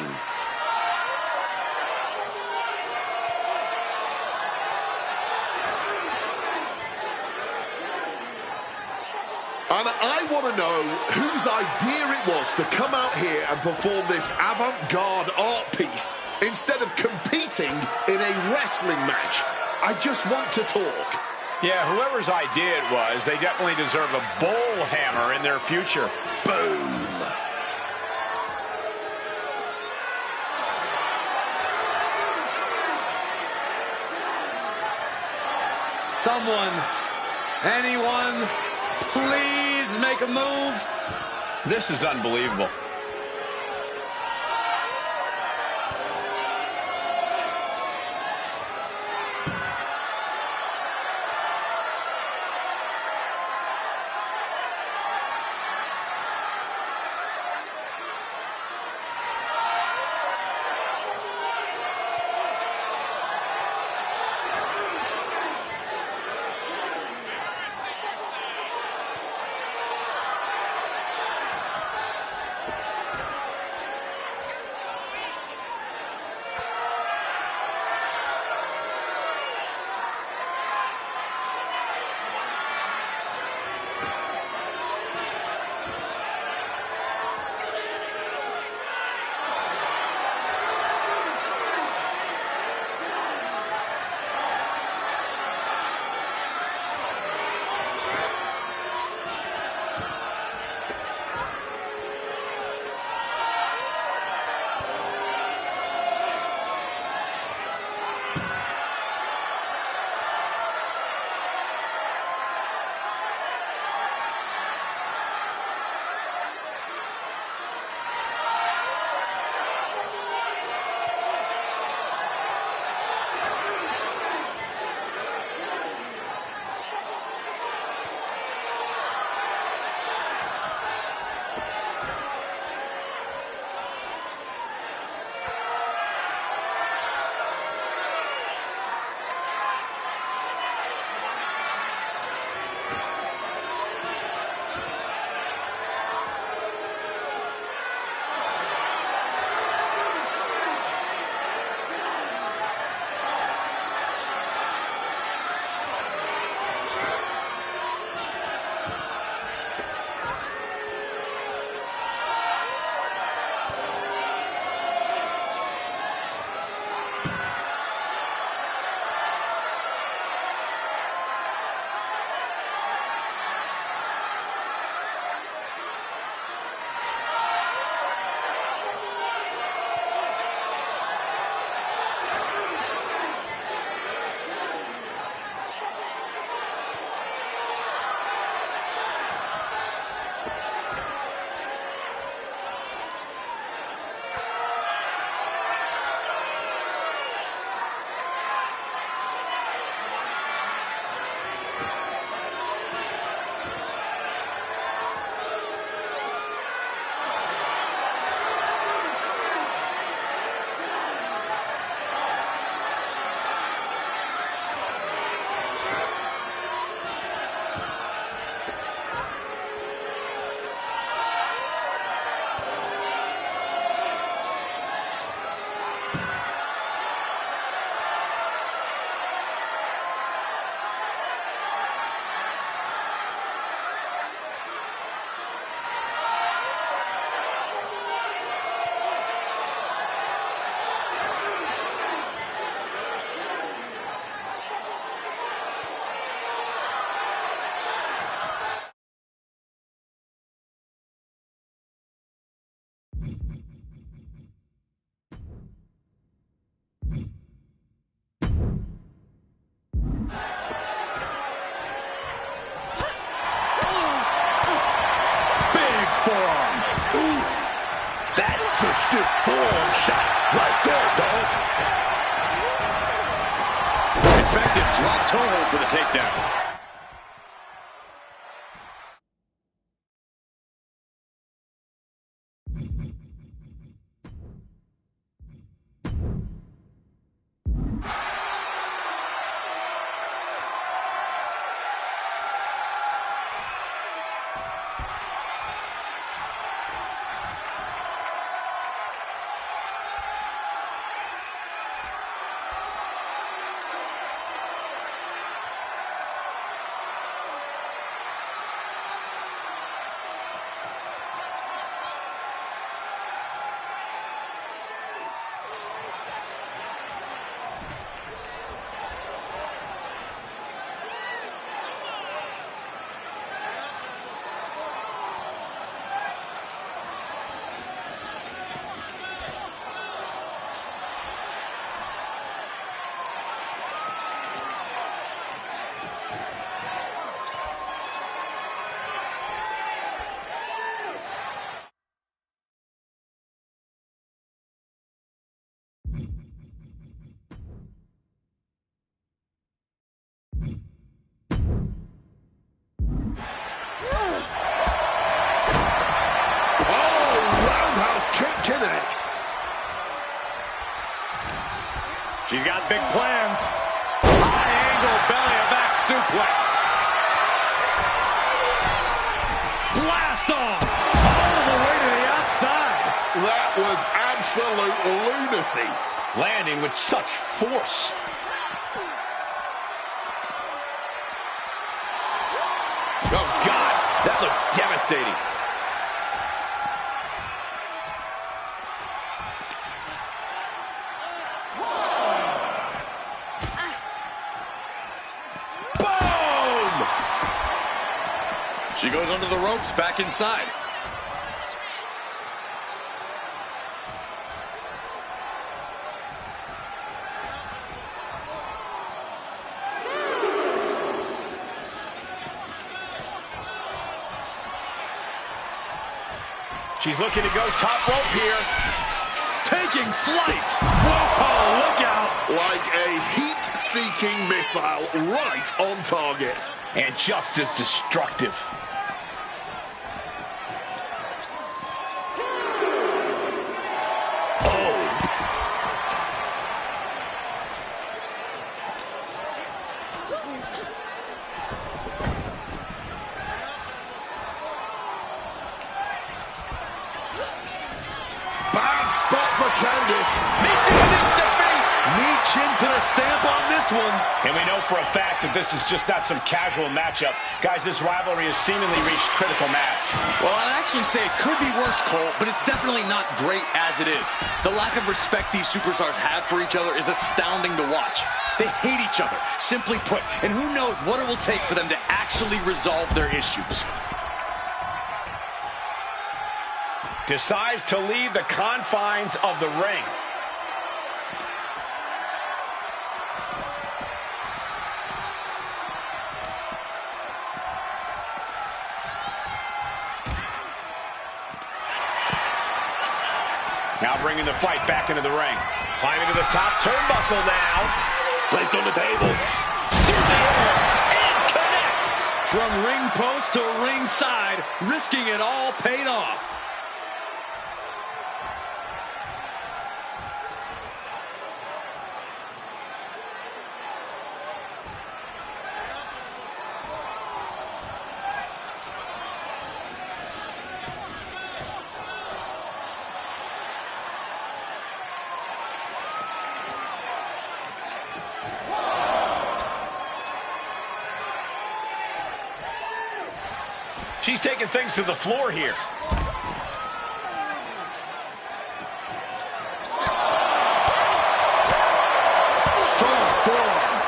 And I want to know whose idea it was to come out here and perform this avant-garde art piece instead of competing in a wrestling match. I just want to talk. Yeah, whoever's idea it was, they definitely deserve a bull hammer in their future. Boom. Someone, anyone, please make a move. This is unbelievable. That's a stiff forearm shot right there, dog. Effective drop toe hold for the takedown. She's got big plans. High angle belly to back suplex. Blast off all the way to the outside. That was absolute lunacy. Landing with such force. Oh, God, that looked devastating. She goes under the ropes, back inside. She's looking to go top rope here. Taking flight. Whoa, look out. Like a heat-seeking missile right on target. And just as destructive. Bad spot for Candice. Knee chin to the stamp on this one. And we know for a fact that this is just not some casual matchup. Guys, this rivalry has seemingly reached critical mass. Well, I'd actually say it could be worse, Cole, but it's definitely not great as it is. The lack of respect these superstars have for each other is astounding to watch. They hate each other, simply put, and who knows what it will take for them to actually resolve their issues. Decides to leave the confines of the ring. Now bringing the fight back into the ring. Climbing to the top turnbuckle now. It's placed on the table. And connects! From ring post to ringside, risking it all paid off. She's taking things to the floor here. Strong forearm.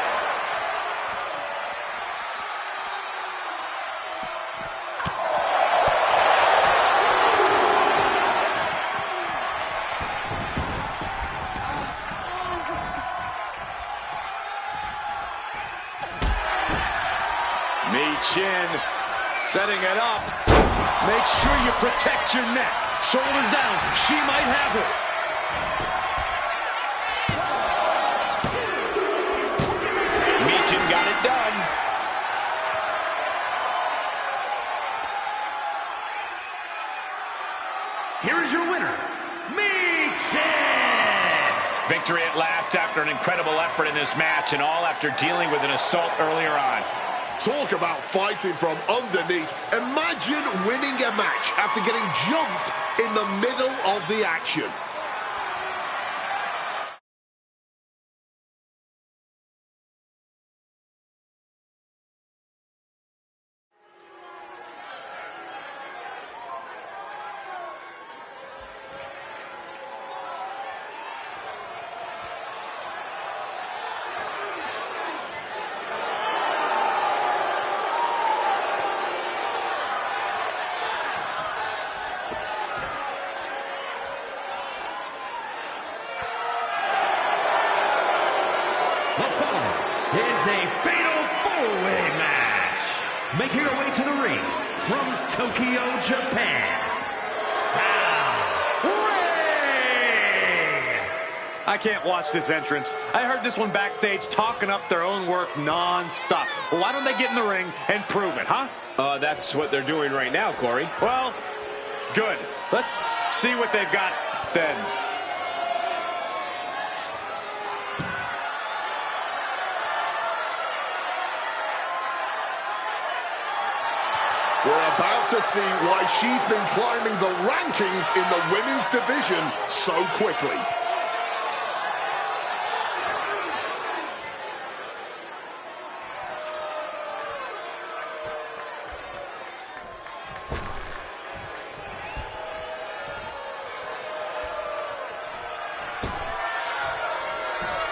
Knee chin. Setting it up. Make sure you protect your neck. Shoulders down. She might have her. Meechin got it done. Here is your winner, Meechin! Victory at last after an incredible effort in this match, and all after dealing with an assault earlier on. Talk about fighting from underneath. Imagine winning a match after getting jumped in the middle of the action. The following is a fatal four-way match. Making her way to the ring from Tokyo, Japan, Ray! I can't watch this entrance. I heard this one backstage talking up their own work non-stop. Well, why don't they get in the ring and prove it, huh? That's what they're doing right now, Corey. Well, good. Let's see what they've got then. We're about to see why she's been climbing the rankings in the women's division so quickly.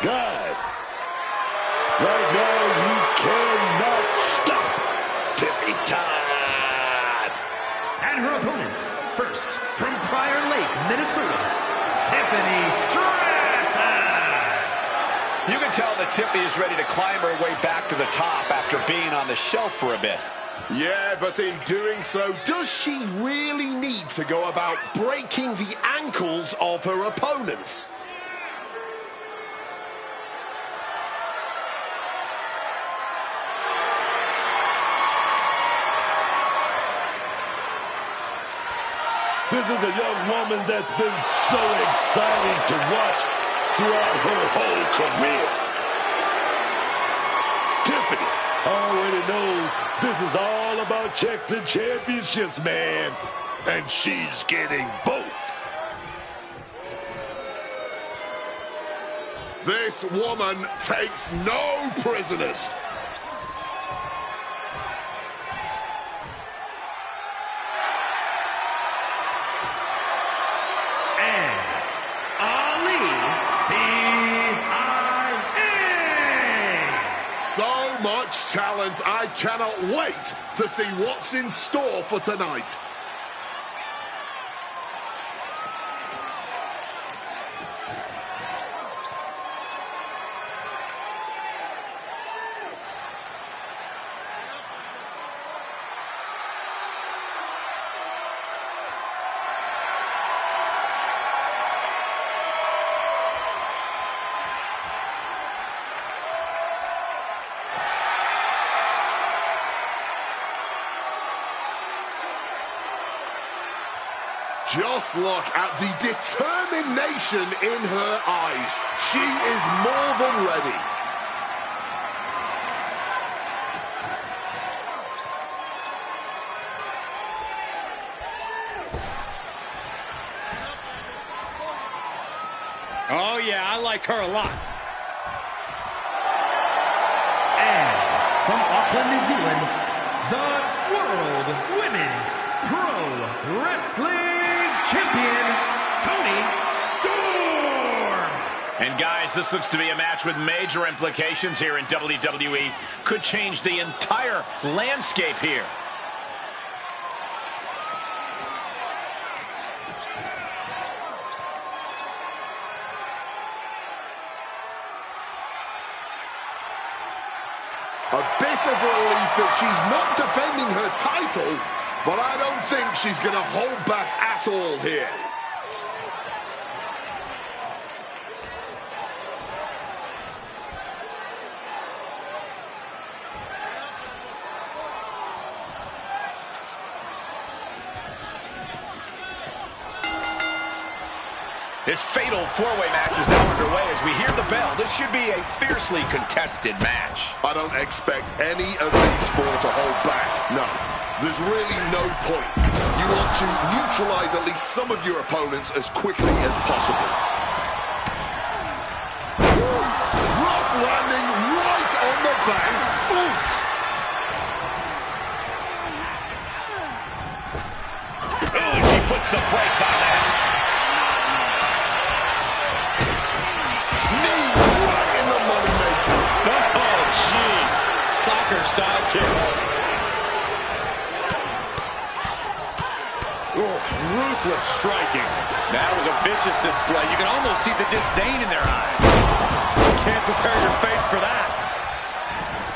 Guys, right now you cannot stop Tiffy time. And her opponents, first, from Prior Lake, Minnesota, Tiffany Stratton! You can tell that Tiffany is ready to climb her way back to the top after being on the shelf for a bit. Yeah, but in doing so, does she really need to go about breaking the ankles of her opponents? This is a young woman that's been so exciting to watch throughout her whole career. Tiffany already knows this is all about checks and championships, man. And she's getting both. This woman takes no prisoners. So much talent, I cannot wait to see what's in store for tonight. Just look at the determination in her eyes. She is more than ready. Oh, yeah, I like her a lot. And from Auckland, New Zealand, the World Women's Pro Wrestling Champion, Toni Storm! And guys, this looks to be a match with major implications here in WWE. Could change the entire landscape here. A bit of relief that she's not defending her title, But I don't think she's going to hold back at all here. This fatal four-way match is now underway as we hear the bell. This should be a fiercely contested match. I don't expect any of these four to hold back. No, there's really no point. You want to neutralize at least some of your opponents as quickly as possible. Woo! Rough landing right on the back. Oof! Ooh, she puts the brakes on that. Soccer-style kick. Oh, ruthless striking. That was a vicious display. You can almost see the disdain in their eyes. Can't prepare your face for that.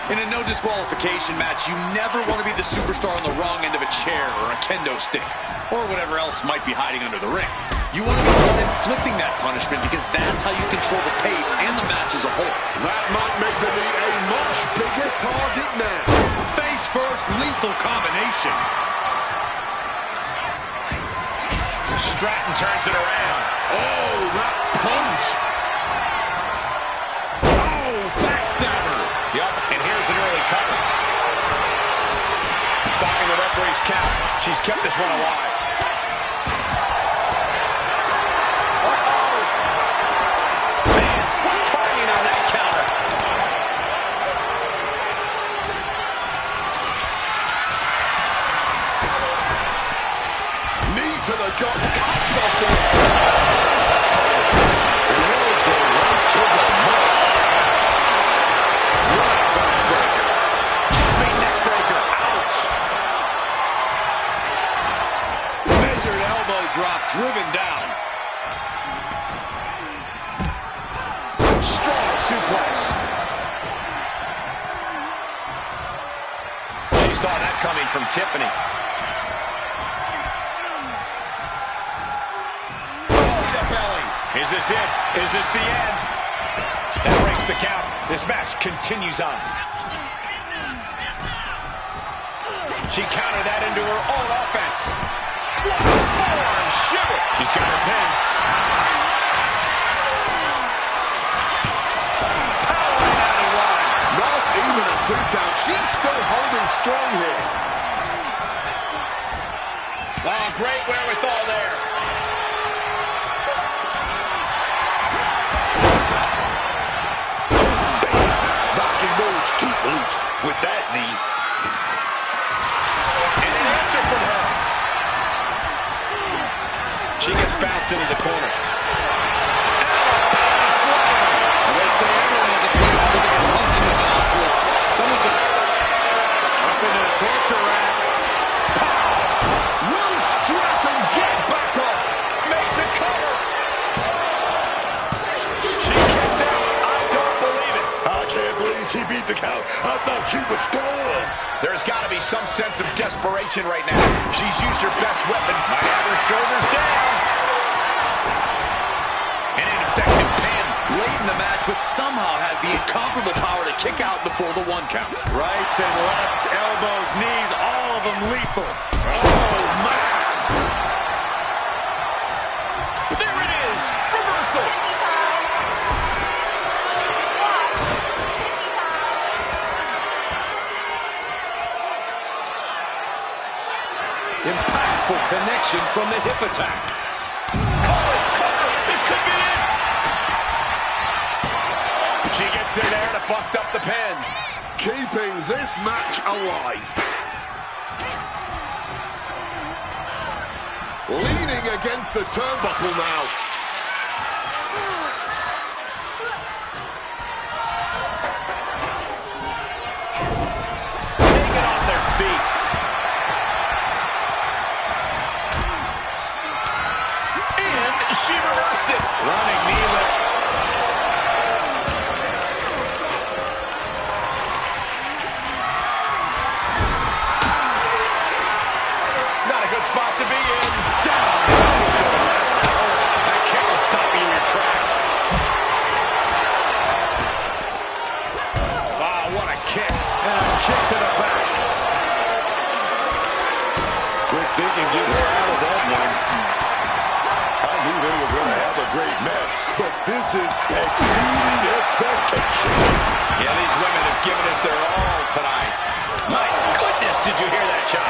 In a no disqualification match, you never want to be the superstar on the wrong end of a chair or a kendo stick, or whatever else might be hiding under the ring. You want to be the one inflicting that punishment because that's how you control the pace and the match as a whole. That might make the knee a much bigger target now. Face first, lethal combination. Stratton turns it around. Oh, that punch! Oh, backstabber. Yup, and here's an early cover. Stopping the referee's count. She's kept this one alive. To the gut, cuts off the attack. Right to the mark. Right backbreaker. Jumping neckbreaker. Ouch. Measured elbow drop, driven down. Strong suplex. You saw that coming from Tiffany. Is this it? Is this the end? That breaks the count. This match continues on. She countered that into her own offense. What a forearm shiver. She's got her pin. Powering out of line. Not even a 2 count. She's still holding strong here. Oh, great wherewithal there. Loose with that knee. And an answer from her. She gets bounced into the corner. And they say everyone has a point until they get punched in the mouth. Someone's up into the torture rack. Will Stratton get back up? Makes a cover. She kicks out. I don't believe it. I can't believe she beat the count. I thought she was gone. There's got to be some sense of desperation right now. She's used her best weapon. Might have her shoulders down. An ineffective pin. Late in the match, but somehow has the incomparable power to kick out before the 1 count. Rights and lefts, elbows, knees, all of them lethal. Oh, man. There it is. Reversal. Impactful connection from the hip attack. This could be it. She gets in there to bust up the pin. Keeping this match alive. Leaning against the turnbuckle now. Taken off their feet. She reversed it. Running knee lift. This is exceeding expectations. Yeah, these women have given it their all tonight. My goodness, did you hear that shot?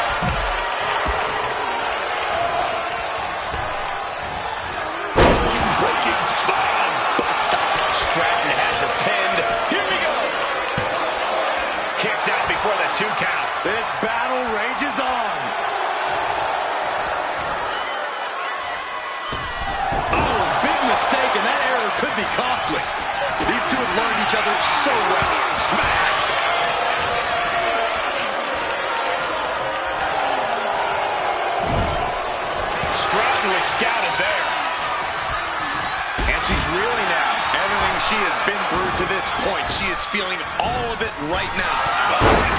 Breaking spine. Stratton has her pinned. Here we go. Kicks out before the 2 count. This battle rages on. Oh, big mistake, and that error could be costly. These two have learned each other so well. Smash! Stratton was scouted there. And she's reeling now. Everything she has been through to this point, she is feeling all of it right now.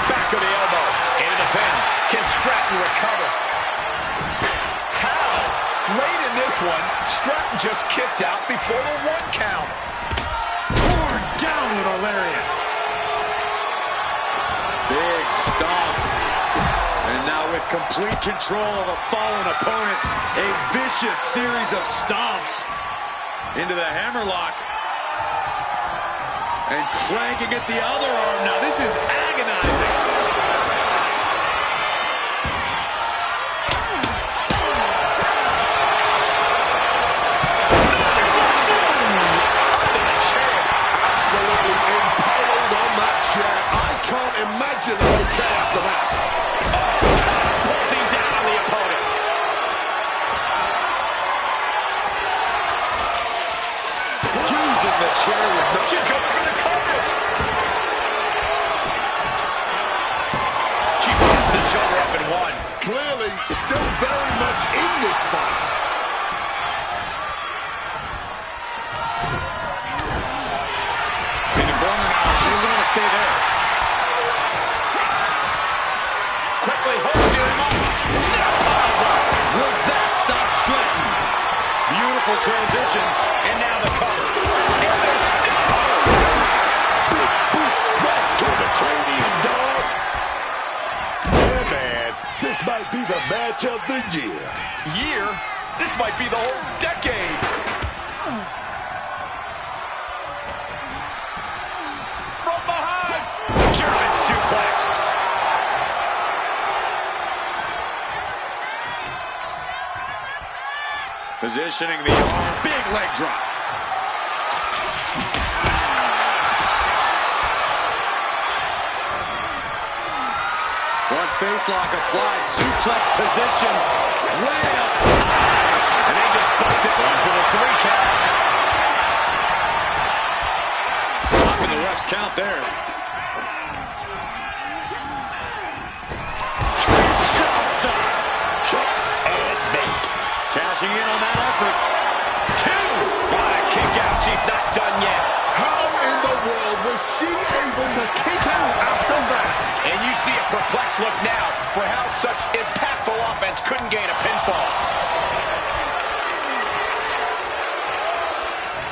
Back of the elbow. Into the pin. Can Stratton recover? How? Late in this one, Stratton just kicked out before the 1 count. Torn down with a lariat. Big stomp. And now with complete control of a fallen opponent, a vicious series of stomps into the hammerlock. And cranking at the other arm. Now this is agonizing. Absolutely impaled on that chair. I can't imagine an okay after that. Bolting down on the opponent. Using the chair with no... She's going for the cover. She puts the shoulder up and 1. Clearly, still very much in this fight. In the corner now, she doesn't want to stay there. Quickly holding him up. Snap powerbomb. Will that stop Stratton? Beautiful transition. And now the cover. And they're still... Right to the cranium, dog. Yeah, man. This might be the match of the year. Year? This might be the whole decade. From behind. German suplex. Positioning the arm. Big leg drop. Front face lock applied. Suplex position. Way up high. And they just busted one for the 3 count. Stopping the ref's count there. Cashing in on that effort. 2. What a kick out. She's not done yet. How in the world was she able to kick out after that? And you see a perplexed look now for how such impactful offense couldn't gain a pinfall.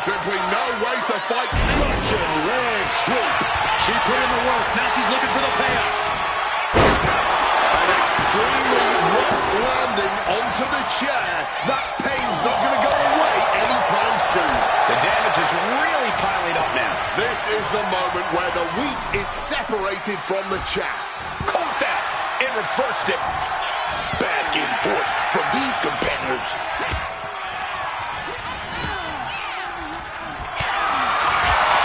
Simply no way to fight. Russian leg sweep. She put in the work. Now she's looking for the payoff. An extremely rough landing onto the chair. That pain's not going to go away anytime soon. The damage is really piling up now. This is the moment where the wheat is separated from the chaff. Caught that and reversed it. Back and forth from these competitors.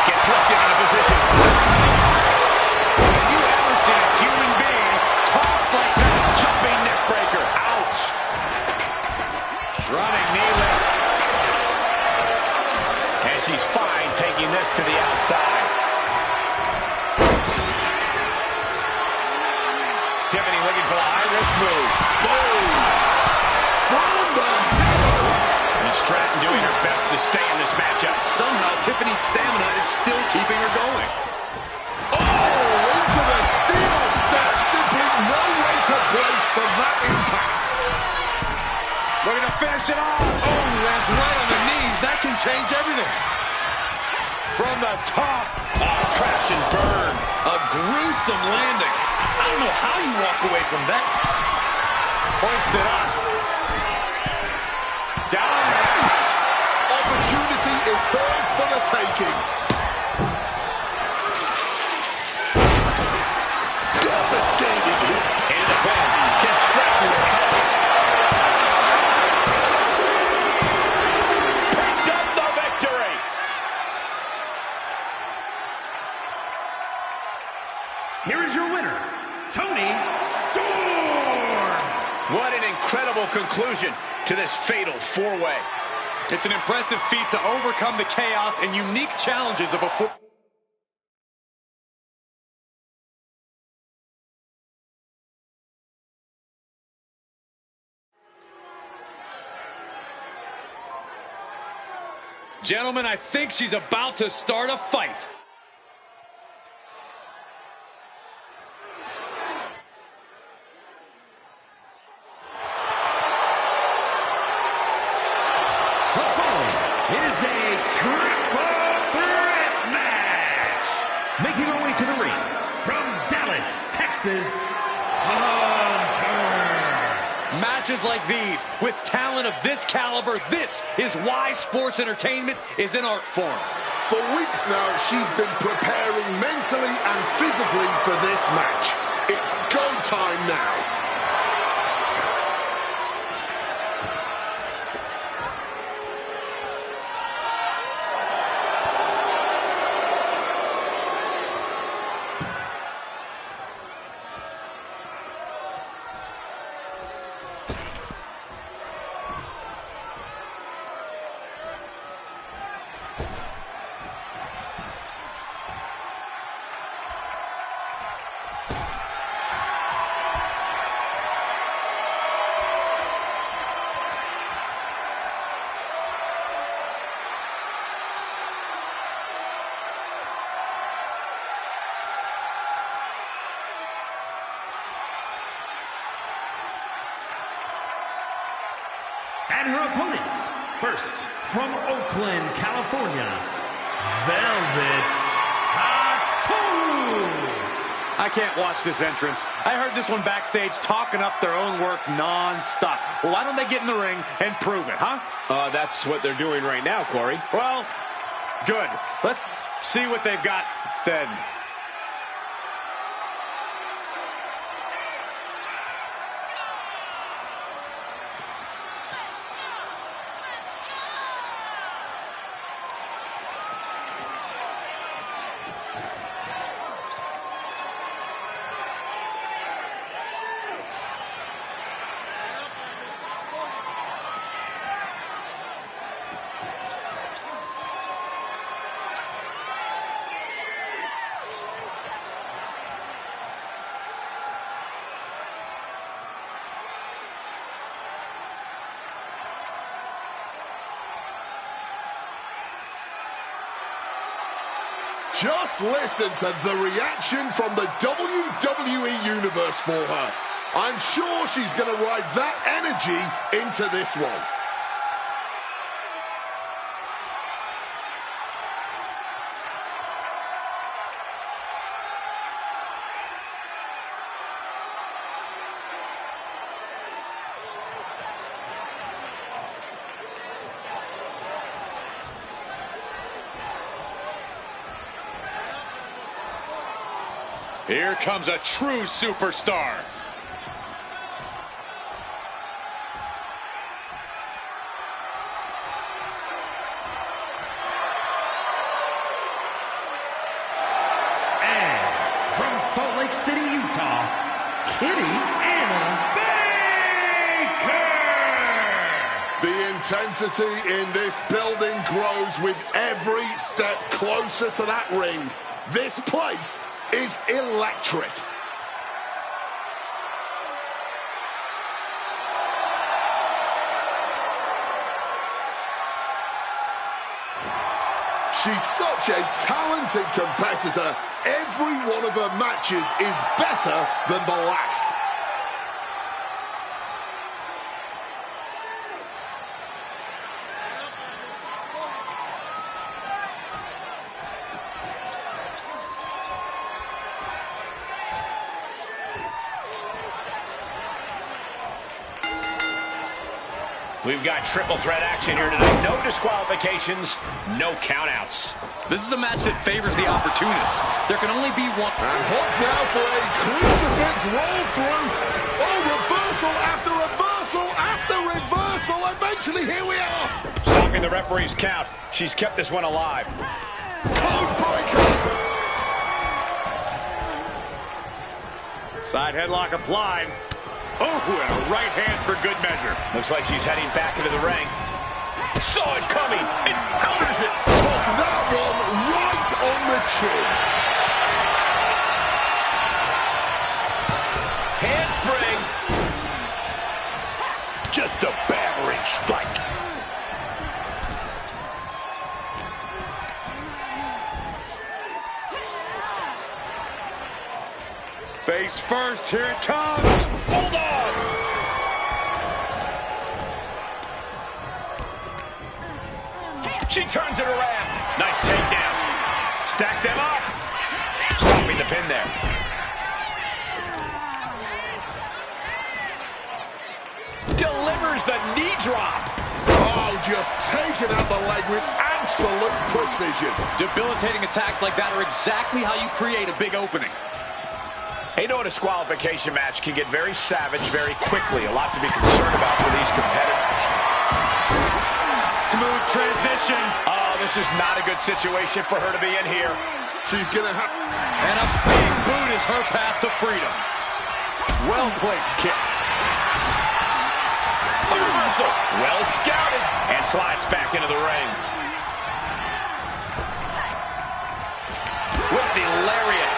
Gets lifted into position. Have you ever seen a human being tossed like that? Jumping neck breaker. Ouch. Running knee lift. And she's fine taking this to the outside. Tiffany looking for the high-risk move. Boom! From the heavens! And Stratton doing her best to stay in this matchup. Somehow Tiffany's stamina is still keeping her going. Oh, into the steel step. Simply no way to brace for that impact. Looking to finish it off. Oh, lands right on the knees. That can change everything. From the top. Crash and burn. A gruesome landing. I don't know how you walk away from that. Hoist it up. Down. Opportunity is hers for the conclusion to this fatal four-way. It's an impressive feat to overcome the chaos and unique challenges of a four... Gentlemen, I think she's about to start a fight. Is a triple threat match. Making her way to the ring from Dallas, Texas, Hunter. Matches like these, with talent of this caliber, this is why sports entertainment is an art form. For weeks now, she's been preparing mentally and physically for this match. It's go time now. And her opponents, first from Oakland, California, Velvet Tattoo. I can't watch this entrance. I heard this one backstage talking up their own work non-stop. Well, why don't they get in the ring and prove it, huh? That's what they're doing right now, Corey. Well, good. Let's see what they've got then. Just listen to the reaction from the WWE Universe for her. I'm sure she's going to ride that energy into this one. Here comes a true superstar. And from Salt Lake City, Utah, Kitty Anna Baker. The intensity in this building grows with every step closer to that ring. This place is electric. She's such a talented competitor. Every one of her matches is better than the last. We've got triple threat action here tonight. No disqualifications, no countouts. This is a match that favors the opportunists. There can only be one. And hook now for a crucifix roll through. Oh, reversal after reversal after reversal. Eventually, here we are. Stopping the referee's count. She's kept this one alive. Code breaker. Side headlock applied. Oh, and a right hand for good measure. Looks like she's heading back into the ring. Saw it coming and counters it. Took that one right on the chin. Handspring. Just a battering strike. Face first, here it comes. Hold on. She turns it around. Nice takedown. Stack them up. Stopping the pin there. Delivers the knee drop. Oh, just taking out the leg with absolute precision. Debilitating attacks like that are exactly how you create a big opening. You know, a disqualification match can get very savage very quickly. A lot to be concerned about for these competitors. Smooth transition. Oh, this is not a good situation for her to be in here. She's going to have... And a big boot is her path to freedom. Well-placed kick. Reversal. Well scouted. And slides back into the ring. With the lariat.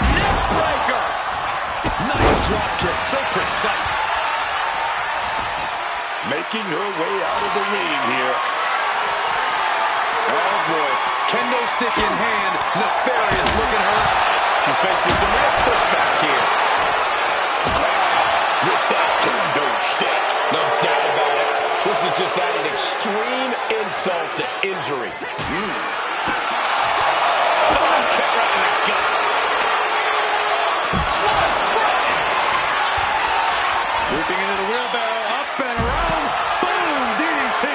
Neckbreaker. Nice drop kick, so precise. Making her way out of the ring here. Oh boy, kendo stick in hand, nefarious look in her eyes. She faces some real pushback here. With that kendo stick. No doubt about it. This is just adding extreme insult to injury. Oh, kick right in the gut. Slice right. Looping into the wheelbarrow, up and around. Boom, DDT.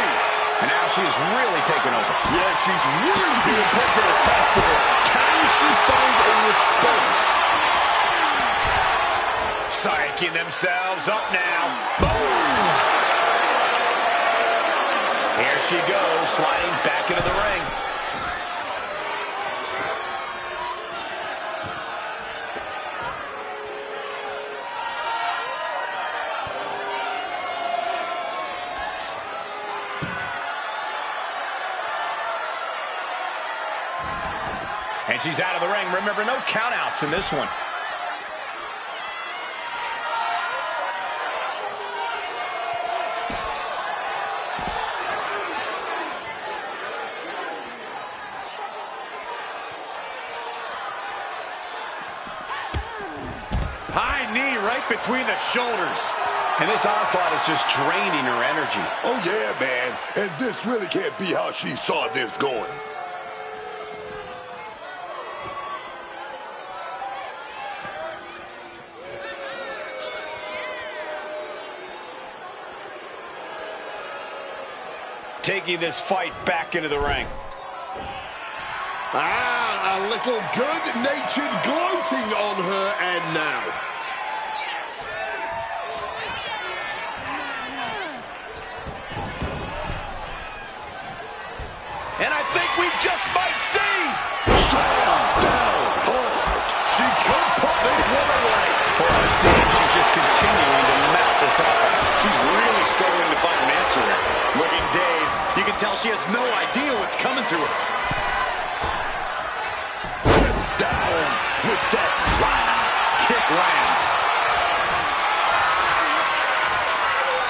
And now she's really taken over. Yeah, she's really being put to the test of it. Can she find a response? Psyching themselves up now. Boom! Here she goes, sliding back into the ring. And she's out of the ring. Remember, no countouts in this one. High knee right between the shoulders. And this onslaught is just draining her energy. Oh, yeah, man. And this really can't be how she saw this going. Taking this fight back into the ring. Ah, a little good-natured gloating on her end now. And I think we just might see. Down hard. She could put this one away. For this team, she's just continuing to mount this offense. She's really struggling to find an answer here. Looking dazed, you can tell she has no idea what's coming to her. Down with that right. Kick lands.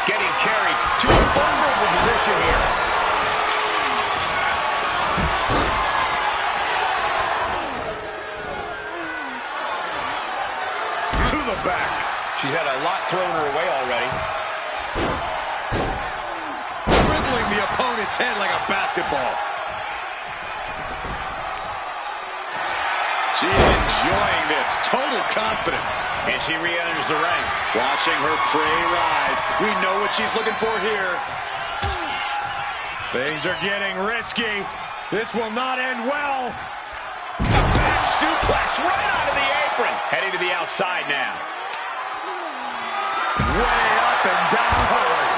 Getting carried to a vulnerable position here. To the back. She's had a lot thrown her way already. Dribbling the opponent's head like a basketball. She's enjoying this. Total confidence. And she re-enters the ring. Watching her prey rise. We know what she's looking for here. Things are getting risky. This will not end well. A back suplex right onto the apron. Heading to the outside now. Way up and down hard.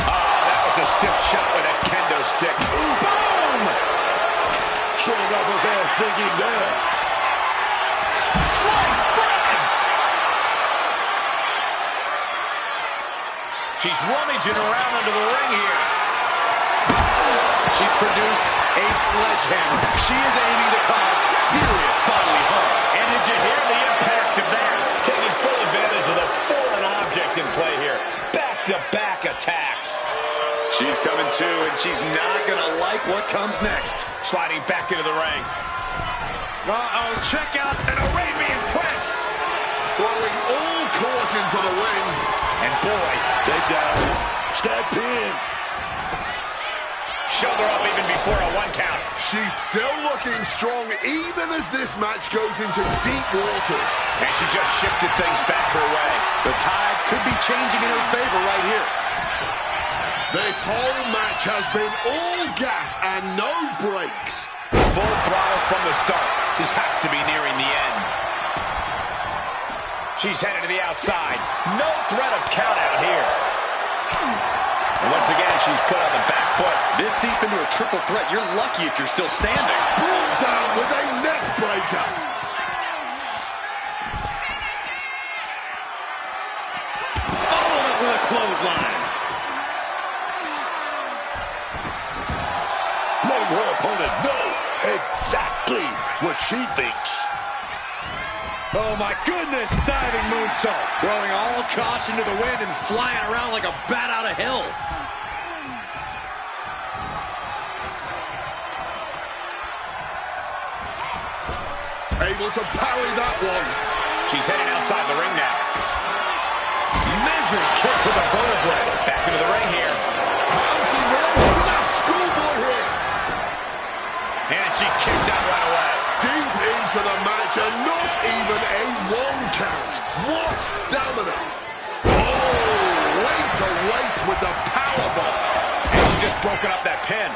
Oh, that was a stiff shot with a kendo stick. Boom! Showing off her fast thinking there. Slap sliced bread. She's rummaging around under the ring here. She's produced a sledgehammer. She is aiming to cause serious bodily harm. And did you hear the impact of that? Taking full advantage of the foreign object in play here. Back-to-back attacks. She's coming to, and she's not going to like what comes next. Sliding back into the ring. Uh-oh, check out an Arabian press. Throwing all caution to the wind. And boy, Take down. Step in. shoulder up even before a 1 count. She's still looking strong even as this match goes into deep waters. And she just shifted things back her way. The tides could be changing in her favor right here. This whole match has been all gas and no brakes. Full throttle from the start. This has to be nearing the end. She's headed to the outside. No threat of count out here. And once again, she's put on the back foot. This deep into a triple threat, you're lucky if you're still standing. Brought down with a neck breaker. Following up with a clothesline. Letting her opponent know exactly what she thinks. Oh my goodness, diving moonsault. Throwing all caution to the wind and flying around like a bat out of hell. Able to parry that one. She's heading outside the ring now. Measured kick to the vertebrae. Back into the ring here. Bouncing right to that schoolboy here. And she kicks out right away. Deep into the match and not even a 1 count. What stamina. Oh, way to waste with the powerbomb. And she just broken up that pin.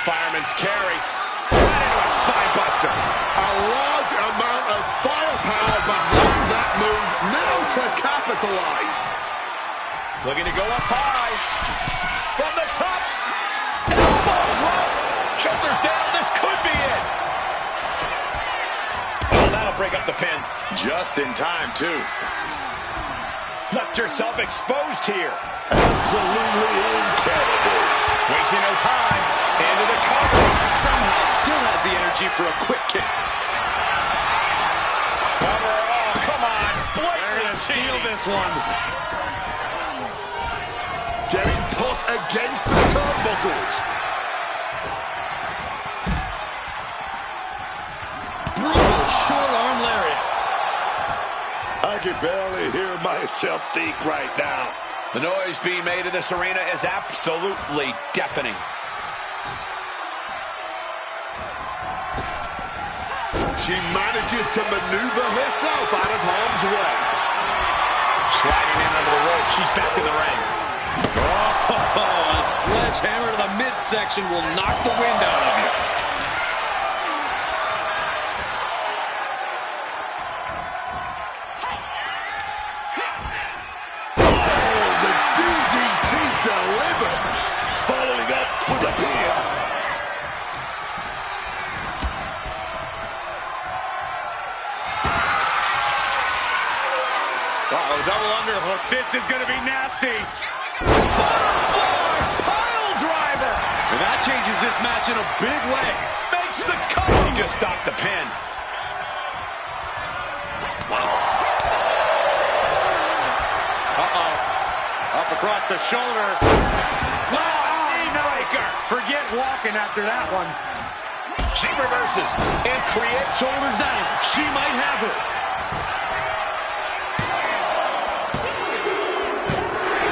Fireman's carry. Right into a spine buster. A large amount of firepower behind that move. Now to capitalize. Looking to go up high. From the top. Elbow drop. Shoulders down. This could be it. Oh, that'll break up the pin. Just in time, too. Left herself exposed here. Absolutely incredible. Wasting no time. Into the cover. Somehow still has the energy for a quick kick. Cover. Oh, come on. They're going to steal Blatant this one. Getting put against the turnbuckles. Brutal short arm lariat. I can barely hear myself think right now. The noise being made in this arena is absolutely deafening. She manages to maneuver herself out of harm's way. Sliding in under the rope. She's back in the ring. Oh, a sledgehammer to the midsection will knock the wind out of you. Oh, the DDT delivered. Following up with a pin. Uh-oh, double underhook. This is going to be nasty. Pile driver. And that changes this match in a big way. Makes the cover. He just stopped the pin. Uh-oh. Up across the shoulder. Breaker. Forget walking after that one. She reverses and creates Shoulders down. She might have her.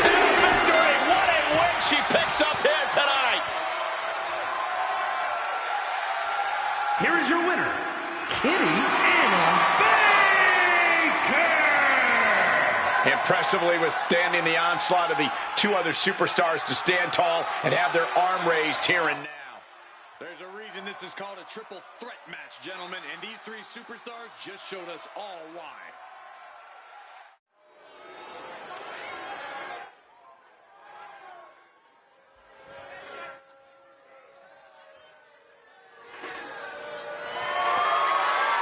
and victory. What a win she picks up here tonight. Here is your winner, Kitty Anna Baker! Impressively withstanding the onslaught of the 2 other superstars to stand tall and have their arm raised here and now. There's a reason this is called a triple threat match, gentlemen, and these 3 superstars just showed us all why.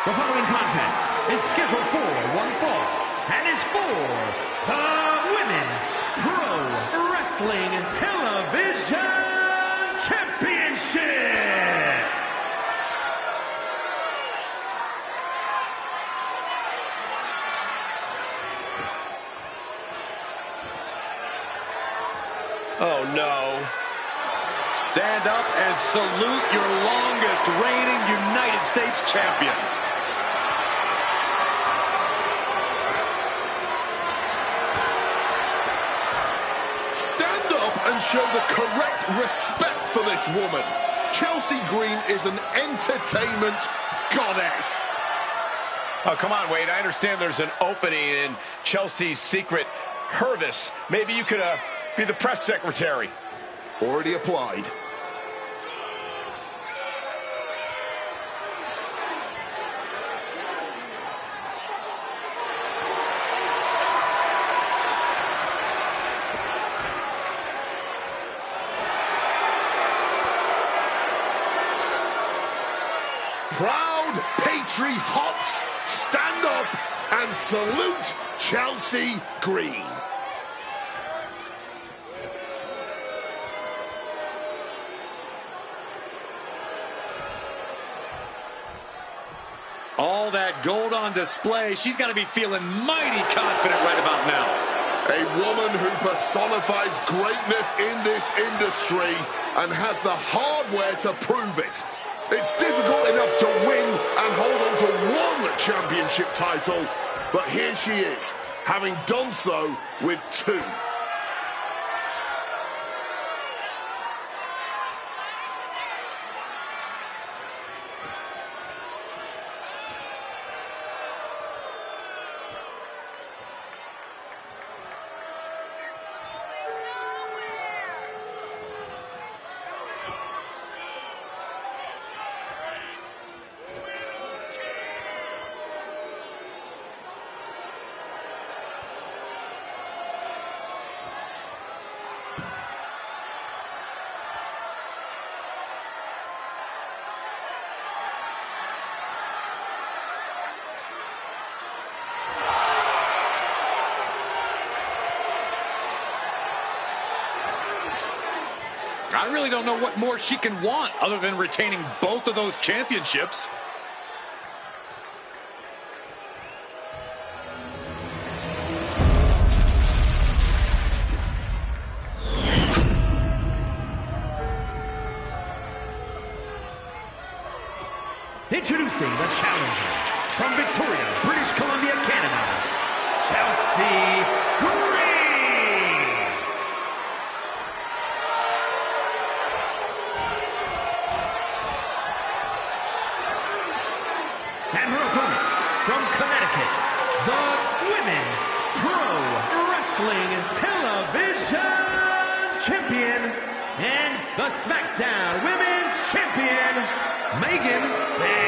The following contest is scheduled for one fall and is for the Women's Pro Wrestling Television Championship. Oh, no. Stand up and salute your longest reigning United States champion. Stand up and show the correct respect for this woman. Chelsea Green is an entertainment goddess. Oh, come on, Wade. I understand there's an opening in Chelsea's secret Hervis. Maybe you could be the press secretary. Already applied. Proud patriots, stand up and salute Chelsea Green. All that gold on display. She's got to be feeling mighty confident right about now. A woman who personifies greatness in this industry and has the hardware to prove it. It's difficult enough to win and hold on to one championship title, but here she is, having done so with two. I really don't know what more she can want other than retaining both of those championships. Introducing the challenger from Victoria, British Columbia, Canada, Chelsea Green. And her opponent from Connecticut, the Women's Pro Wrestling Television Champion and the SmackDown Women's Champion, Megan Bay.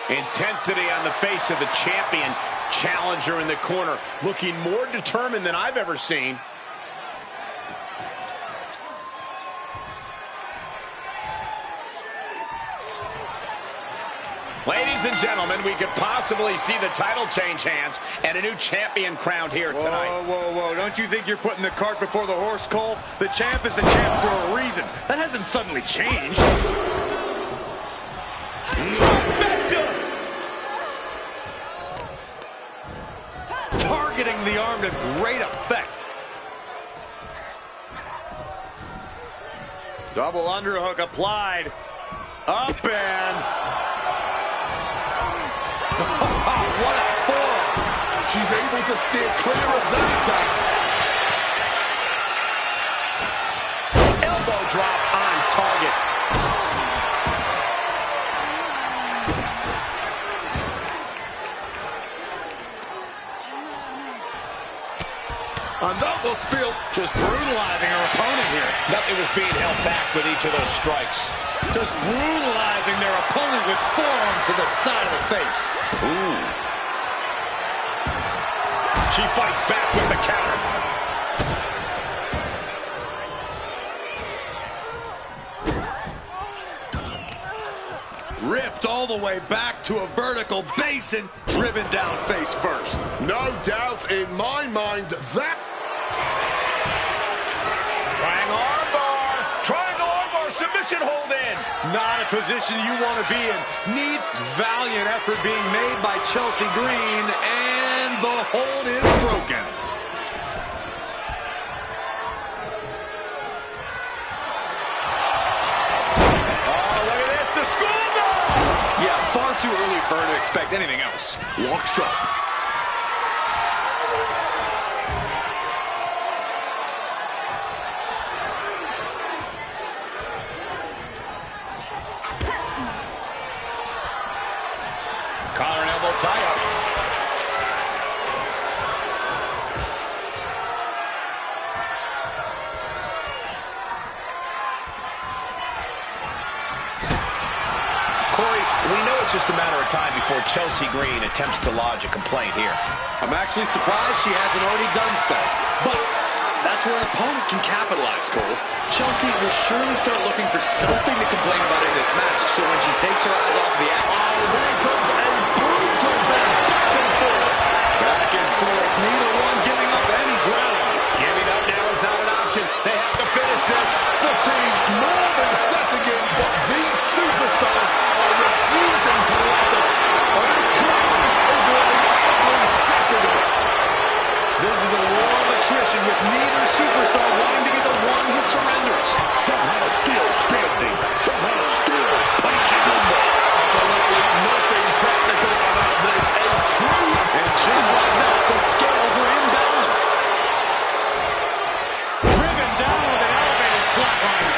Intensity on the face of the champion. Challenger in the corner, looking more determined than I've ever seen. Ladies and gentlemen, we could possibly see the title change hands and a new champion crowned here tonight. Whoa, whoa, whoa. Don't you think you're putting the cart before the horse, Cole? The champ is the champ for a reason. That hasn't suddenly changed. Targeting the arm to great effect. Double underhook applied. Up and... what a forearm. She's able to steer clear of that attack. Elbow drop on target. And that was Phil Just brutalizing her opponent here. Nothing was being held back with each of those strikes. Just brutalizing their opponent with forearms to the side of the face. Ooh. She fights back with the counter. Ripped all the way back to a vertical basin, driven down face first. No doubt in my mind that... Triangle armbar, submission hold in. Not a position you want to be in. Needs valiant effort being made by Chelsea Green, and the hold is broken. Far too early for her to expect anything else. Locks up. Collar and elbow tie-up. We know it's just a matter of time before Chelsea Green attempts to lodge a complaint here. I'm actually surprised she hasn't already done so. But that's where an opponent can capitalize, Cole. Chelsea will surely start looking for something to complain about in this match, so when she takes her eyes off the action... Oh, there comes a brutal back and forth. Back and forth, neither one giving up any ground. Giving up now is not an option. They have to finish this. Fatigue more than setting in, but these superstars are refusing to let up. This crowd is running every second of it. This is a war of attrition with neither superstar wanting to be the one who surrenders. Somehow still standing. Somehow still punching them. Absolutely nothing technical about this. A true... And just like that, the scales were imbalanced. Driven down with an elevated flatline.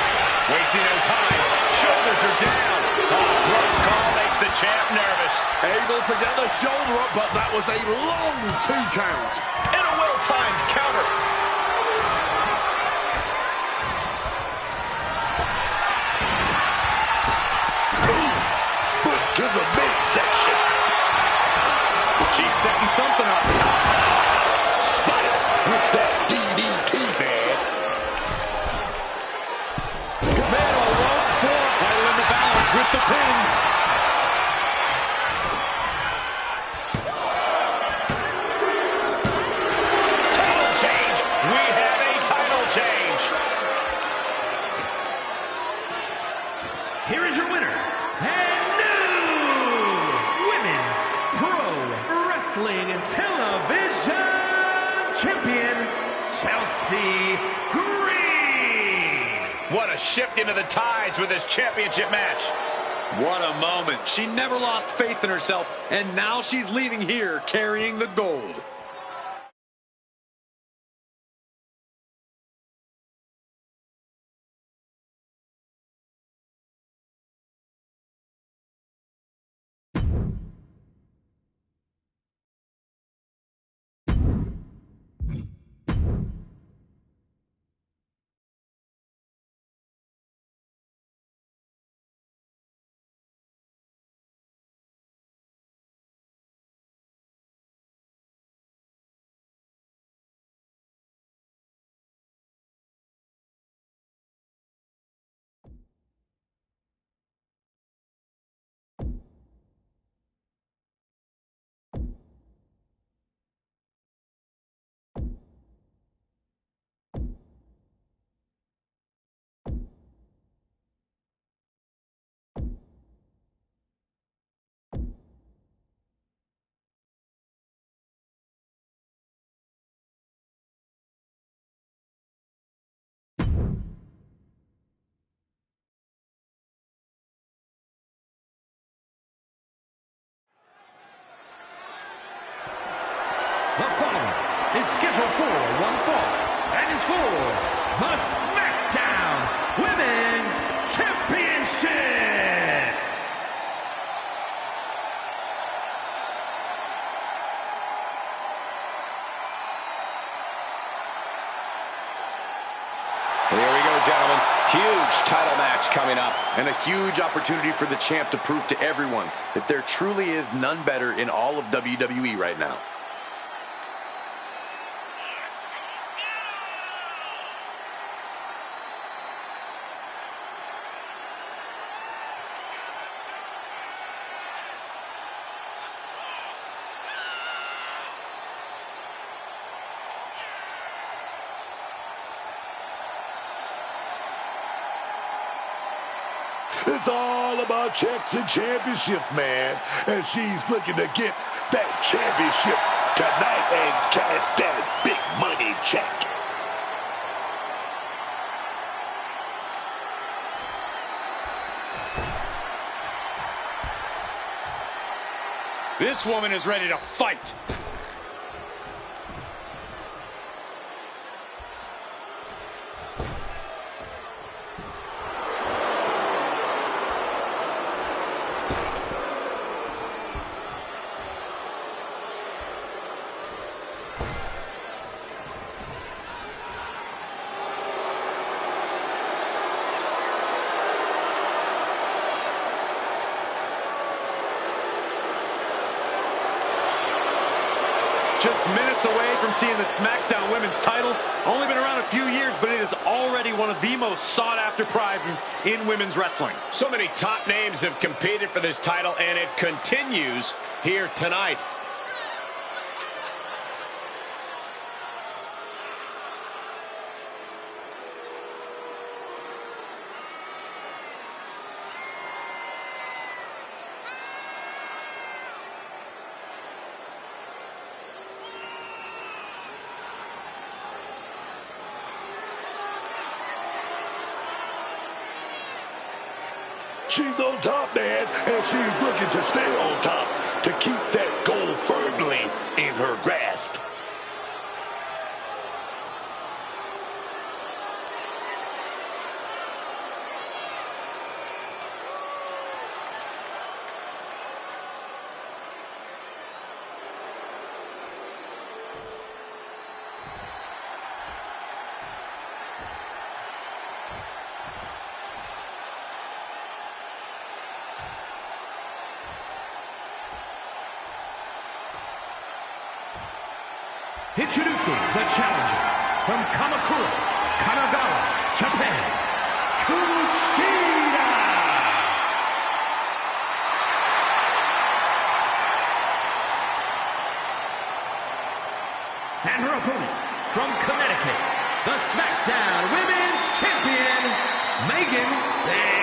Wasting no time. Shoulders are down. Close call makes the champ nervous. Able to get the shoulder up, but that was a long 2 count. And a well-timed counter. Foot to the midsection. She's setting something up. Spike with that DDT, man. Man, a rope for title in the balance with the pin. Title change. We have a title change. Here is your winner, and new Women's Pro Wrestling Television Champion, Chelsea Green. What a shift into the tides with this championship match. What a moment. She never lost faith in herself, and now she's leaving here carrying the gold. The following is scheduled for one fall and is for the SmackDown Women's Championship. Here we go, gentlemen. Huge title match coming up. And a huge opportunity for the champ to prove to everyone that there truly is none better in all of WWE right now. It's all about checks and championships, man. And she's looking to get that championship tonight and cash that big money check. This woman is ready to fight. Just minutes away from seeing the SmackDown Women's title. Only been around a few years, but it is already one of the most sought-after prizes in women's wrestling. So many top names have competed for this title, and it continues here tonight. She's on top, man, and she's looking to stay on top to keep that gold firmly in her grasp. Introducing the challenger from Kamakura, Kanagawa, Japan, Kushida. And her opponent from Connecticut, the SmackDown Women's Champion, Megan Thee.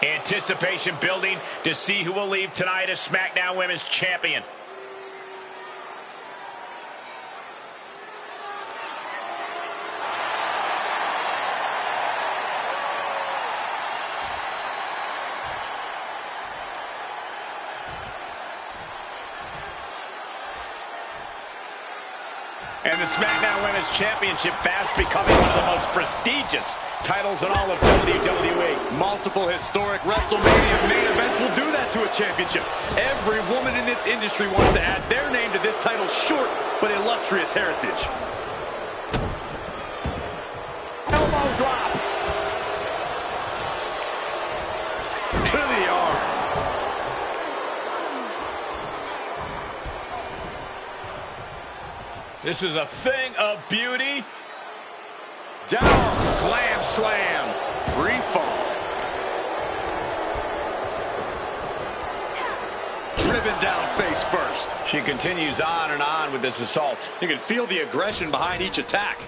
Anticipation building to see who will leave tonight as SmackDown Women's Champion. And the SmackDown Women's Championship fast becoming one of the most prestigious titles in all of WWE. Multiple historic WrestleMania main events will do that to a championship. Every woman in this industry wants to add their name to this title's short but illustrious heritage. Elbow drop. To the arm. This is a thing of beauty. Down, glam slam, Free fall. Driven down face first. She continues on and on with this assault. You can feel the aggression behind each attack.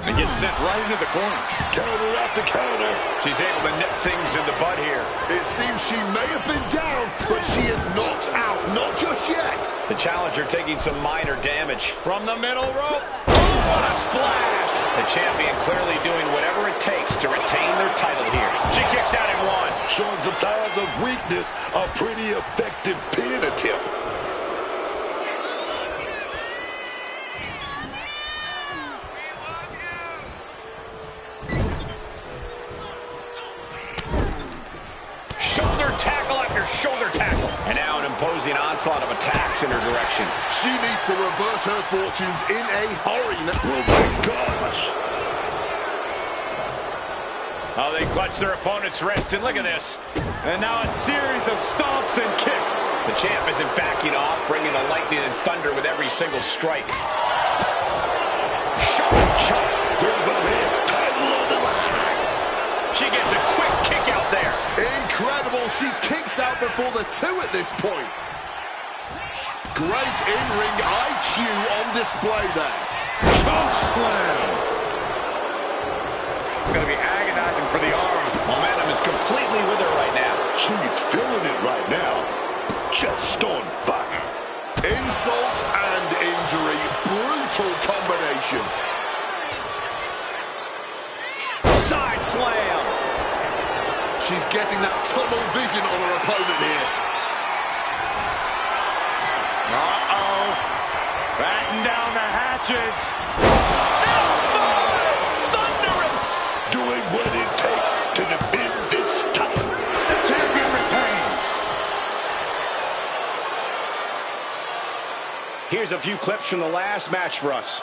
And gets sent right into the corner. Counter after counter. She's able to nip things in the bud here. It seems she may have been down, but she is not out, not just yet. The challenger taking some minor damage. From the middle rope. Oh, what a splash. The champion clearly doing whatever it takes to retain their title here. She kicks out at one. Showing some signs of weakness. A pretty effective pin attempt. Shoulder tackle. And now an imposing onslaught of attacks in her direction. She needs to reverse her fortunes in a hurry. Oh my gosh. Oh, they clutch their opponent's wrist, and look at this. And now a series of stomps and kicks. The champ isn't backing off, bringing the lightning and thunder with every single strike. Sharp chop. Here's a man. Title on the line. She gets a quick kick out there. she kicks out before the two at this point. Great in-ring IQ on display there. Choke slam. Going to be agonizing for the arm. Momentum is completely with her right now. She's feeling it right now. Just on fire. Insult and injury. Brutal combination. Side slam. She's getting that tunnel vision on her opponent here. Uh-oh. Batten down the hatches. Thunderous. Doing what it takes to defend this title. The champion retains. Here's a few clips from the last match for us.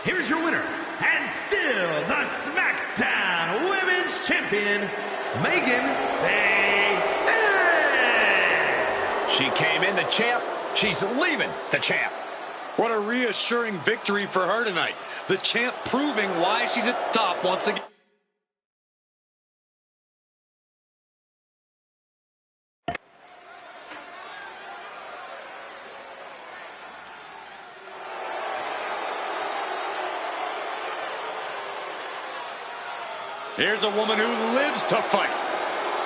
Here's your winner, and still the SmackDown Women's Champion, Megan Thee. She came in the champ. She's leaving the champ. What a reassuring victory for her tonight. The champ proving why she's at the top once again. Here's a woman who lives to fight.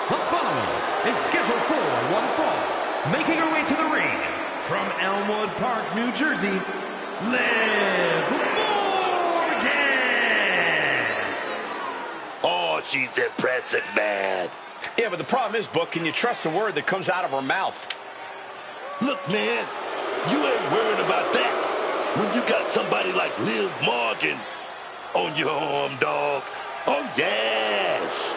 The following is scheduled for one fall. Making her way to the ring from Elmwood Park, New Jersey, Liv Morgan. Oh, she's impressive, man. Yeah, but the problem is, Book, can you trust a word that comes out of her mouth? Look, man, you ain't worried about that when you got somebody like Liv Morgan on your arm, dog. Oh, yes.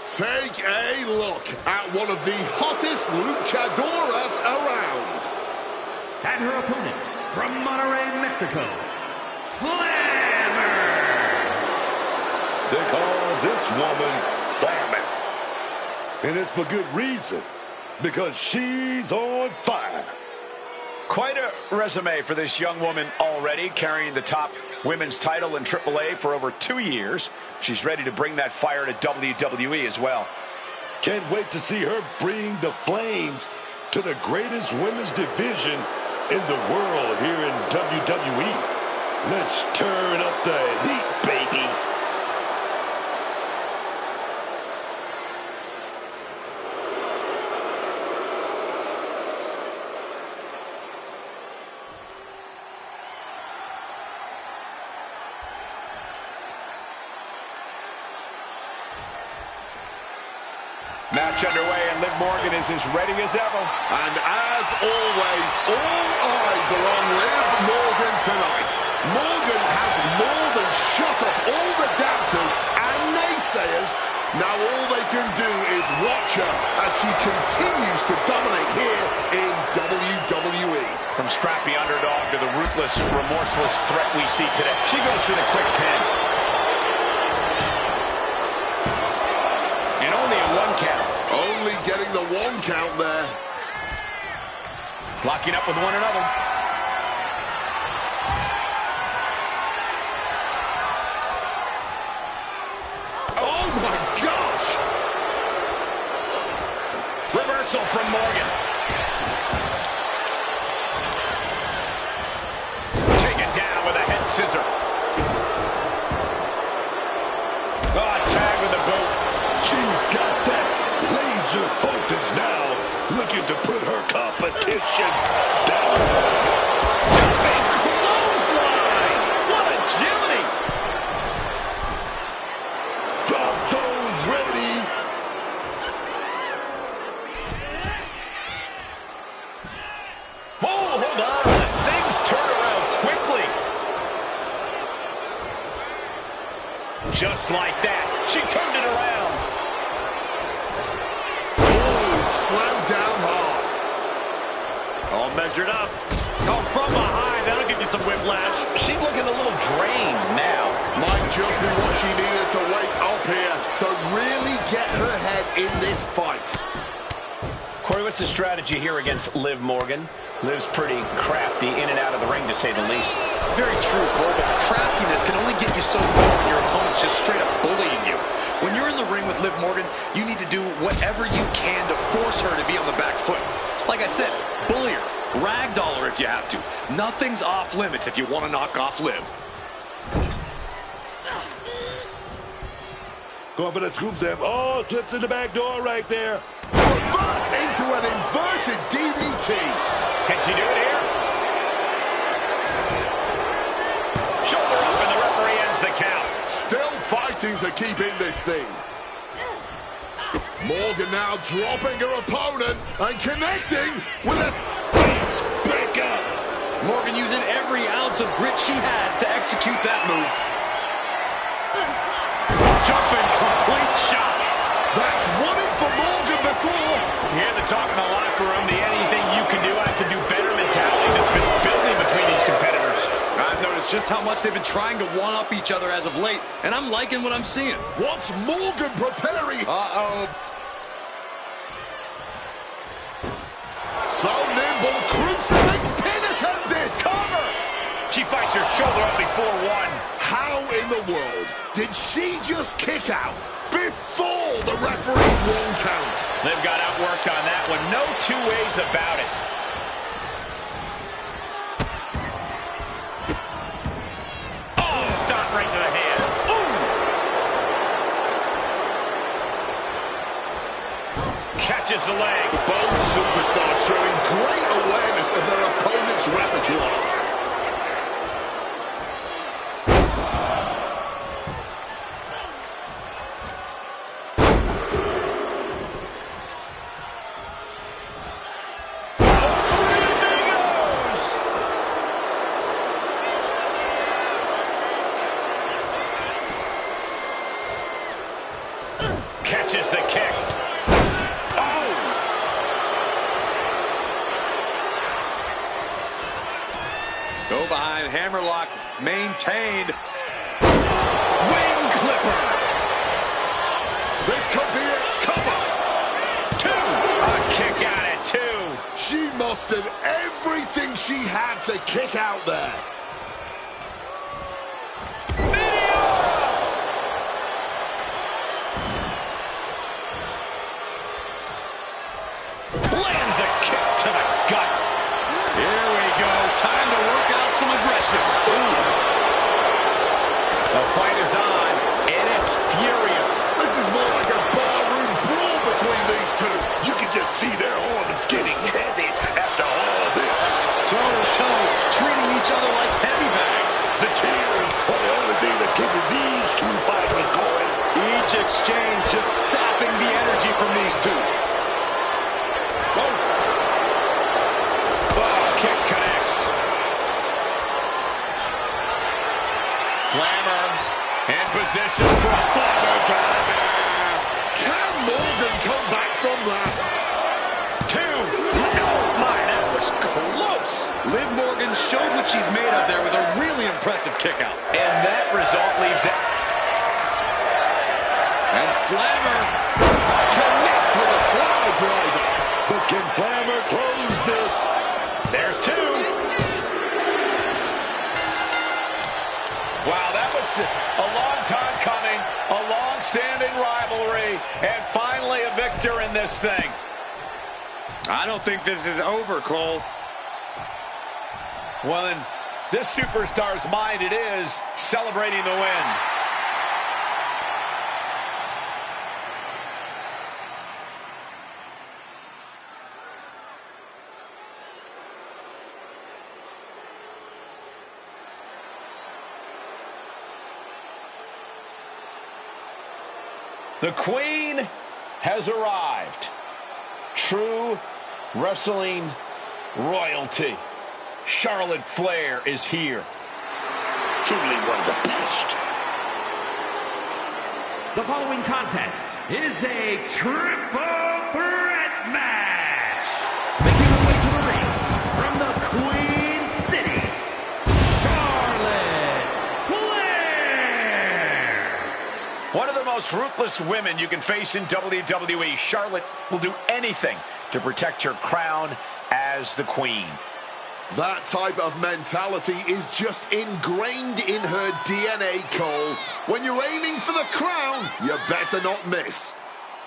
Take a look at one of the hottest luchadoras around. And her opponent from Monterrey, Mexico, Flammer. They call this woman Flammer. And it's for good reason, because she's on fire. Quite a resume for this young woman already, carrying the top women's title in AAA for over 2 years. She's ready to bring that fire to WWE as well. Can't wait to see her bring the flames to the greatest women's division in the world here in WWE. Let's turn up the heat, baby. Match underway, and Liv Morgan is as ready as ever. And as always, all eyes are on Liv Morgan tonight. Morgan has more than shut up all the doubters and naysayers. Now all they can do is watch her as she continues to dominate here in WWE. From scrappy underdog to the ruthless, remorseless threat we see today. She goes for the quick pin. And only a 1 count. Only getting the 1 count there. Locking up with one another. Oh my gosh! Reversal from Morgan. Taken down with a head scissor. Oh, tag with the boot. She's got that laser focus now, looking to put her competition down. Big clothesline. What agility. Drop those ready. Oh, hold on. Things turn around quickly. Just like that, she turned it around. Oh, slammed down hard. All measured up. Oh, from behind. That'll give you some whiplash. She's looking a little drained now. Might just be what she needed to wake up here to really get her head in this fight. Corey, what's the strategy here against Liv Morgan? Liv's pretty crafty in and out of the ring, to say the least. Very true, Cole, but craftiness can only get you so far when your opponent's just straight up bullying you. When you're in the ring with Liv Morgan, you need to do whatever you can to force her to be on the back foot. Like I said, bully her, ragdoll her if you have to. Nothing's off limits if you want to knock off Liv. Going for the scoop step. Oh, slips in the back door right there. Reversed into an inverted DDT. Can she do it here? Shoulder up, and the referee ends the count. Still fighting to keep in this thing. Morgan now dropping her opponent and connecting with a Breaker. Morgan using every ounce of grit she has to execute that move. Jumping complete shot. That's won it for Morgan before. You hear the talk in the locker room, the anything you can do, I can do better mentality that's been building between these competitors. I've noticed just how much they've been trying to one-up each other as of late, and I'm liking what I'm seeing. What's Morgan preparing? Uh-oh. So nimble, crucifix pin attempted. Cover! She fights her shoulder up before one. How in the world did she just kick out before the referee's one count? Liv got outworked on that one. No two ways about it. Oh, stop right to the hand. Ooh! Catches the leg. Both superstars showing great awareness of their opponent's repertoire. Catches the kick. Oh! Go behind, hammerlock maintained. Wing clipper. This could be it. Cover. Two. A kick out at two. She mustered everything she had to kick out there. Lands a kick to the gut. Here we go. Time to work out some aggression. Ooh. The fight is on, and it's furious. This is more like a barroom brawl between these two. You can just see their arms getting heavy after all this. Toe-to-toe, treating each other like heavy bags. The cheers are the only thing that keeping these two fighters going. Each exchange just sapping the energy from these two. Kick connects. Slammer in position for a flammer driver. Can Morgan come back from that? Two. Oh my, that was close. Liv Morgan showed what she's made of there with a really impressive kick out. And that result leaves it. And Flammer Connects with a flammer driver. But can Flammer close this? There's two. Wow, that was a long time coming, a long-standing rivalry, and finally a victor in this thing. I don't think this is over, Cole. Well, in this superstar's mind, it is celebrating the win. The Queen has arrived. True wrestling royalty. Charlotte Flair is here. Truly one of the best. The following contest is a triple threat match. Making her way to the ring from the Queen City, Charlotte Flair. One of the most ruthless women you can face in WWE, Charlotte will do anything to protect her crown as the Queen. That type of mentality is just ingrained in her DNA, Cole. When you're aiming for the crown, you better not miss.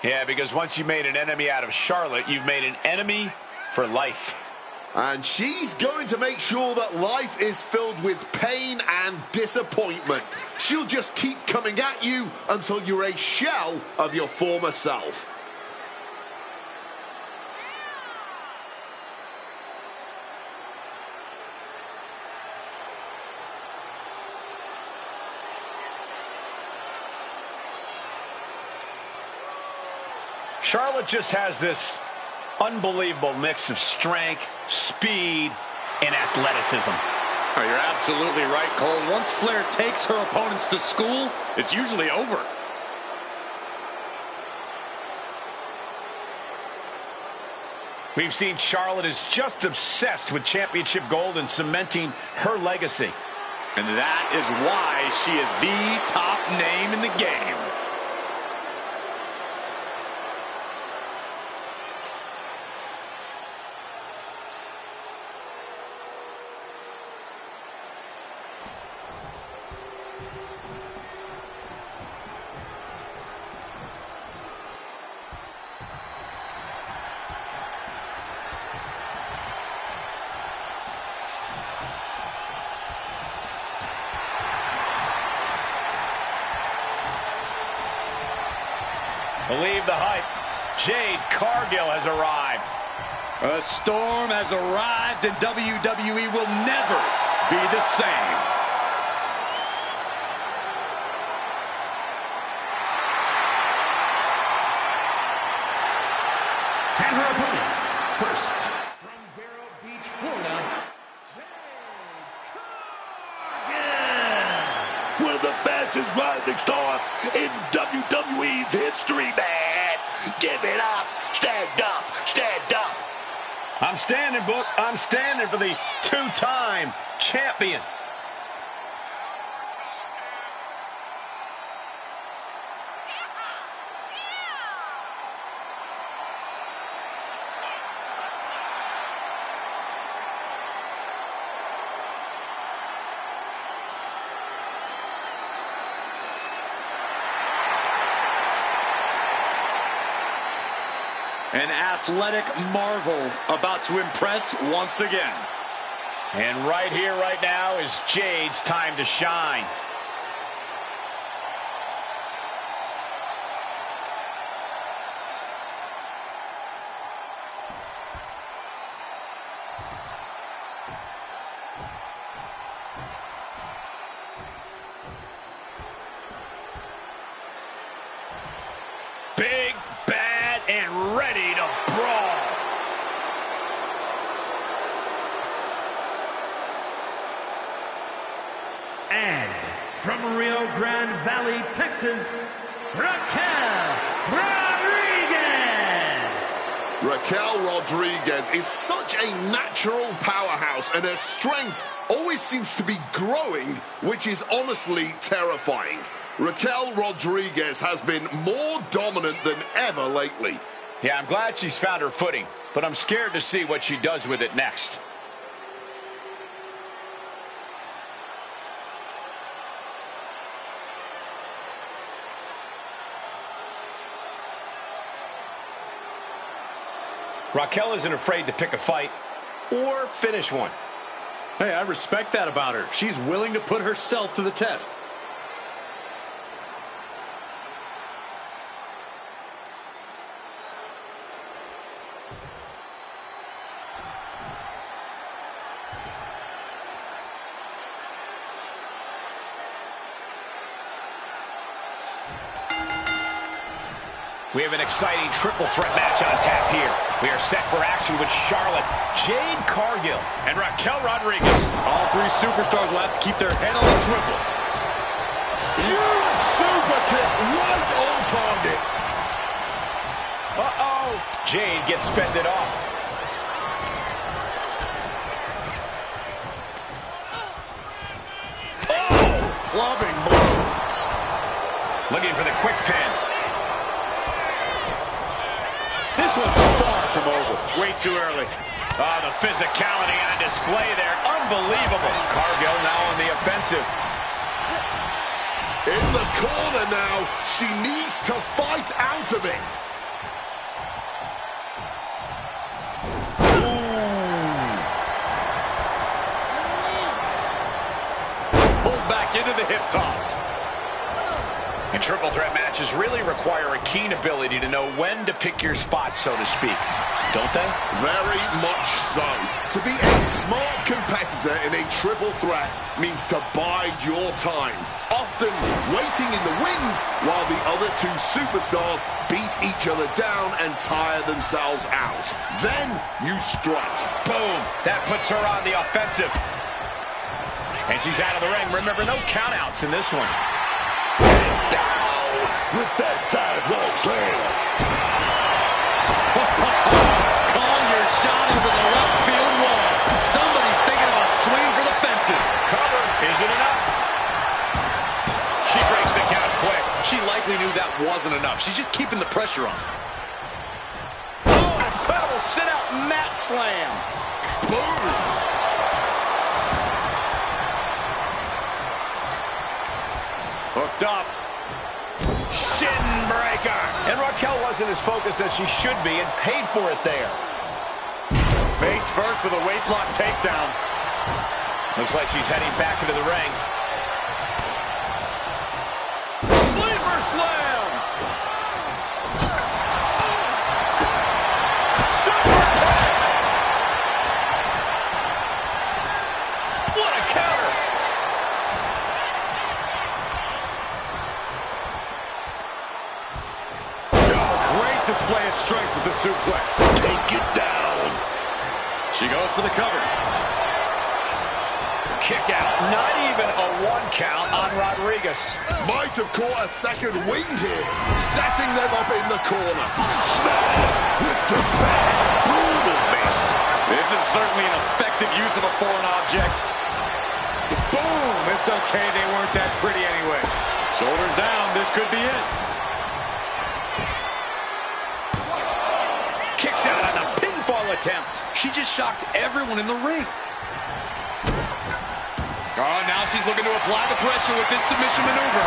Yeah, because once you made an enemy out of Charlotte, you've made an enemy for life. And she's going to make sure that life is filled with pain and disappointment. She'll just keep coming at you until you're a shell of your former self. Charlotte just has this unbelievable mix of strength, speed, and athleticism. Oh, you're absolutely right, Cole. Once Flair takes her opponents to school, it's usually over. We've seen Charlotte is just obsessed with championship gold and cementing her legacy. And that is why she is the top name in the game. Believe the hype. Jade Cargill has arrived. A storm has arrived and WWE will never be the same. And her opponents, first, from Vero Beach, Florida, One of the fastest rising stars in WWE's history, man. Give it up. Stand up. Stand up. I'm standing, Book. I'm standing for the two-time champion. An athletic marvel about to impress once again. And right here, right now, is Jade's time to shine. Big, bad, and ready to brawl. and from Rio Grande Valley, Texas, Raquel Rodriguez. Raquel Rodriguez is such a natural powerhouse, and her strength always seems to be growing, which is honestly terrifying. Raquel Rodriguez has been more dominant than ever lately. Yeah, I'm glad she's found her footing, but I'm scared to see what she does with it next. Raquel isn't afraid to pick a fight or finish one. Hey, I respect that about her. She's willing to put herself to the test. We have an exciting triple threat match on tap here. We are set for action with Charlotte, Jade Cargill, and Raquel Rodriguez. All three superstars will have to keep their head on a swivel. Huge super kick right on target. Uh-oh. Jade gets fended off. Oh, clubbing blow. Looking for the quick pin. This one's far from over. Way too early. Oh, the physicality on display there. Unbelievable. Cargill now on the offensive. In the corner now. She needs to fight out of it. Pulled back into the hip toss. And triple threat matches really require a keen ability to know when to pick your spots, so to speak. Don't they? Very much so. To be a smart competitor in a triple threat means to bide your time, often waiting in the wings while the other two superstars beat each other down and tire themselves out. Then you strike. Boom. That puts her on the offensive. And she's out of the ring. Remember, no countouts in this one. Down with that sidewalk slam. Calling your shot into the left field wall. Somebody's thinking about swinging for the fences. Cover isn't enough. She breaks the count quick. She likely knew that wasn't enough. She's just keeping the pressure on. Oh, incredible sit-out mat slam. Boom. Hooked up. Shin breaker. And Raquel wasn't as focused as she should be and paid for it there. Face first with a waistlock takedown. Looks like she's heading back into the ring. Sleeper slam. Super kick. What a counter. Display of strength with the suplex. Take it down. She goes for the cover. Kick out. Not even a 1 count on Rodriguez. Might have caught a second wind here, setting them up in the corner. Smack with the back. Brutal, man. This is certainly an effective use of a foreign object. Boom! It's okay, they weren't that pretty anyway. Shoulders down, this could be it. Kicks out on a pinfall attempt. She just shocked everyone in the ring. Oh, now she's looking to apply the pressure with this submission maneuver.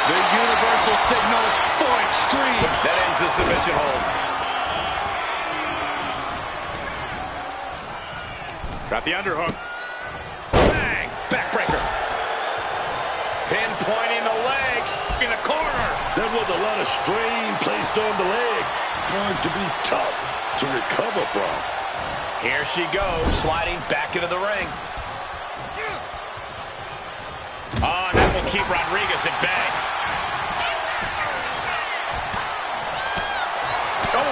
The universal signal for extreme. That ends the submission hold. Got the underhook. Bang! Backbreaker. Pinpointing the leg in the corner. That was a lot of strain placed on the leg. Going to be tough to recover from. Here she goes, sliding back into the ring. Oh, and that will keep Rodriguez at bay. Oh,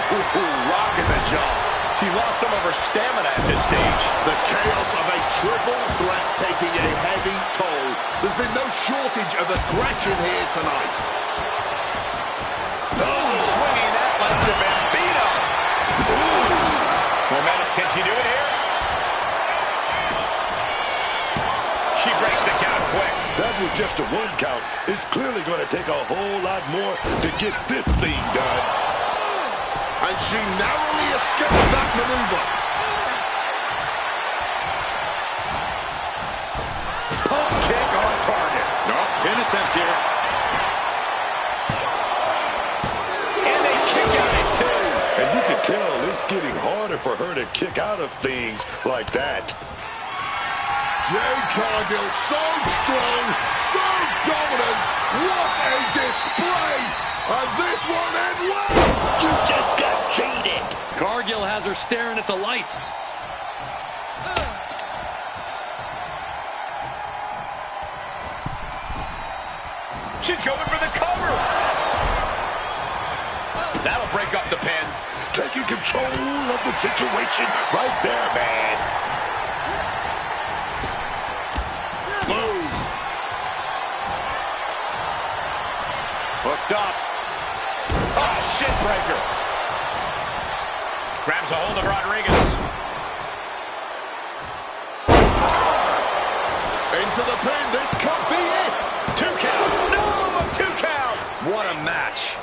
rocking the jaw. She lost some of her stamina at this stage. The chaos of a triple threat taking a heavy toll. There's been no shortage of aggression here tonight. Oh, swinging that left to Bambino. Momentum, can she do it here? She breaks the count quick. That was just a 1 count. It's clearly going to take a whole lot more to get this thing done. And she narrowly escapes that maneuver. Pump kick on target. Oh, pin attempt here. And they kick out at 2. And you can tell it's getting harder for her to kick out of things like that. Jade Cargill, so strong, so dominant. What a display! And this one end well. You just got jaded. Cargill has her staring at the lights. She's going for the cover. That'll break up the pin. Taking control of the situation right there, man. Boom. Hooked up. Oh, shin breaker. Grabs a hold of Rodriguez. Into the pin. This could be it. 2 count. No, a 2 count. What a match.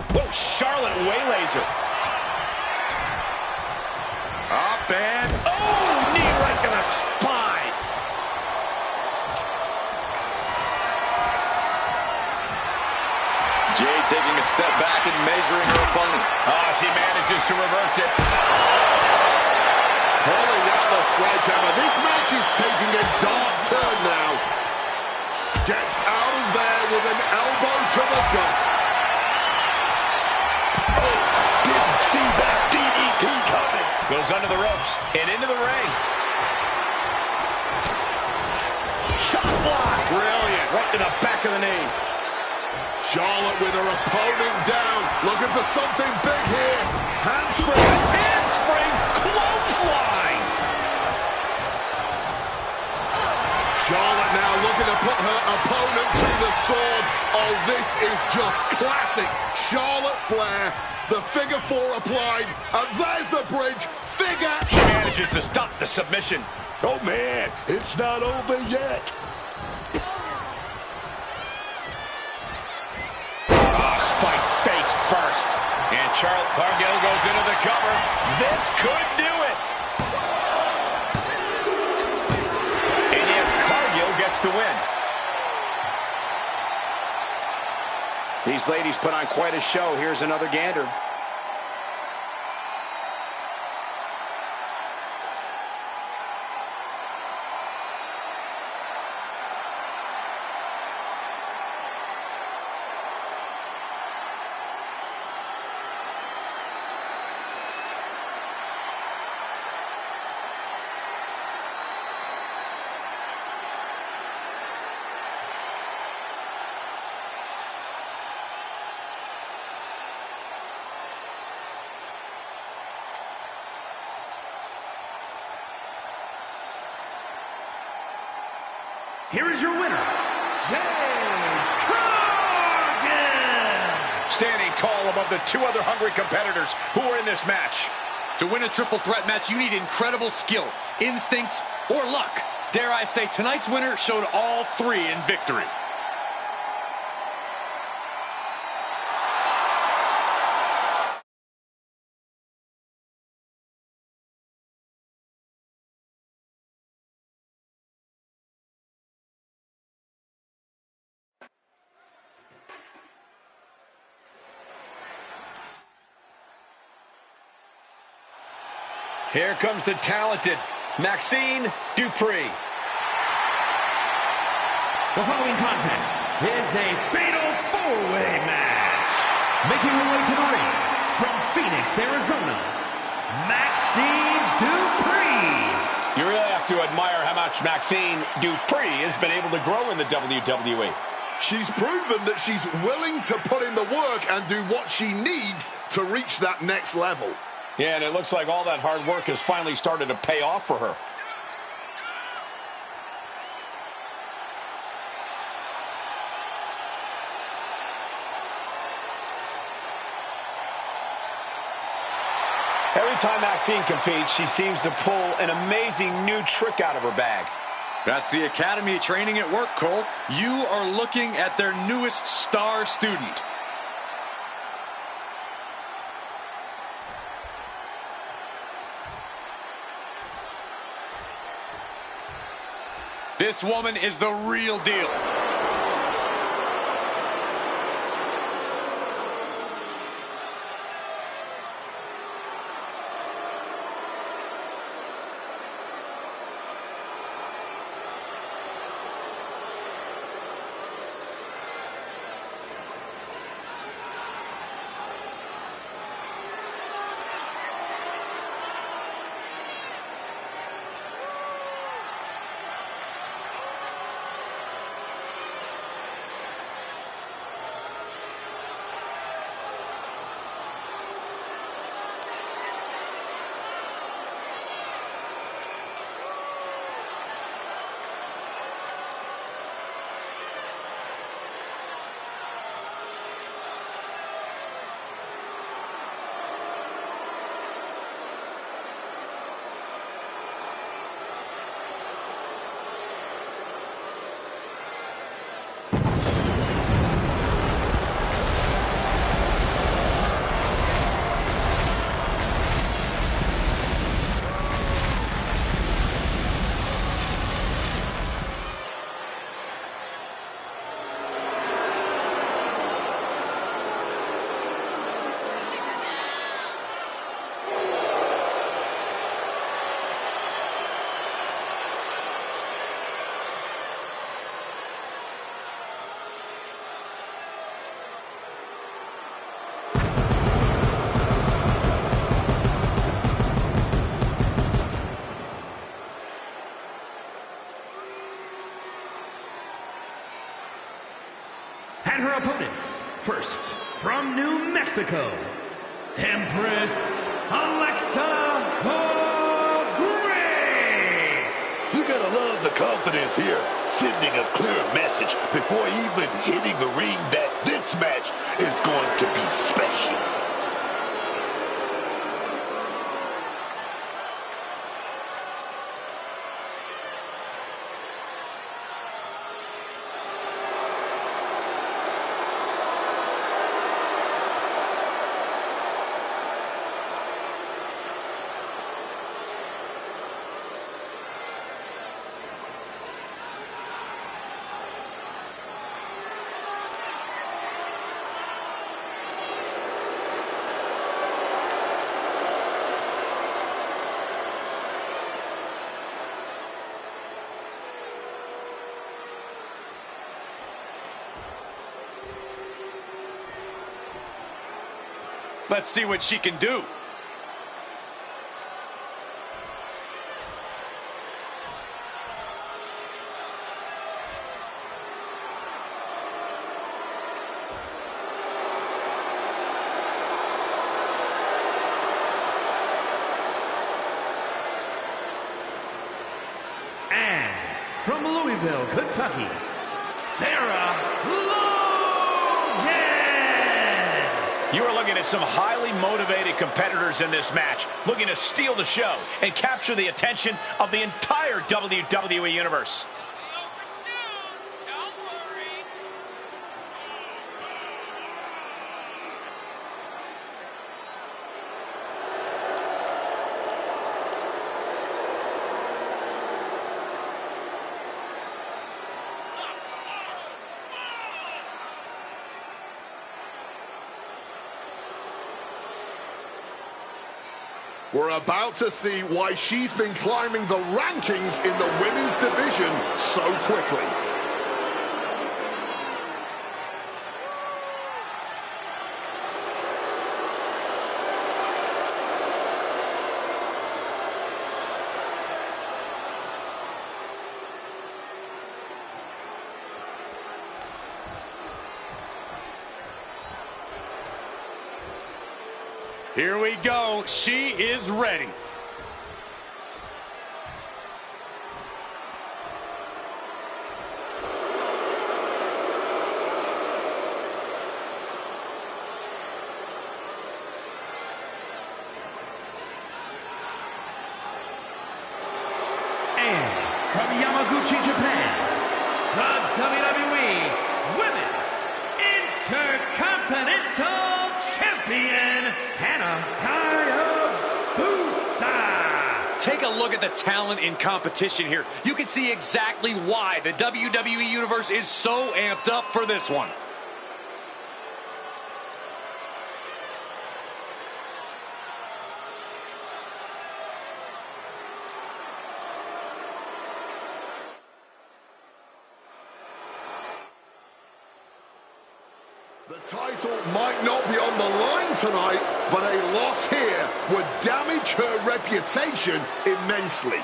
Whoa, Charlotte waylays her. Up and, oh, knee right to the spine. Jade taking a step back and measuring her opponent. Oh, she manages to reverse it. Pulling out the sledgehammer. This match is taking a dark turn now. Gets out of there with an elbow to the gut. Oh, didn't see that DDT coming. Goes under the ropes and into the ring. Shot block. Brilliant. Right to the back of the knee. Charlotte with her opponent down. Looking for something big here. Handspring. Handspring. Clothesline. Charlotte now looking to put her opponent to the sword. Oh, this is just classic Charlotte Flair. The figure 4 applied, and there's the bridge. Figure. She manages to stop the submission. Oh, man, it's not over yet. Spike face first. And Charlotte Cargill goes into the cover. This could do it. And yes, Cargill gets the win. These ladies put on quite a show. Here's another gander. Here is your winner, Jade Cargill. Standing tall above the 2 other hungry competitors who were in this match. To win a triple threat match, you need incredible skill, instincts, or luck. Dare I say, tonight's winner showed all 3 in victory. Here comes the talented Maxine Dupree. The following contest is a fatal 4-way match. Making her way to the ring from Phoenix, Arizona, Maxine Dupree. You really have to admire how much Maxine Dupree has been able to grow in the WWE. She's proven that she's willing to put in the work and do what she needs to reach that next level. Yeah, and it looks like all that hard work has finally started to pay off for her. Every time Maxine competes, she seems to pull an amazing new trick out of her bag. That's the Academy training at work, Cole. You are looking at their newest star student. This woman is the real deal. And her opponents, first, from New Mexico, Empress Alexa the Great. You gotta love the confidence here, sending a clear message before even hitting the ring that this match is going to be special. Let's see what she can do. And from Louisville, Kentucky, Sarah Logan. You are looking at some highly motivated competitors in this match, looking to steal the show and capture the attention of the entire WWE Universe. We're about to see why she's been climbing the rankings in the women's division so quickly. Here we go. She is ready. And from Yamaguchi, Japan, the WWE Women's Intercontinental Champion, Hannah Hayabusa. Take a look at the talent in competition here. You can see exactly why the WWE Universe is so amped up for this one. The title might not be on the line tonight, but a loss here would damage her reputation immensely.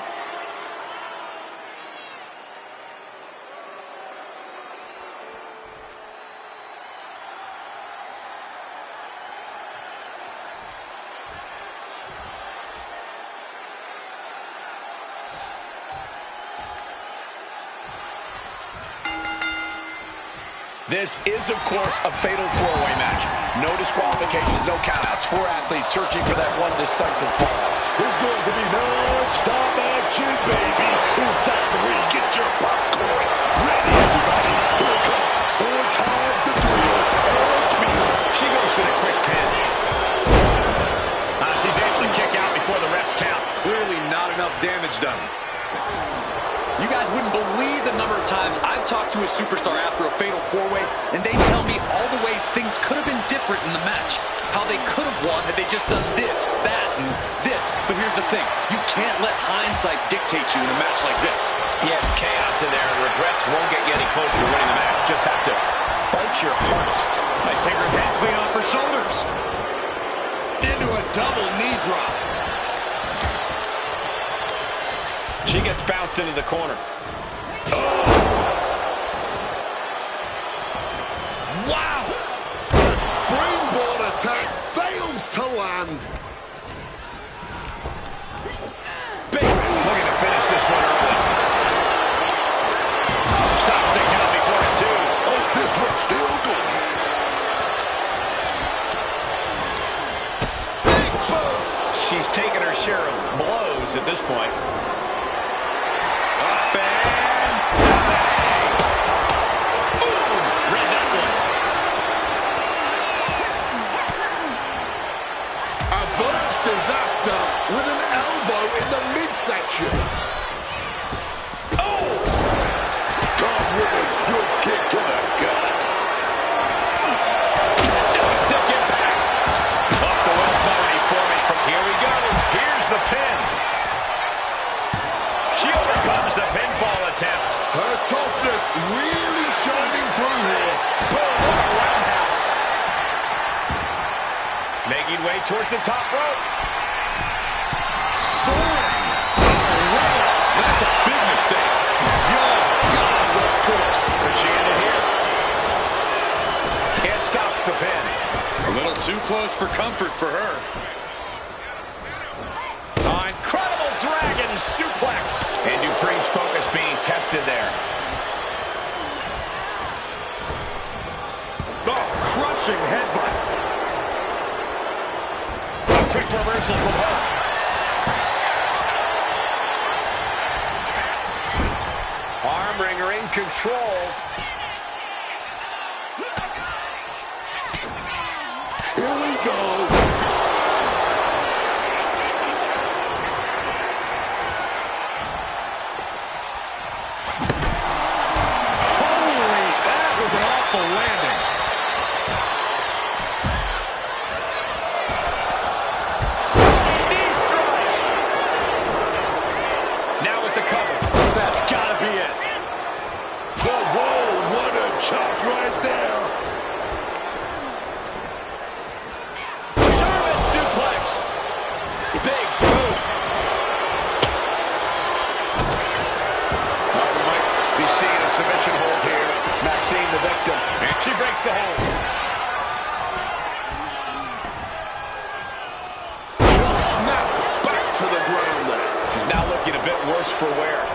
This is, of course, a fatal four-way match. No disqualifications, no countouts. Four athletes searching for that one decisive fall. There's going to be non-stop action, baby. Inside the ring, get your popcorn ready, everybody. Here comes 4 times the thrill and speed. She goes for the quick pin. She's able to kick out before the refs count. Clearly not enough damage done. You guys wouldn't believe the number of times I've talked to a superstar after a fatal four-way, and they tell me all the ways things could have been different in the match. How they could have won had they just done this, that, and this. But here's the thing. You can't let hindsight dictate you in a match like this. Yeah, it's chaos in there, and regrets won't get you any closer to winning the match. Just have to fight your hardest. I take her head clean off her shoulders. Into a double knee drop. She gets bounced into the corner. Wow! The springboard attack fails to land. Big looking to finish this one early. Stops the count before it, too. Oh, this one's still going. Big boot. She's taken her share of blows at this point. Up and down. Ooh, read that one. Averts disaster with an elbow in the midsection. Oh! Gone with a swift kick to the gut. No stick impact. Off the well's already forming from here we go. Here's the pin. She overcomes the pinfall attempt. Her toughness really shining through here. Boom, what a roundhouse. Making way towards the top rope. Soaring. That's a big mistake. Good God, what force. But she ended here. And stops the pin. A little too close for comfort for her. Incredible dragon suplex. And Dupree's focus being tested there. Oh, crushing headbutt. A quick reversal from her. Arm wringer in control. Here we go. Holy, that was an awful landing. Knee strike. Now with the cover. That's gotta be it. Whoa, whoa, what a chop right there. German suplex. Big boot. We might be seeing a submission hold here. Maxine, the victim. And she breaks the hold. Just snapped back to the ground there. She's now looking a bit worse for wear.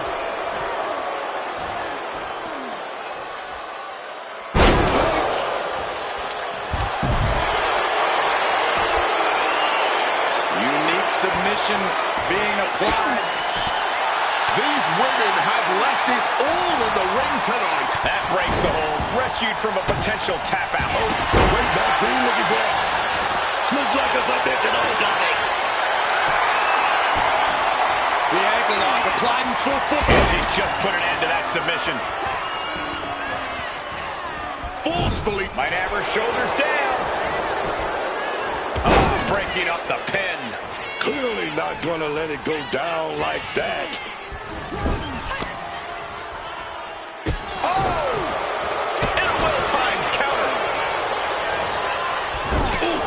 Unique submission being applied. These women have left it all in the ring tonight. That breaks the hold. Rescued from a potential tap out. Wait, Maxine looking for. Looks like a submission hold, Johnny. The ankle lock applied in full foot. And she's just put an end to that submission. Forcefully. Might have her shoulders down. Oh, breaking up the pin. Clearly not gonna let it go down like that. Oh! And a well-timed counter. Ooh,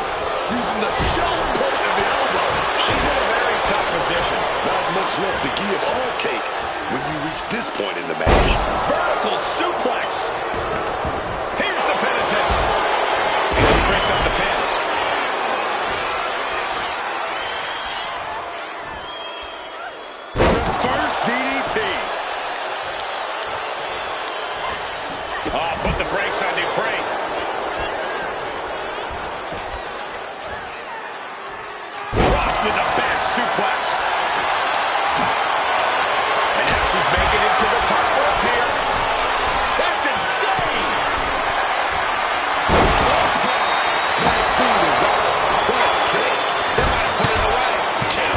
using the sharp point of the elbow. She's in a very tough position. Not much left to give or take when you reach this point in the match. Vertical suplex. Here's the pin attempt. And she breaks up the pin. First DDT. Oh, put the brakes on Dupree. Dropped with a back suplex. And now she's making it to the top rope here. That's insane. Maxine is out. That's it. They might have put it away. Two.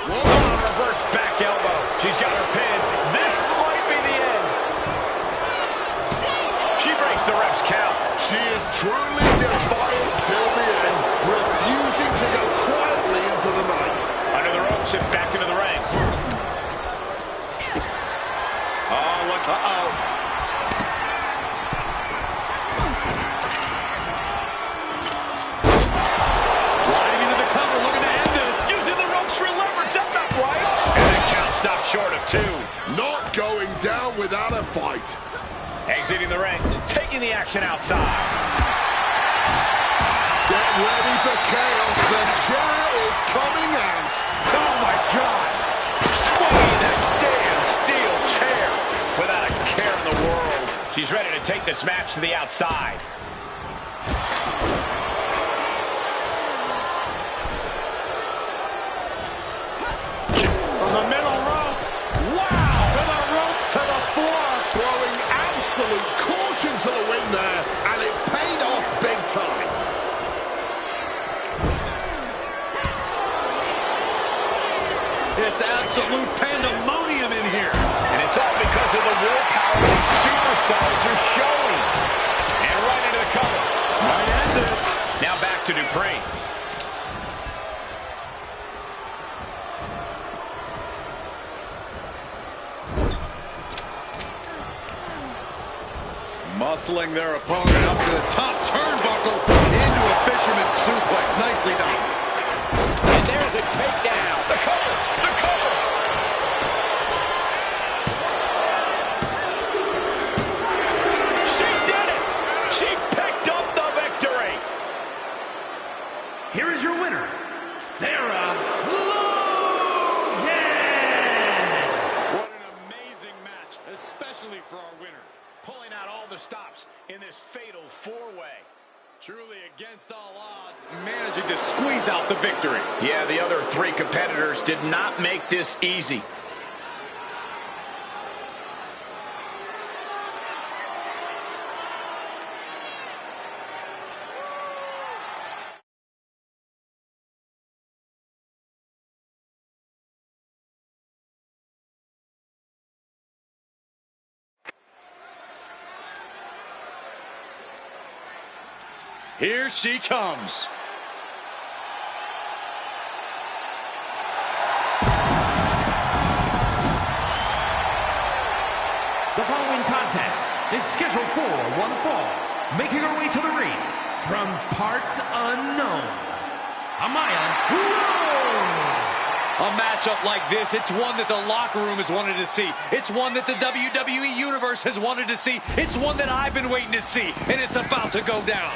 Oh, reverse back elbow. She's got her pin. This might be the end. She breaks the ref's count. She is truly defiant till the end, refusing to go quietly into the night. Under the ropes and back into the ring. Oh, look. Uh-oh. Sliding into the cover, looking to end this. Using the ropes for leverage. That's not right. And the count stopped short of two. Not going down without a fight. Exiting the ring, taking the action outside. Get ready for chaos. The chair is coming out. Oh, my God. Swinging that damn steel chair without a care in the world. She's ready to take this match to the outside. On the middle rope. Wow! To the ropes, to the floor. Throwing absolute caution to the wind there, and it paid off big time. It's absolute pandemonium in here. And it's all because of the willpower these superstars are showing. And right into the cover. Might end this. Now back to Dupree. Muscling their opponent up to the top turnbuckle into a fisherman's suplex. Nicely done. And there's a takedown. The cover. The cover. She did it. She picked up the victory. Here is your winner, Sarah Logan! What an amazing match, especially for our winner. Pulling out all the stops in this fatal four-way. Truly against all odds, managing to squeeze out the victory. Yeah, the other three competitors did not make this easy. Here she comes. The following contest is scheduled for one fall. Making her way to the ring from parts unknown, Amaya Rose. A matchup like this, it's one that the locker room has wanted to see. It's one that the WWE Universe has wanted to see. It's one that I've been waiting to see, and it's about to go down.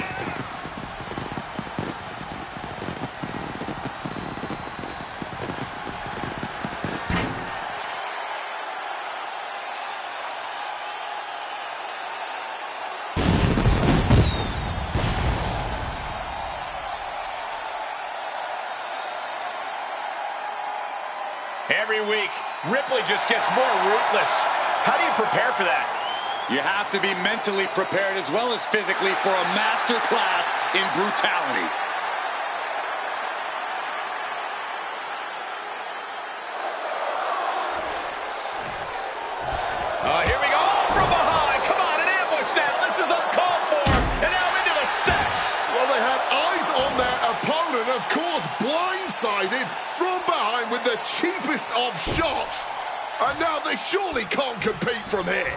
Every week, Ripley just gets more ruthless. How do you prepare for that? You have to be mentally prepared as well as physically for a master class in brutality. Here we go. From behind. Come on, an ambush now. This is uncalled for. And now into the steps. Well, they had eyes on their opponent, of course, blindsided from behind with the cheapest of shots. And now they surely can't compete from here.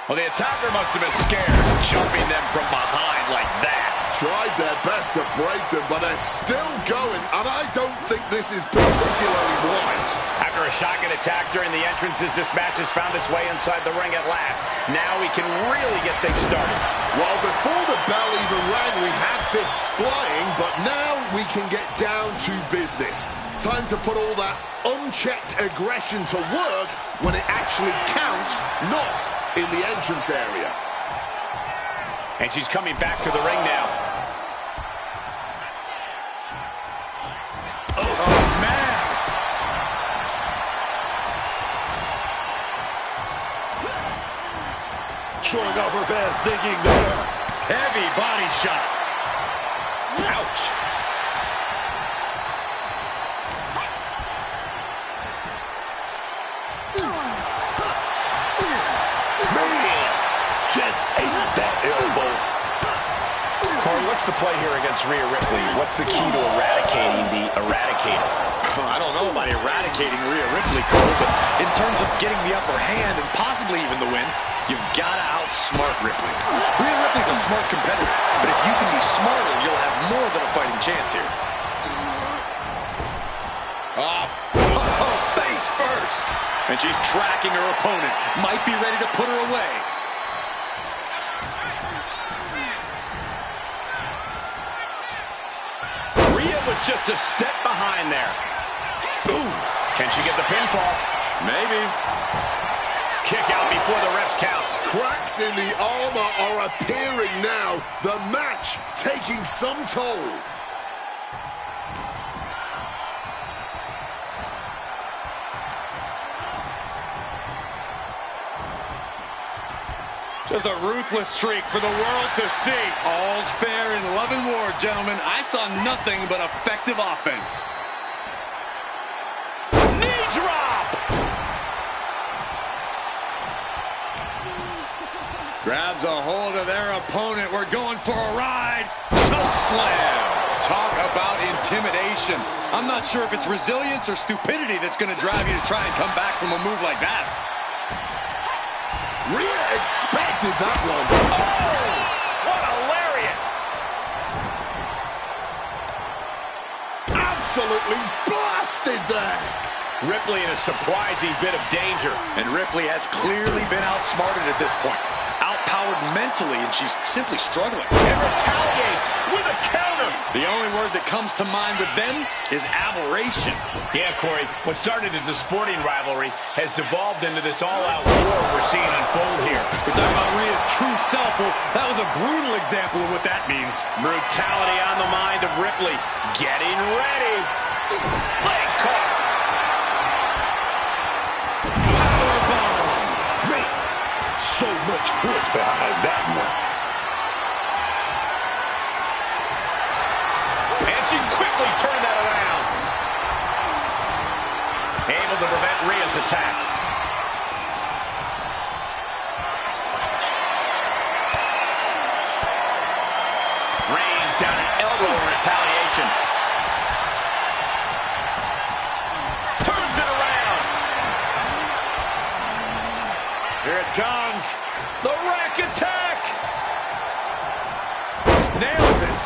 Well, the attacker must have been scared, jumping them from behind like that. Tried their best to break them, but they're still going, and I don't think this is particularly wise. After a shotgun attack during the entrances, this match has found its way inside the ring at last. Now we can really get things started. Well, before the bell even rang, we had fists flying, but now we can get down to business. Time to put all that unchecked aggression to work when it actually counts, not in the entrance area. And she's coming back to the ring now. Oh, man. Showing off her best, digging there. Heavy body shot. Ouch. Man, just ate that elbow. Corey, what's the play here against Rhea Ripley? What's the key to eradicating the Eradicator? I don't know about eradicating Rhea Ripley, Cole, but in terms of getting the upper hand and possibly even the win, you've got to outsmart Ripley. Rhea Ripley's a smart competitor, but if you can be smarter, you'll have more than a fighting chance here. Oh, face first. And she's tracking her opponent. Might be ready to put her away. Rhea was just a step behind there. Ooh. Can she get the pinfall? Maybe. Kick out before the refs count. Cracks in the armor are appearing now. The match taking some toll. Just a ruthless streak for the world to see. All's fair in love and war, gentlemen. I saw nothing but effective offense. Knee drop! Grabs a hold of their opponent. We're going for a ride. Choke slam. Talk about intimidation. I'm not sure if it's resilience or stupidity that's going to drive you to try and come back from a move like that. Rhea expected that one. Oh! What a lariat! Absolutely blasted there. Ripley in a surprising bit of danger. And Ripley has clearly been outsmarted at this point. Outpowered mentally, and she's simply struggling. And retaliates with a counter. The only word that comes to mind with them is aberration. Yeah, Corey, what started as a sporting rivalry has devolved into this all-out war we're seeing unfold here. We're talking about Rhea's true self. Well, that was a brutal example of what that means. Brutality on the mind of Ripley. Getting ready. Legs caught. So much force behind that one. And she quickly turned that around. Able to prevent Rhea's attack. Rains down an elbow in retaliation. Turns it around. Here it comes. The rack attack. Nails it.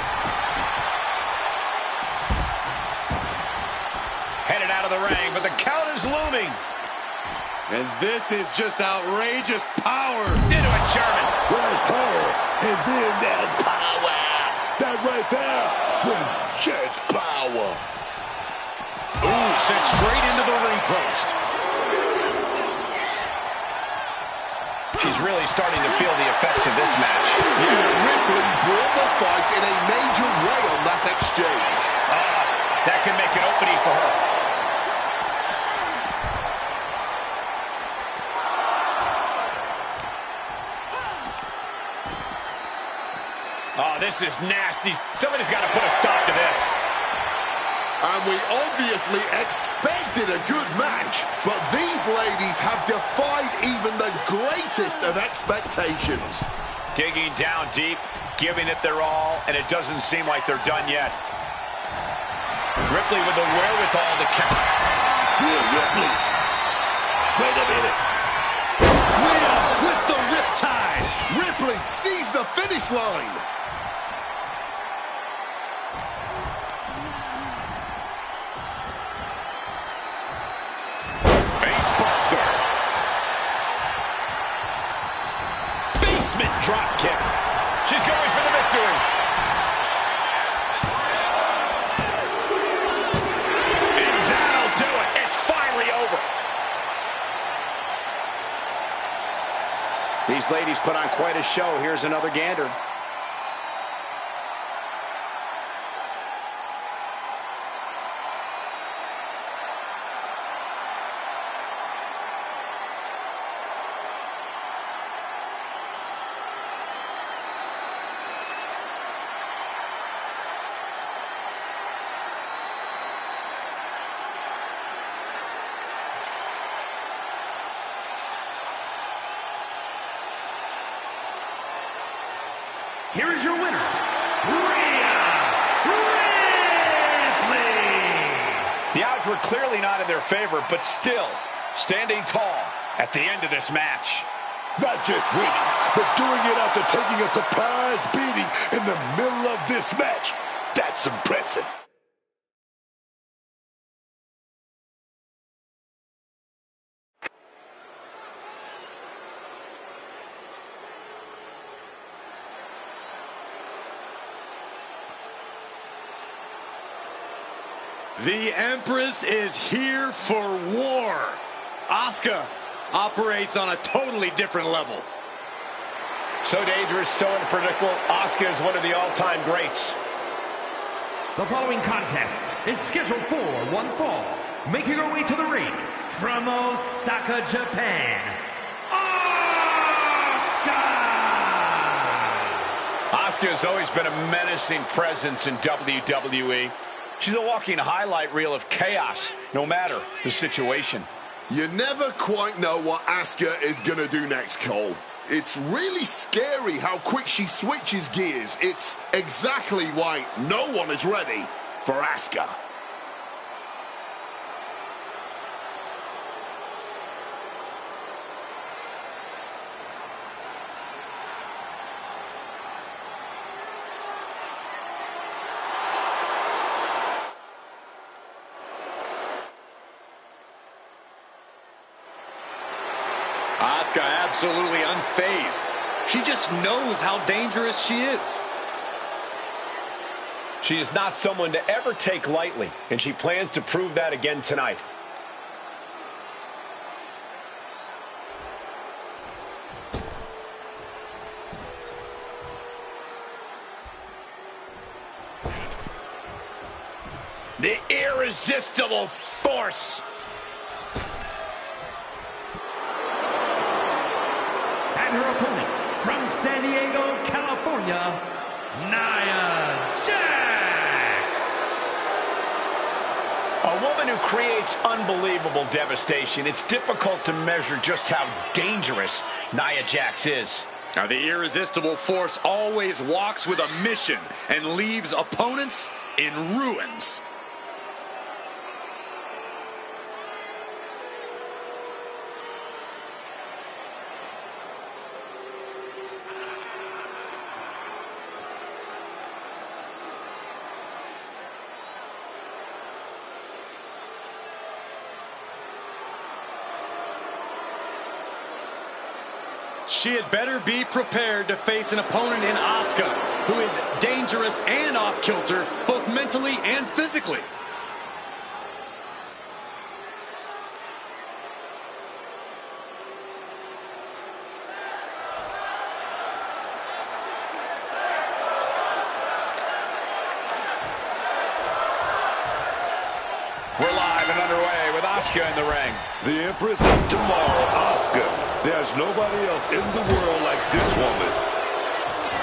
Headed out of the ring, but the count is looming. And this is just outrageous power. Into a German. There's power, and then there's power. That right there was just power. Ooh, sent straight into the ring post. She's really starting to feel the effects of this match. Ripley brought the fight in a major way on that exchange. That can make an opening for her. Oh, this is nasty. Somebody's got to put a stop to this. And we obviously expected a good match, but these ladies have defied even the greatest of expectations. Digging down deep, giving it their all, and it doesn't seem like they're done yet. Ripley with the wherewithal to count. Here, Ripley. Wait a minute. Rhea with the riptide. Ripley sees the finish line. Drop kick. She's going for the victory. And that'll do it. It's finally over. These ladies put on quite a show. Here's another gander. Here is your winner, Rhea Ripley. The odds were clearly not in their favor, but still standing tall at the end of this match. Not just winning, but doing it after taking a surprise beating in the middle of this match. That's impressive. The Empress is here for war. Asuka operates on a totally different level. So dangerous, so unpredictable. Asuka is one of the all-time greats. The following contest is scheduled for one fall. Making her way to the ring from Osaka, Japan, Asuka has always been a menacing presence in WWE. She's a walking highlight reel of chaos, no matter the situation. You never quite know what Asuka is going to do next, Cole. It's really scary how quick she switches gears. It's exactly why no one is ready for Asuka. Asuka absolutely unfazed. She just knows how dangerous she is. She is not someone to ever take lightly, and she plans to prove that again tonight. The irresistible force. and her opponent from San Diego, California, Nia Jax. A woman who creates unbelievable devastation. It's difficult to measure just how dangerous Nia Jax is. Now, the irresistible force always walks with a mission and leaves opponents in ruins. She had better be prepared to face an opponent in Asuka who is dangerous and off-kilter, both mentally and physically. We're live and underway with Asuka in the ring. The Empress of Tomorrow, Asuka. There's nobody else in the world like this woman.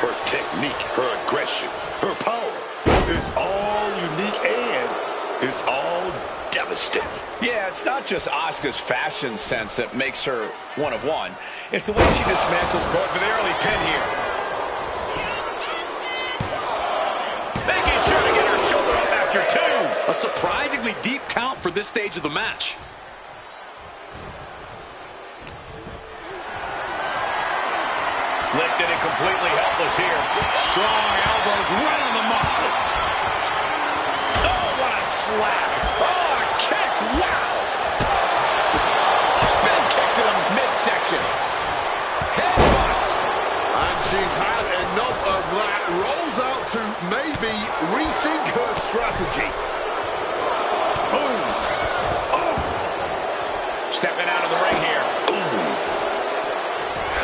Her technique, her aggression, her power is all unique and it's all devastating. Yeah, it's not just Asuka's fashion sense that makes her one of one. It's the way she dismantles going for the early pin here. Making sure to get her shoulder up after two. A surprisingly deep count for this stage of the match. Lifted and completely helpless here. Strong elbows right on the mark. Oh, what a slap. Oh, a kick. Wow. Spin kick to the midsection. Headbutt. And she's had enough of that. Rolls out to maybe rethink her strategy. Boom. Oh. Stepping out of the ring here.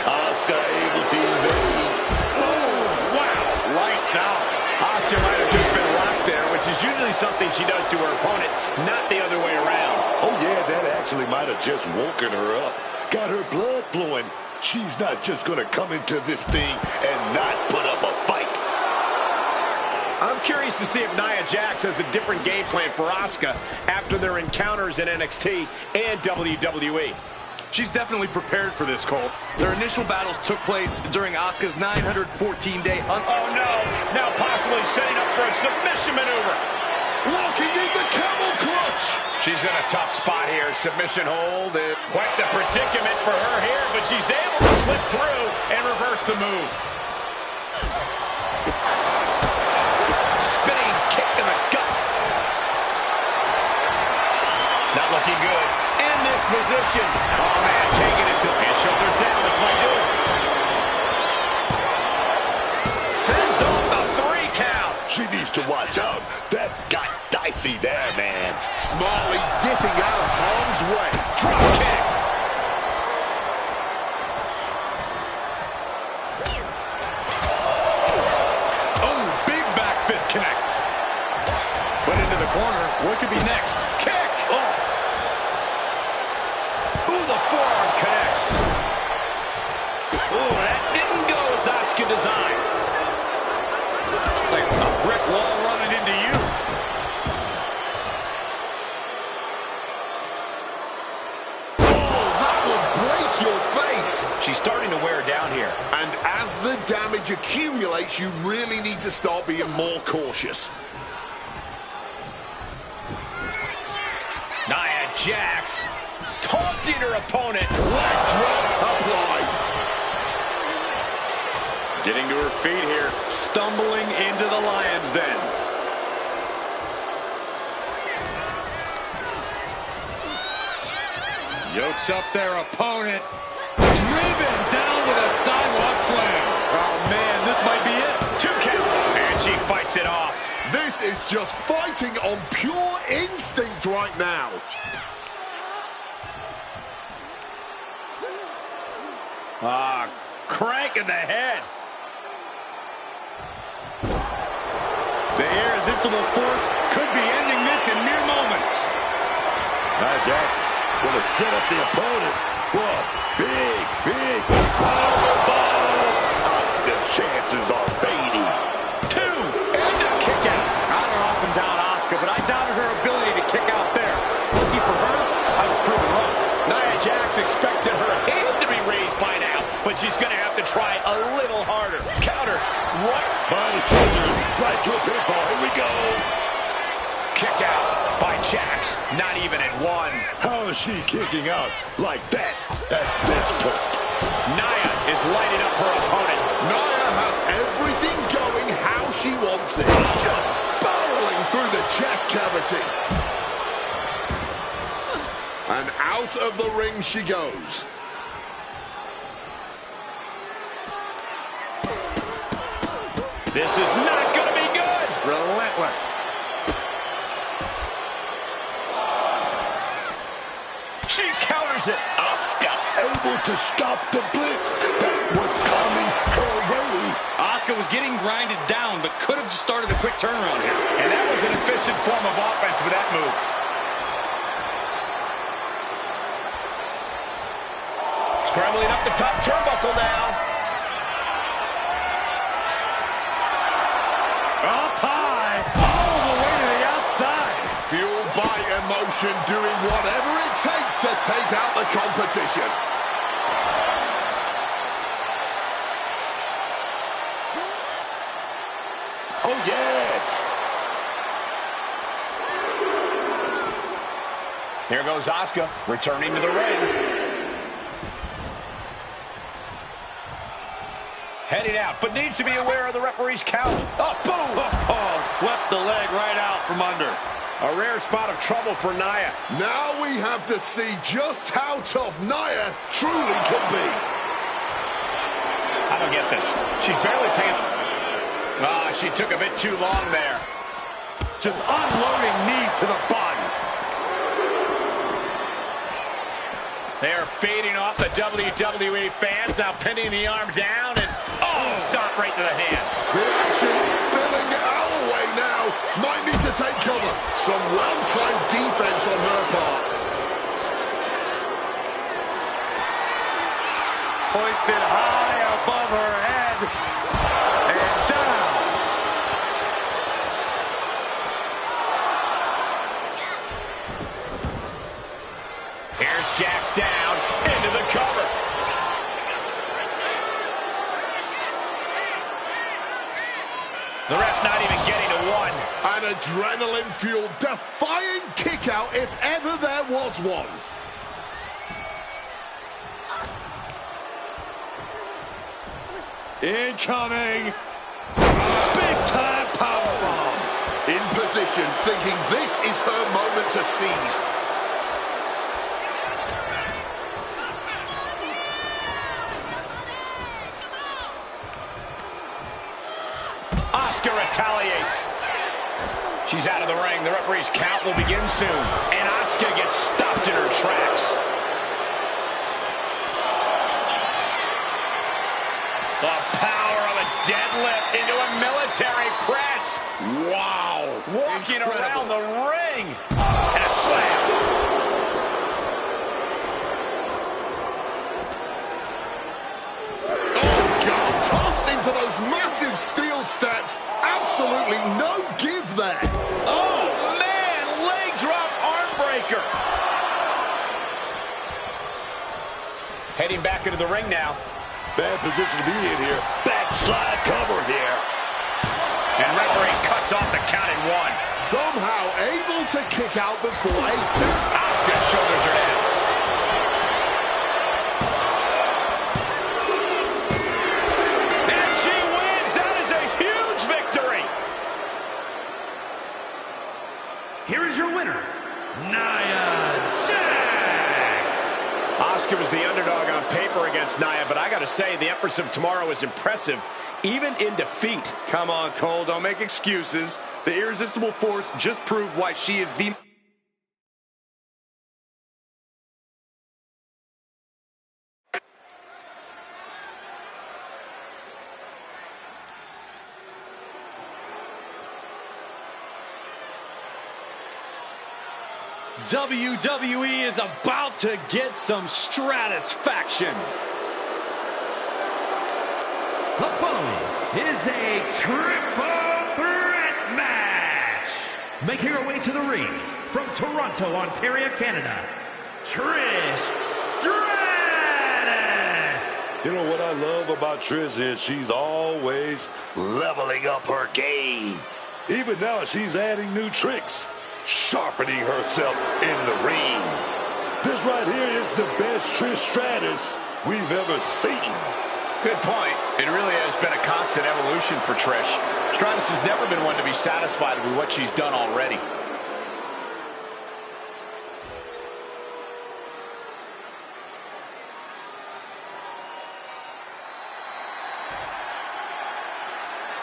Asuka able to evade. Oh, wow. Lights out. Asuka might have just been locked there, which is usually something she does to her opponent, not the other way around. Oh yeah, that actually might have just woken her up. Got her blood flowing. She's not just going to come into this thing and not put up a fight. I'm curious to see if Nia Jax has a different game plan for Asuka after their encounters in NXT and WWE. She's definitely prepared for this, Cole. Their initial battles took place during Asuka's 914-day Oh no, now possibly setting up for a submission maneuver. Locking in the camel clutch. She's in a tough spot here. Submission hold. Quite the predicament for her here, but she's able to slip through and reverse the move. Spinning kick in the gut. Not looking good. In this position. Oh man, taking it to his shoulders down. This might do it. Fends off the 3 count. She needs to watch out. That got dicey. see that, man. Smartly dipping out of harm's way. Drop kick. Oh, big back fist connects. Put into the corner. What could be next? Kick. Oh. Ooh, the forearm connects. Ooh, that didn't go as Asuka designed. Like a brick wall running into you. Oh, that will break your face. She's starting to wear down here. And as the damage accumulates, you really need to start being more cautious. Nia Jax taunting her opponent. Leg drop applied. Getting to her feet here. Stumbling into the lion's den. Yokes up their opponent. Driven down with a sidewalk slam. Oh, man, this might be it. 2 count. And she fights it off. This is just fighting on pure instinct right now. Crank in the head. The irresistible force could be ending this in mere moments. Nia Jax going to set up the opponent for a big powerbomb. Asuka's chances are fading. 2. And a kick out. I don't often doubt Asuka, but I doubted her ability to kick out there. Lucky for her, I was proven wrong. Nia Jax expected her hand to be raised by now, but she's going to have to try a little harder. Counter. What? By the shoulders, right to a pinfall. Here we go. Kick out by Jax. Not even at 1. How is she kicking out like that at this point? Nia is lighting up her opponent. Nia has everything going how she wants it. Just barreling through the chest cavity. And out of the ring she goes. This is not going to be good. Relentless. She counters it. Asuka able to stop the blitz that was coming her way. Asuka was getting grinded down, but could have just started a quick turnaround here. And that was an efficient form of offense with that move. Scrambling up the top turnbuckle now. Up high, all the way to the outside. Fueled by emotion, doing whatever it takes to take out the competition. Oh, yes. Here goes Asuka, returning to the ring. Heading out, but needs to be aware of the referee's count. Oh, boom! Oh, swept the leg right out from under. A rare spot of trouble for Nia. Now we have to see just how tough Nia truly can be. I don't get this. She's barely paying. She took a bit too long there. Just unloading knees to the body. They are fading off the WWE fans, now pinning the arm down and stomp right to the hand. The action spilling our way now. Might need to take cover. Some well-timed defense on her part. Hoisted high above her head. And down. Here's Jax down into the cover. The ref not even getting to 1. An adrenaline-fueled, defying kick-out if ever there was one. Incoming. Big-time powerbomb. In position, thinking this is her moment to seize. Asuka retaliates. She's out of the ring. The referee's count will begin soon. And Asuka gets stopped in her tracks. The power of a deadlift into a military press. Wow. Walking around the ring. And a slam. Tossed into those massive steel steps. Absolutely no give there. Oh, man. Leg drop arm breaker. Heading back into the ring now. Bad position to be in here. Backslide cover here. And referee cuts off the count at 1. Somehow able to kick out before a 2. Asuka's shoulders are down. Here is your winner, Nia Jax. Asuka was the underdog on paper against Nia, but I got to say, the Empress of Tomorrow is impressive, even in defeat. Come on, Cole, don't make excuses. The irresistible force just proved why she is the... WWE is about to get some stratisfaction. The following is a triple threat match. Making her way to the ring from Toronto, Ontario, Canada, Trish Stratus. You know what I love about Trish is she's always leveling up her game. Even now she's adding new tricks, sharpening herself in the ring. This right here is the best Trish Stratus we've ever seen. Good point. It really has been a constant evolution for Trish. Stratus has never been one to be satisfied with what she's done already.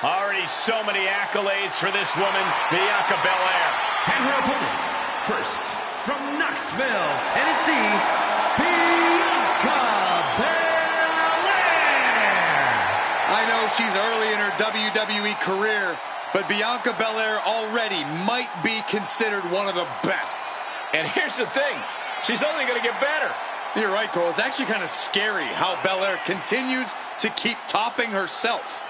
Already so many accolades for this woman, Bianca Belair. And her opponents, first, from Knoxville, Tennessee, Bianca Belair. I know she's early in her WWE career, but Bianca Belair already might be considered one of the best. And here's the thing, she's only going to get better. You're right, Cole. It's actually kind of scary how Belair continues to keep topping herself.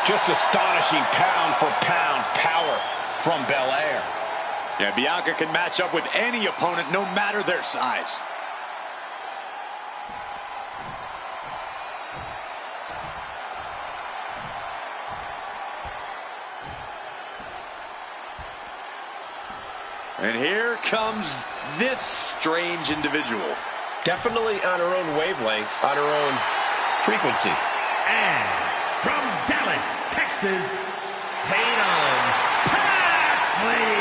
Just astonishing pound-for-pound power from Belair. Yeah, Bianca can match up with any opponent, no matter their size. And here comes this strange individual. Definitely on her own wavelength, on her own frequency. And from Dallas, Texas, Tatum Paxley.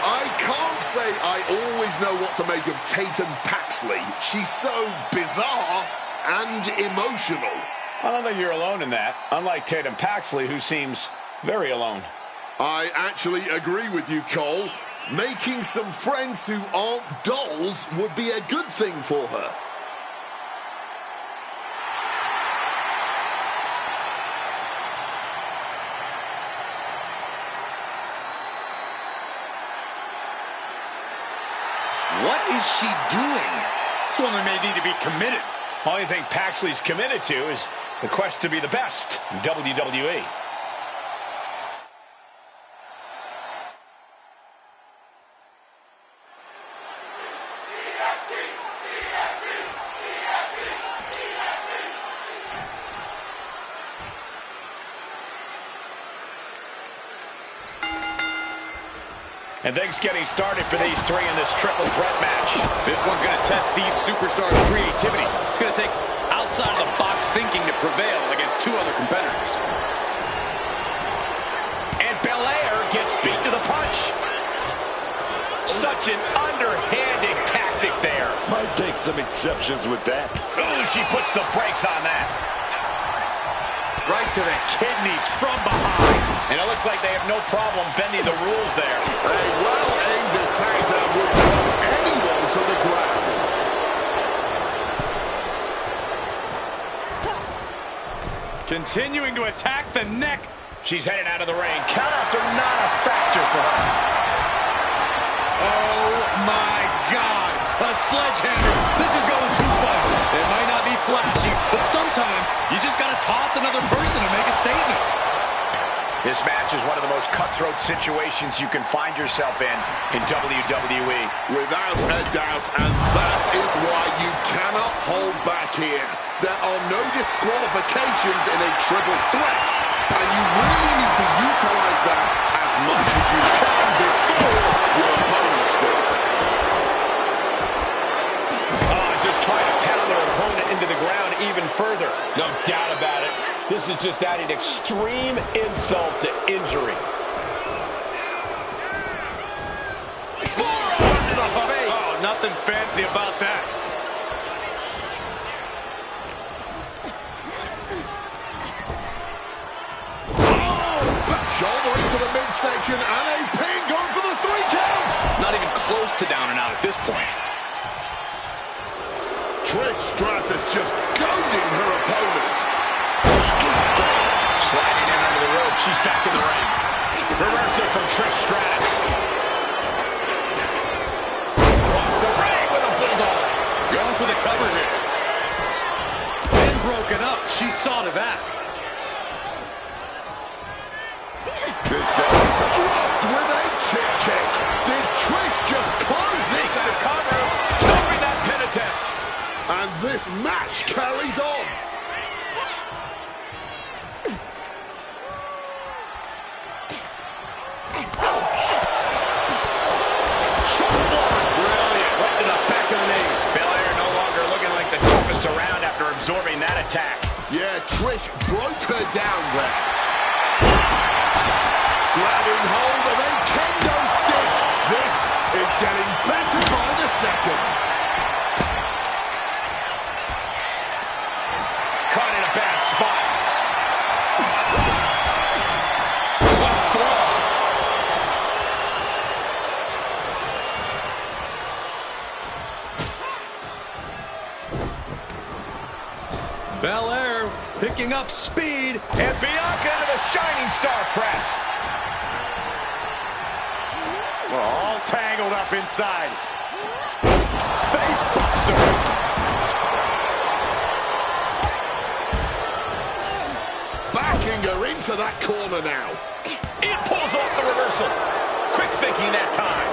I can't say I always know what to make of Tatum Paxley. She's so bizarre and emotional. I don't think you're alone in that, unlike Tatum Paxley, who seems very alone. I actually agree with you, Cole. Making some friends who aren't dolls would be a good thing for her. What is she doing? This woman may need to be committed. Only thing Paxley's committed to is the quest to be the best in WWE. And things getting started for these three in this triple threat match. This one's going to test these superstars' creativity. It's going to take outside-of-the-box thinking to prevail against two other competitors. And beat to the punch. Such an underhanded tactic there. Might take some exceptions with that. Ooh, she puts the brakes on that. Right to the kidneys from behind. And it looks like they have no problem bending the rules there. A well-aimed attack that would drop anyone to the ground. Continuing to attack the neck. She's headed out of the ring. Countouts are not a factor for her. Oh my God. A sledgehammer. This is going too far. It might not be flashy, but sometimes you just got to toss another person to make a statement. This match is one of the most cutthroat situations you can find yourself in WWE. Without a doubt, and that is why you cannot hold back here. There are no disqualifications in a triple threat, and you really need to utilize that as much as you can before your opponents do. Just trying to pound their opponent into the ground even further. No doubt about it. This is just adding extreme insult to injury. Forearm to the face. Oh, nothing fancy about that. Shoulder into the midsection, and a pin going for the 3 count. Not even close to down and out at this point. Trish Stratus just goading her opponent. Sliding in under the rope. She's back in the ring. Reversal from Trish Stratus. Across the ring with a bulldog. Going for the cover here. Been broken up. She saw to that. Dropped with a chip kick. Did Trish just close this out? Cover. Stopping that pin attempt. And this match carries on. Brilliant. Right to the back of the knee. Belair no longer looking like the toughest around after absorbing that attack. Yeah, Trish broke her down there. Grabbing hold of a kendo stick. This is getting better by the second. Caught in a bad spot. What a throw. Belair picking up speed. And Bianca into the Shining Star Press. All tangled up inside. Face buster. Backing her into that corner now. It pulls off the reversal. Quick thinking that time.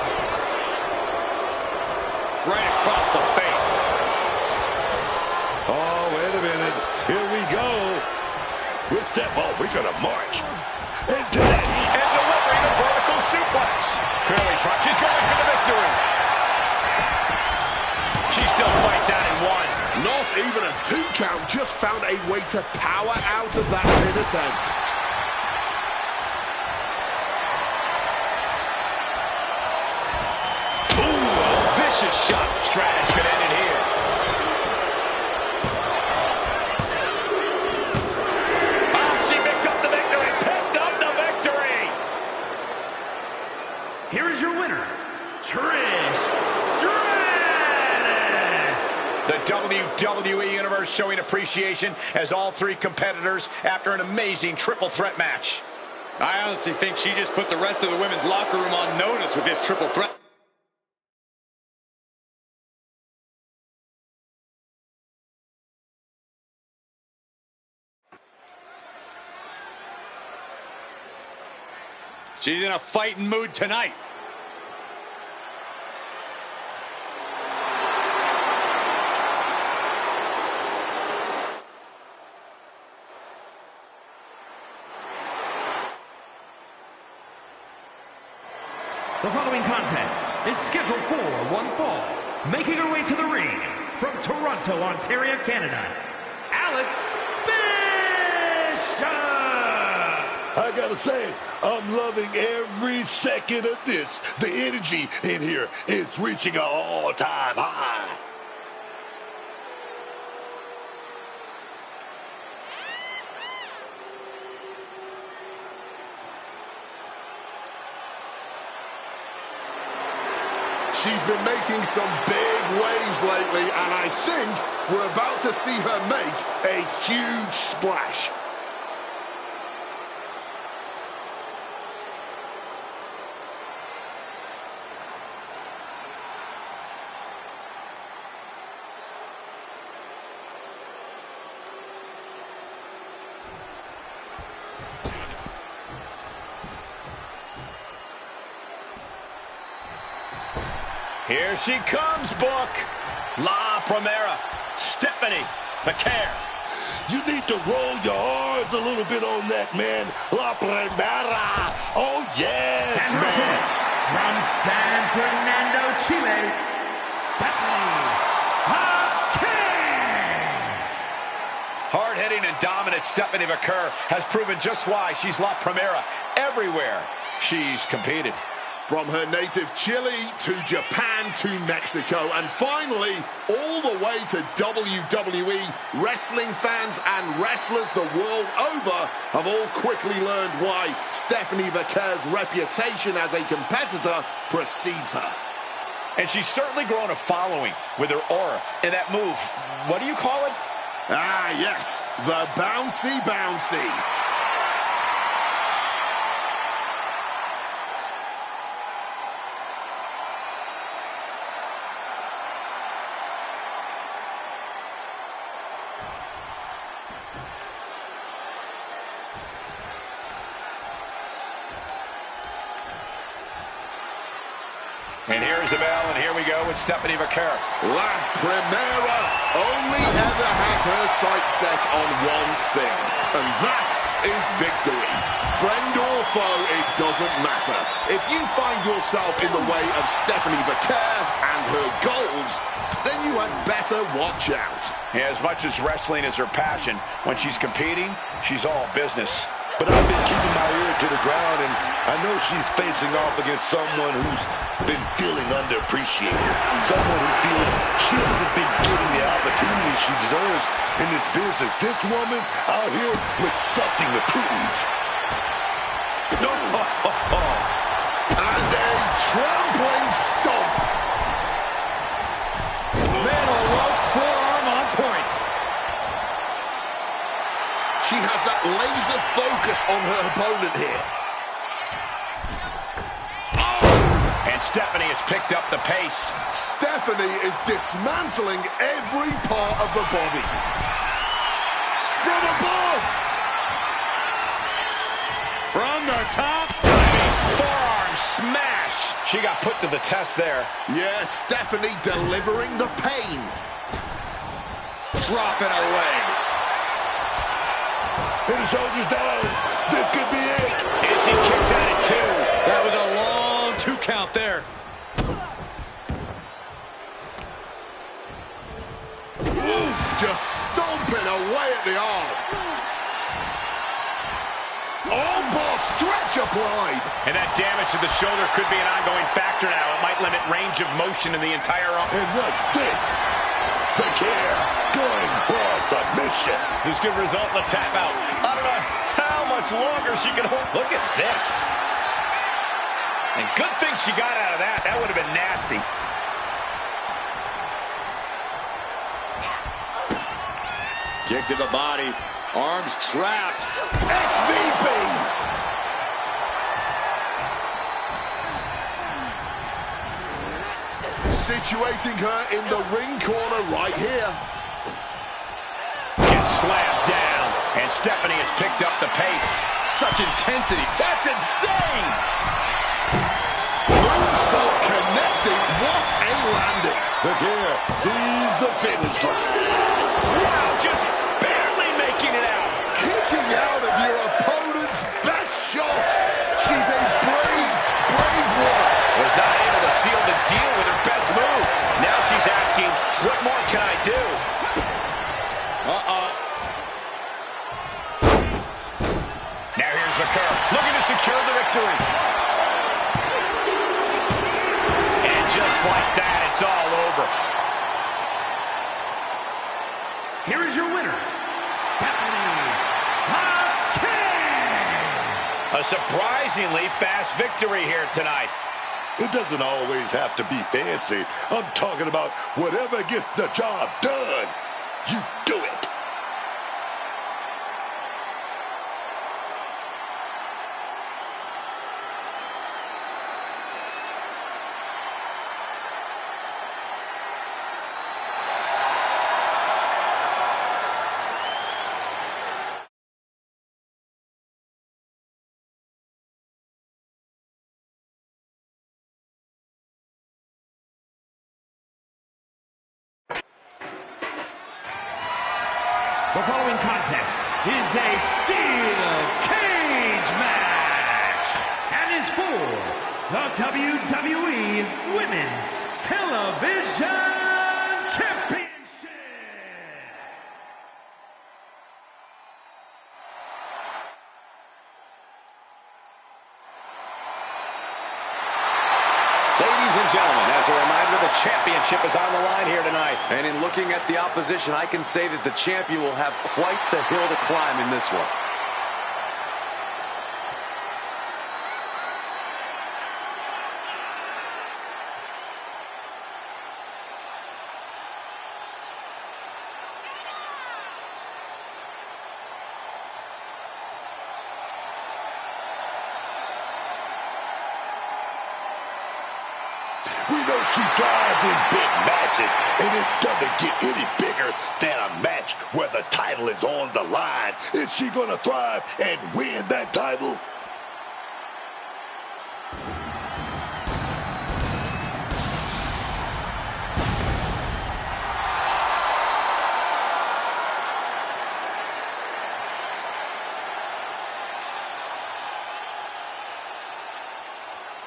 Right across the face. Oh, wait a minute. Here we go. We're set. Oh, we're going to march. Into that. And delivering a vertical suplex. Clearly trying. She's going for the victory. She still fights out in one. Not even a 2 count. Just found a way to power out of that pin attempt. Ooh, a vicious shot. Stratus could end it here. She picked up the victory. Picked up the victory. Here is your winner, Trish Stratus. The WWE Universe showing appreciation as all 3 competitors after an amazing triple threat match. I honestly think she just put the rest of the women's locker room on notice with this triple threat. She's in a fighting mood tonight. The following contest is scheduled for one fall. Making her way to the ring from Toronto, Ontario, Canada, Alex Bishop. I gotta say, I'm loving every second of this. The energy in here is reaching an all-time high. She's been making some big waves lately, and I think we're about to see her make a huge splash. Here she comes, Book. La Primera, Stephanie Vaquer. You need to roll your R's a little bit on that, man. La Primera. Oh, yes, And man. from San Fernando, Chile, Stephanie Vaquer. Hard-hitting and dominant Stephanie Vaquer has proven just why she's La Primera everywhere she's competed. From her native Chile to Japan to Mexico, and finally, all the way to WWE, wrestling fans and wrestlers the world over have all quickly learned why Stephanie Vaquer's reputation as a competitor precedes her. And she's certainly grown a following with her aura and that move. What do you call it? Ah, yes, the bouncy bouncy. And here's the bell, and here we go with Stephanie Vaquer. La Primera only ever has her sights set on one thing, and that is victory. Friend or foe, it doesn't matter. If you find yourself in the way of Stephanie Vaquer and her goals, then you had better watch out. Yeah, as much as wrestling is her passion, when she's competing, she's all business. But I've been keeping my ear to the ground, and I know she's facing off against someone who's been feeling underappreciated. Someone who feels she hasn't been getting the opportunity she deserves in this business. This woman out here with something to prove. No, and a trampling stomp. Middle rope forearm on point. She has that laser focus on her opponent here. And Stephanie has picked up the pace. Stephanie is dismantling every part of the body. From above! From the top. Forearm smash. She got put to the test there. Yeah, Stephanie delivering the pain. Dropping a leg. And the shoulders down. This could be it. And she kicks out at 2. That was a long 2 count there. Oof, just stomping away at the arm. Armbar stretch applied. And that damage to the shoulder could be an ongoing factor now. It might limit range of motion in the entire arm. And what's this? Vaquer going for a submission. This could result in a tap out. I don't know how much longer she can hold. Look at this. And good thing she got out of that. That would have been nasty. Kick to the body. Arms trapped. SVP. Situating her in the ring corner right here. Gets slammed down. And Stephanie has picked up the pace. Such intensity. That's insane. Moonsault connecting. What a landing. Vaquer sees the finish line. Wow, just barely making it out. Kicking out of your opponent's best shot. She's a brave, brave woman. Was not able to seal the deal with her best move. Now she's asking, what more can I do? Now here's Vaquer. Just like that, it's all over. Here is your winner, Stephanie King. A surprisingly fast victory here tonight. It doesn't always have to be fancy. I'm talking about whatever gets the job done. You do it. The following contest is a steel cage match and is for the WWE Women's Television Championship. Ladies and gentlemen, as a reminder, the championship is on the line here tonight. And in looking at the opposition, I can say that the champion will have quite the hill to climb in this one. We know she thrives in big matches, and it doesn't get any bigger than a match where the title is on the line. Is she going to thrive and win that title?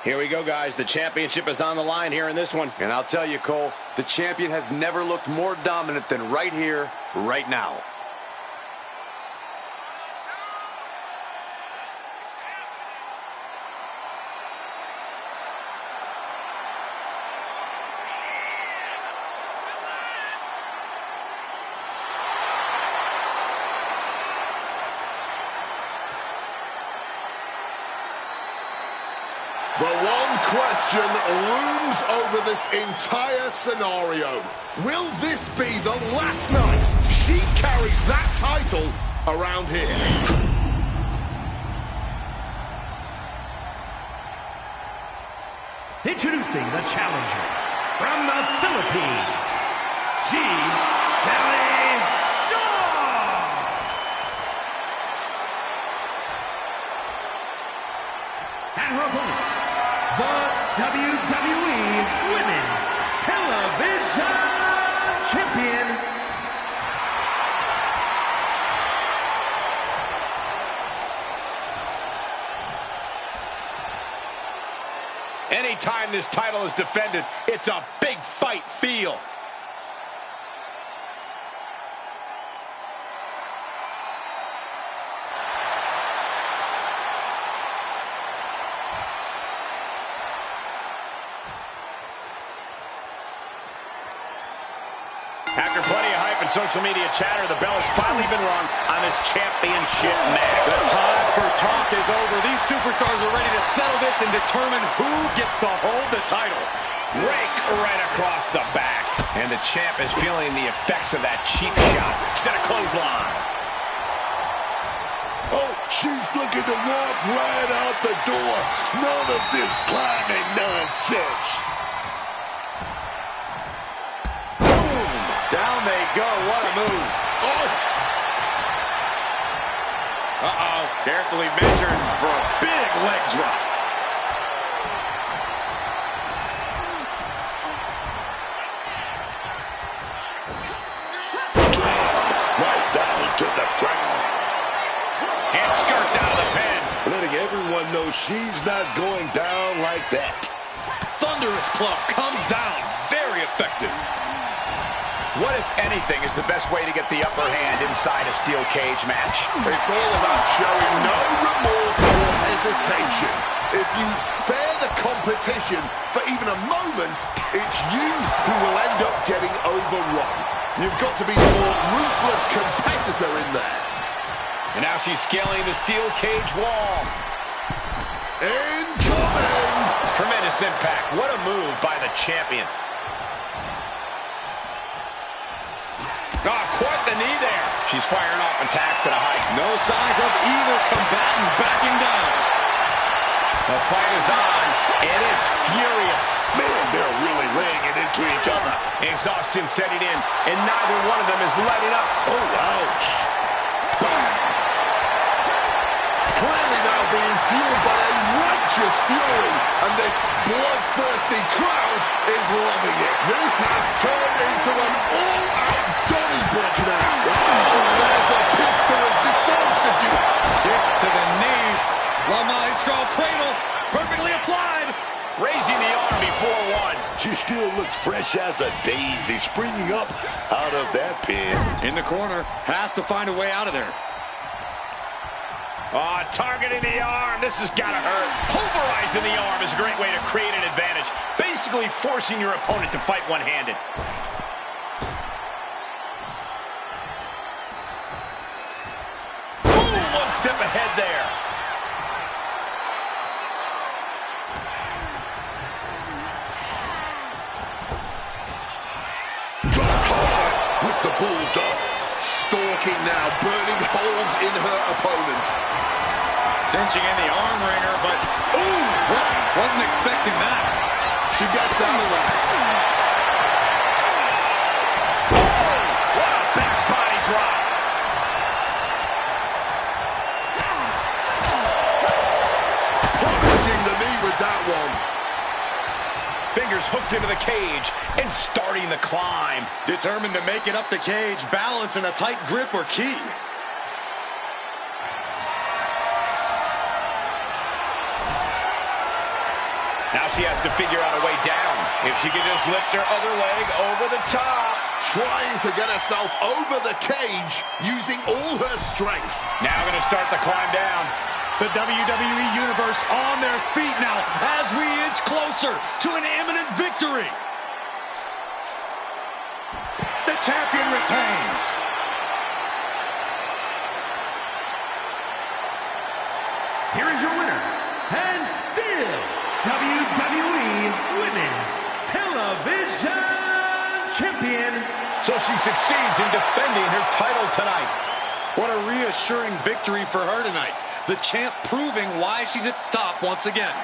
Here we go, guys. The championship is on the line here in this one. And I'll tell you, Cole, the champion has never looked more dominant than right here, right now. The one question looms over this entire scenario. Will this be the last night she carries that title around here? Introducing the challenger from the Philippines, Shelly Shaw. And her opponent, the WWE Women's Television Champion, Anytime this title is defended, it's a big fight feel. After plenty of hype and social media chatter, the bell has finally been rung on this championship match. The time for talk is over. These superstars are ready to settle this and determine who gets to hold the title. Rake right across the back. And the champ is feeling the effects of that cheap shot. Set a clothesline. Oh, she's looking to walk right out the door. None of this climbing nonsense. Down they go. What a move. Oh, Uh-oh. Carefully measured for a big leg drop. right down to the ground. And skirts out of the pen. Letting everyone know she's not going down like that. Thunderous club comes down. Very effective. What, if anything, is the best way to get the upper hand inside a steel cage match? It's all about showing no remorse or hesitation. If you spare the competition for even a moment, it's you who will end up getting overrun. You've got to be the more ruthless competitor in there. And now she's scaling the steel cage wall. Incoming! Tremendous impact. What a move by the champion. Quite the knee there. She's firing off attacks at a height. No signs of either combatant backing down. The fight is on, and it's furious. Man, they're really laying it into each other. Exhaustion setting in, and neither one of them is letting up. Oh, ouch. Clearly now being fueled by a righteous fury, and this bloodthirsty crowd is loving it. This has turned into an all-out Donnybrook now. Oh, there's the piece de resistance, if you... Kick to the knee. La Maestro cradle, perfectly applied. Raising the arm before one. She still looks fresh as a daisy, springing up out of that pin. In the corner, has to find a way out of there. Oh, targeting the arm. This has got to hurt. Pulverizing the arm is a great way to create an advantage. Basically forcing your opponent to fight one-handed. Ooh, one step ahead there. With the bulldog. Stalking now, burning holes in her opponent. Cinching in the arm wringer, but ooh, wasn't expecting that. She gets out of that. Oh, what a back body drop. Punishing the knee with that one. Fingers hooked into the cage and starting the climb. Determined to make it up the cage, balance and a tight grip are key. Now she has to figure out a way down. If she can just lift her other leg over the top. Trying to get herself over the cage using all her strength. Now going to start the climb down. The WWE Universe on their feet now as we inch closer to an imminent victory. The champion retains. Here is your winner, and still WWE Women's Television Champion. So she succeeds in defending her title tonight. What a reassuring victory for her tonight. The champ proving why she's at the top once again.